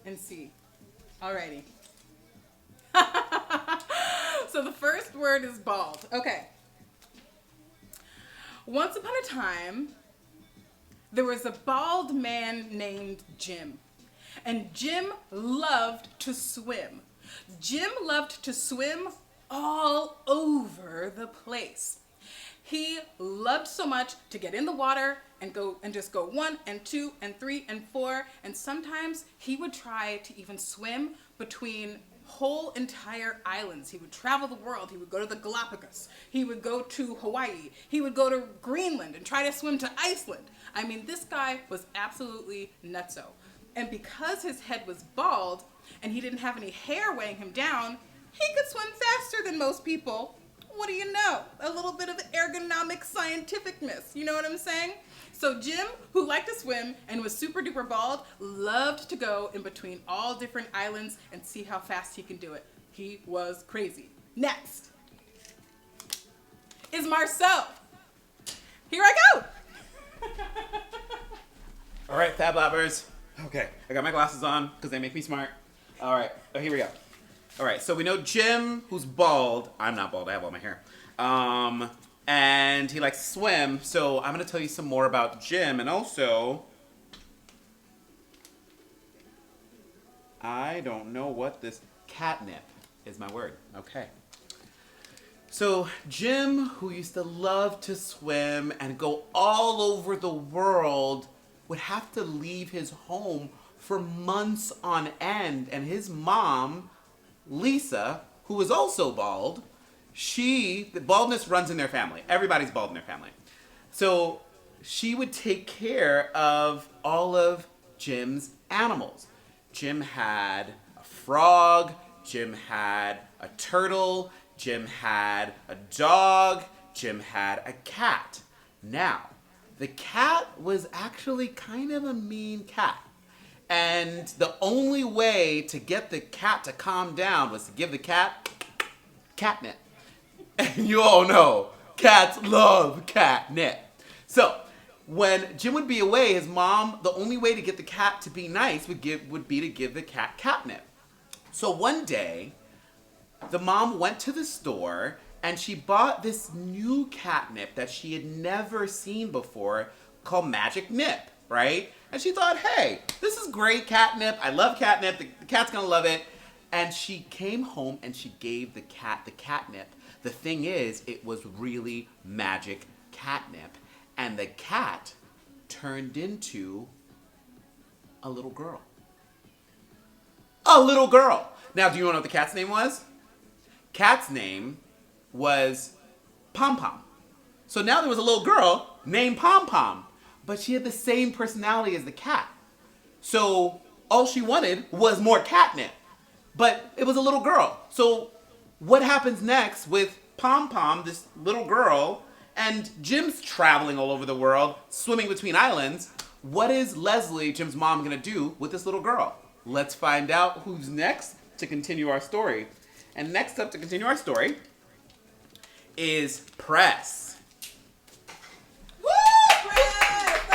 and see. Alrighty. So the first word is bald. Okay. Once upon a time, there was a bald man named Jim, and Jim loved to swim. Jim loved to swim all over the place. He loved so much to get in the water and just go 1 and 2 and 3 and 4, and sometimes he would try to even swim between whole entire islands. He would travel the world. He would go to the Galapagos. He would go to Hawaii. He would go to Greenland and try to swim to Iceland. I mean, this guy was absolutely nutso. And because his head was bald and he didn't have any hair weighing him down, he could swim faster than most people. What do you know? A little bit of ergonomic scientificness. You know what I'm saying? So Jim, who liked to swim and was super duper bald, loved to go in between all different islands and see how fast he can do it. He was crazy. Next is Marceau. Here I go. All right, Fab Labbers. Okay, I got my glasses on because they make me smart. All right, here we go. All right, so we know Jim, who's bald. I'm not bald, I have all my hair. And he likes to swim, so I'm gonna tell you some more about Jim, and also, I don't know what this catnip is my word. Okay. So Jim, who used to love to swim and go all over the world, would have to leave his home for months on end, and his mom, Lisa, who was also bald, the baldness runs in their family. Everybody's bald in their family. So she would take care of all of Jim's animals. Jim had a frog, Jim had a turtle, Jim had a dog, Jim had a cat. Now, the cat was actually kind of a mean cat. And the only way to get the cat to calm down was to give the cat catnip. And you all know, cats love catnip. So, when Jim would be away, his mom, the only way to get the cat to be nice would be to give the cat catnip. So one day, the mom went to the store and she bought this new catnip that she had never seen before called Magic Nip, right? And she thought, hey, this is great catnip. I love catnip. The cat's gonna love it. And she came home and she gave the cat the catnip. The thing is, it was really magic catnip. And the cat turned into a little girl. A little girl. Now, do you know what the cat's name was? Cat's name was Pom Pom. So now there was a little girl named Pom Pom, but she had the same personality as the cat. So all she wanted was more catnip, but it was a little girl. So what happens next with Pom Pom, this little girl, and Jim's traveling all over the world, swimming between islands? What is Leslie, Jim's mom, gonna do with this little girl? Let's find out who's next to continue our story. And next up to continue our story is Press. Woo! Press!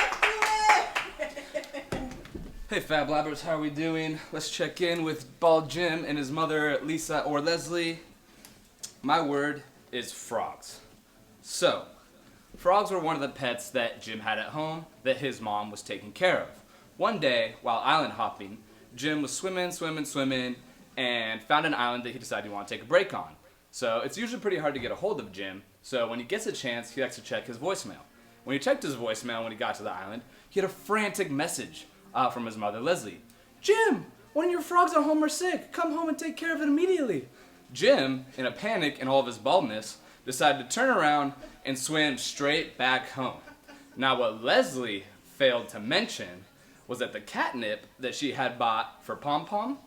Let's do it! Hey Fab Labbers, how are we doing? Let's check in with Bald Jim and his mother Lisa or Leslie. My word is frogs. So, frogs were one of the pets that Jim had at home that his mom was taking care of. One day, while island hopping, Jim was swimming, and found an island that he decided he wanted to take a break on. So it's usually pretty hard to get a hold of Jim, so when he gets a chance, he likes to check his voicemail. When he checked his voicemail when he got to the island, he had a frantic message from his mother, Leslie. Jim, one of your frogs at home are sick. Come home and take care of it immediately. Jim, in a panic and all of his baldness, decided to turn around and swim straight back home. Now what Leslie failed to mention was that the catnip that she had bought for Pom Pom,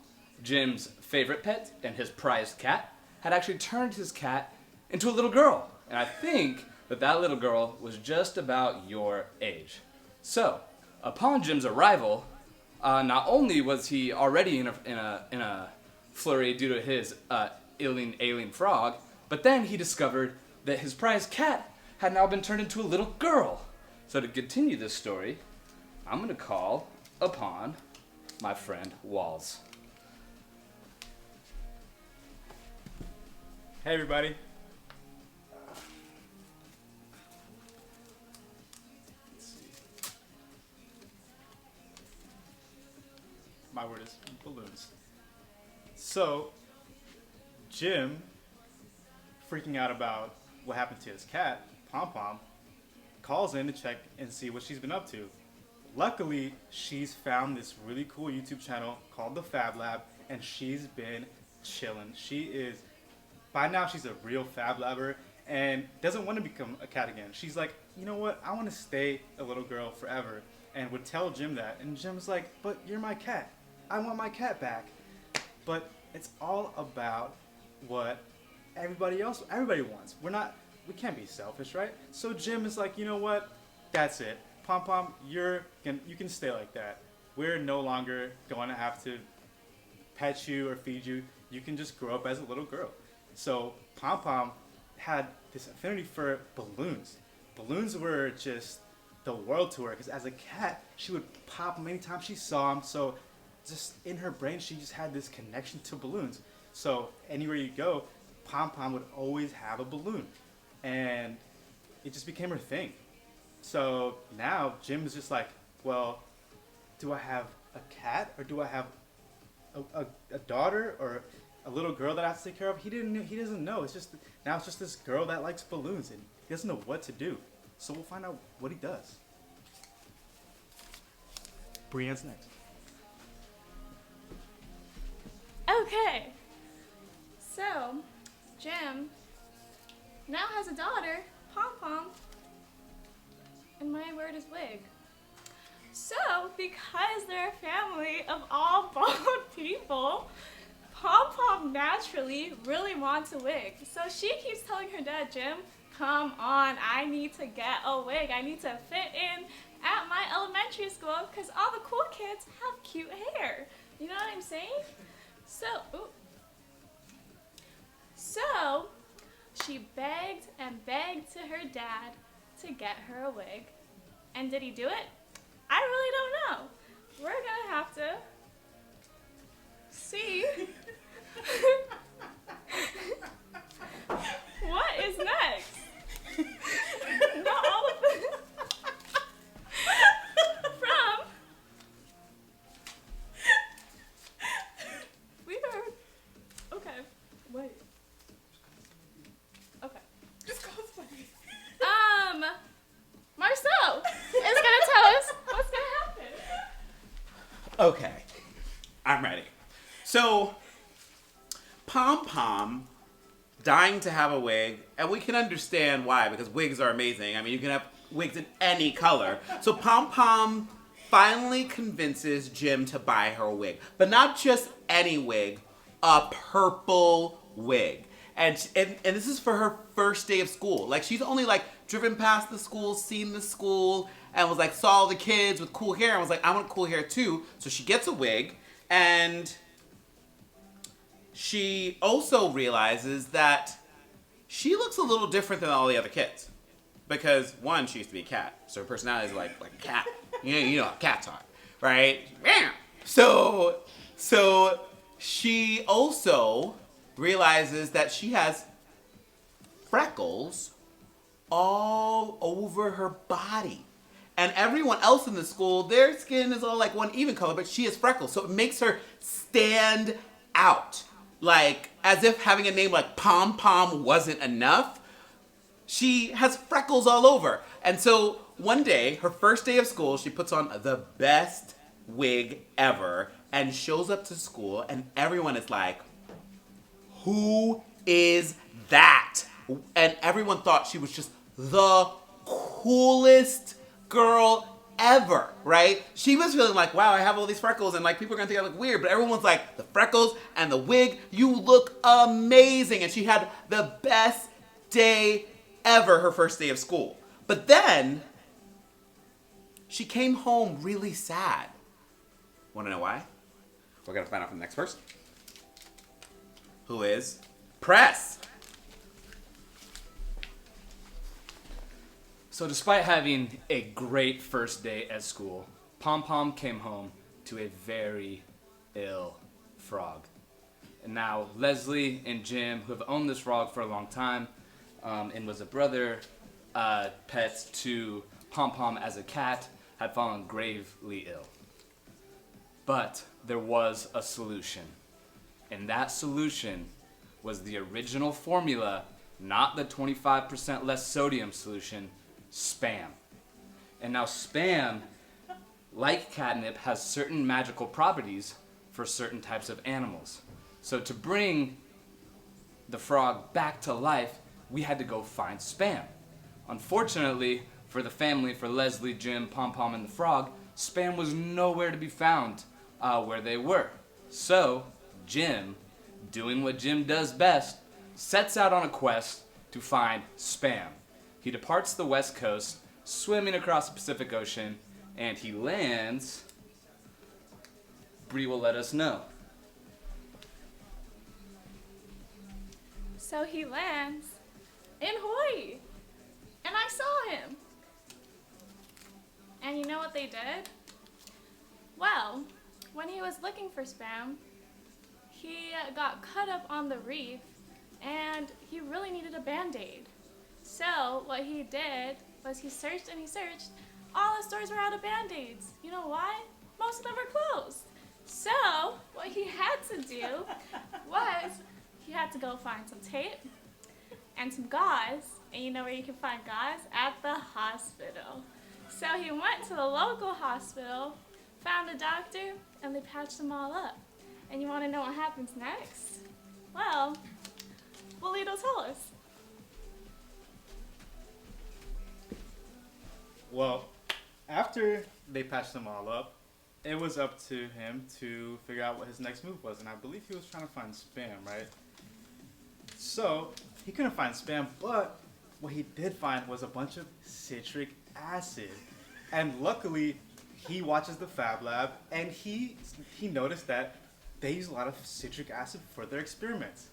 Jim's favorite pet and his prized cat, had actually turned his cat into a little girl. And I think that that little girl was just about your age. So, upon Jim's arrival, not only was he already in a flurry due to his ailing frog, but then he discovered that his prized cat had now been turned into a little girl. So to continue this story, I'm going to call upon my friend Walls. Hey everybody. Let's see. My word is balloons. So, Jim, freaking out about what happened to his cat, Pom Pom, calls in to check and see what she's been up to. Luckily, she's found this really cool YouTube channel called the Fab Lab, and she's been chilling. By now she's a real Fab Labber and doesn't want to become a cat again. She's like, you know what, I want to stay a little girl forever, and would tell Jim that. And Jim's like, but you're my cat. I want my cat back. But it's all about what everybody wants. We can't be selfish, right? So Jim is like, you know what, that's it. Pom Pom, you can stay like that. We're no longer going to have to pet you or feed you. You can just grow up as a little girl. So Pom Pom had this affinity for balloons. Balloons were just the world to her, because as a cat, she would pop them anytime she saw them. So just in her brain, she just had this connection to balloons. So anywhere you go, Pom Pom would always have a balloon. And it just became her thing. So now Jim is just like, well, do I have a cat, or do I have a daughter, or a little girl that I have to take care of? He doesn't know. It's just this girl that likes balloons, and he doesn't know what to do. So we'll find out what he does. Brienne's next. Okay. So, Jim now has a daughter, Pom Pom, and my word is wig. So, because they're a family of all bald people, Pom Pom naturally really wants a wig. So she keeps telling her dad, Jim, come on, I need to get a wig. I need to fit in at my elementary school because all the cool kids have cute hair. You know what I'm saying? So she begged and begged to her dad to get her a wig. And did he do it? I really don't know. We're gonna have to see what is next. Not all of it. From we heard. Okay, wait. Okay. Just call us back. Marceau is gonna tell us what's gonna happen. So, Pom Pom dying to have a wig, and we can understand why, because wigs are amazing. I mean, you can have wigs in any color. So Pom Pom finally convinces Jim to buy her a wig, but not just any wig, a purple wig. And this is for her first day of school. Like, she's only like driven past the school, seen the school, and was like, saw the kids with cool hair and was like, I want cool hair too. So she gets a wig, and she also realizes that she looks a little different than all the other kids. Because one, she used to be a cat, so her personality is like a cat. You know how cats are, right? So she also realizes that she has freckles all over her body. And everyone else in the school, their skin is all like one even color, but she has freckles. So it makes her stand out. Like, as if having a name like Pom Pom wasn't enough, she has freckles all over. And so one day, her first day of school, she puts on the best wig ever and shows up to school, and everyone is like, who is that? And everyone thought she was just the coolest girl ever, right? She was feeling like, wow, I have all these freckles, and like people are gonna think I look weird, but everyone's like, the freckles and the wig, you look amazing. And she had the best day ever, her first day of school. But then she came home really sad. Wanna know why? We're gonna find out from the next person, who is Press. So despite having a great first day at school, Pom Pom came home to a very ill frog. And now Leslie and Jim, who have owned this frog for a long time, and was a brother pet to Pom Pom as a cat, had fallen gravely ill. But there was a solution. And that solution was the original formula, not the 25% less sodium solution, Spam. And now Spam, like catnip, has certain magical properties for certain types of animals. So to bring the frog back to life, we had to go find Spam. Unfortunately for the family, for Leslie, Jim, Pom Pom, and the frog, Spam was nowhere to be found where they were. So Jim, doing what Jim does best, sets out on a quest to find Spam. He departs the west coast, swimming across the Pacific Ocean, and he lands. Bree will let us know. So he lands in Hawaii, and I saw him. And you know what they did? Well, when he was looking for Spam, he got cut up on the reef, and he really needed a Band-Aid. So what he did was he searched and he searched. All the stores were out of Band-Aids. You know why? Most of them were closed. So what he had to do was he had to go find some tape and some gauze. And you know where you can find gauze? At the hospital. So he went to the local hospital, found a doctor, and they patched them all up. And you want to know what happens next? Well, Bolito tell us. Well, after they patched them all up, it was up to him to figure out what his next move was, and I believe he was trying to find Spam, right? So he couldn't find Spam, but what he did find was a bunch of citric acid. And luckily, he watches the Fab Lab, and he noticed that they use a lot of citric acid for their experiments.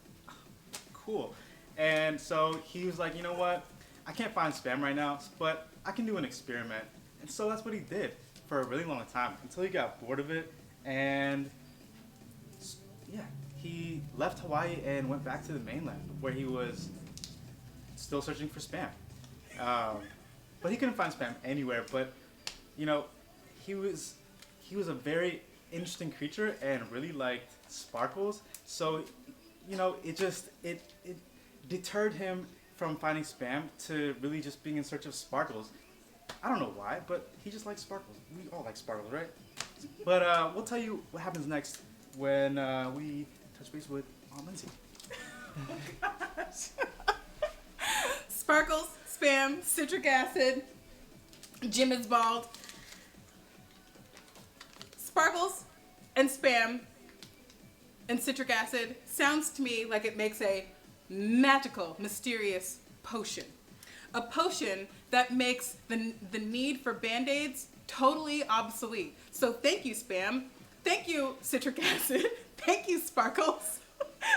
Cool. And so he was like, you know what? I can't find Spam right now, but I can do an experiment. And so that's what he did for a really long time until he got bored of it. And yeah, he left Hawaii and went back to the mainland where he was still searching for Spam. But he couldn't find Spam anywhere. But, you know, he was a very interesting creature and really liked sparkles. So, you know, it deterred him from finding Spam to really just being in search of sparkles. I don't know why, but he just likes sparkles. We all like sparkles, right? But we'll tell you what happens next when we touch base with Aunt Lindsey. Sparkles, spam, citric acid. Jim is bald. Sparkles and spam and citric acid sounds to me like it makes a magical, mysterious potion. A potion that makes the need for Band-Aids totally obsolete. So thank you, spam. Thank you, citric acid. Thank you, Sparkles,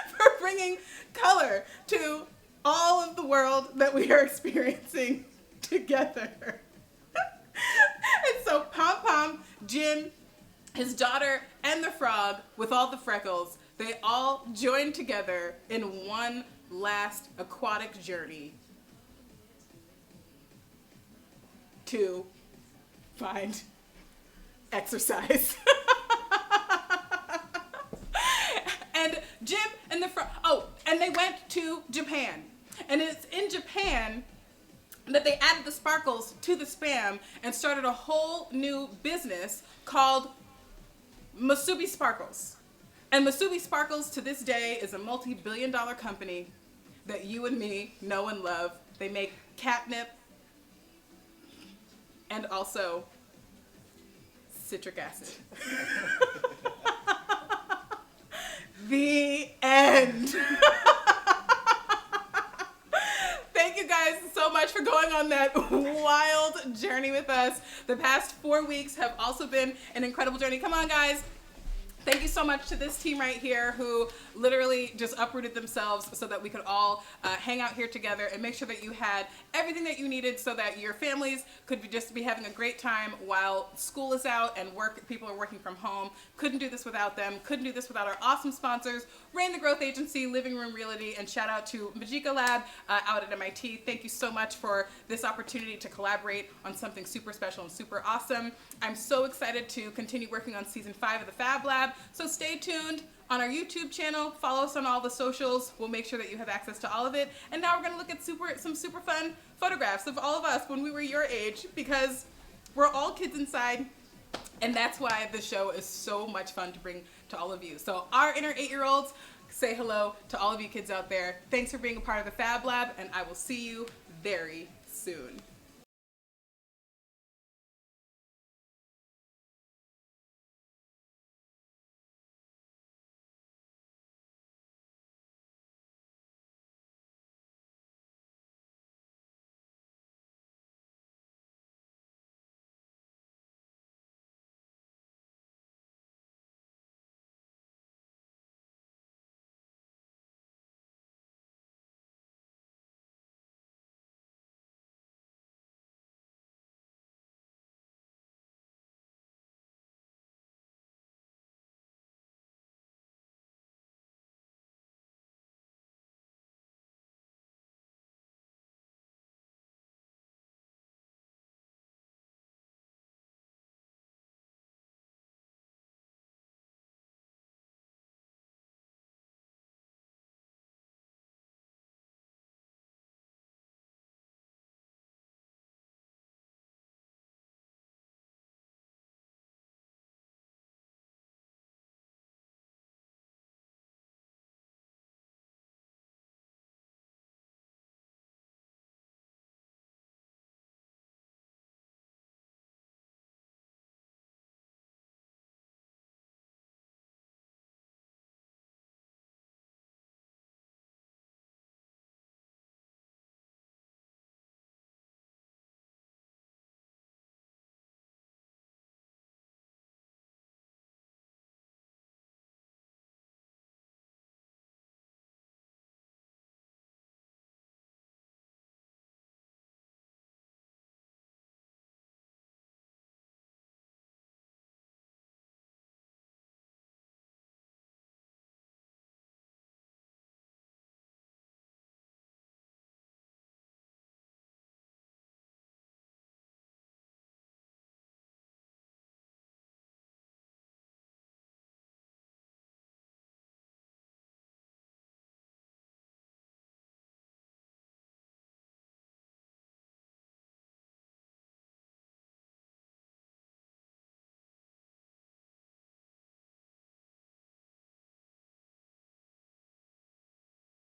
for bringing color to all of the world that we are experiencing together. And so Pom Pom, Jim, his daughter, and the frog with all the freckles, they all joined together in one last aquatic journey to find exercise. And Jim and the frog, and they went to Japan. And it's in Japan that they added the sparkles to the spam and started a whole new business called Musubi Sparkles. And Musubi Sparkles to this day is a multi-billion-dollar company that you and me know and love. They make catnip and also citric acid. The end. Thank you guys so much for going on that wild journey with us. The past 4 weeks have also been an incredible journey. Come on, guys. Thank you so much to this team right here who literally just uprooted themselves so that we could all hang out here together and make sure that you had everything that you needed so that your families could just be having a great time while school is out and people are working from home. Couldn't do this without them. Couldn't do this without our awesome sponsors, Rain the Growth Agency, Living Room Realty, and shout out to Majika Lab out at MIT. Thank you so much for this opportunity to collaborate on something super special and super awesome. I'm so excited to continue working on season 5 of the Fab Lab. So stay tuned on our YouTube channel. Follow us on all the socials. We'll make sure that you have access to all of it. And now we're going to look at some super fun photographs of all of us when we were your age, because we're all kids inside. And that's why the show is so much fun to bring to all of you. So our inner 8-year-olds, say hello to all of you kids out there. Thanks for being a part of the Fab Lab, and I will see you very soon.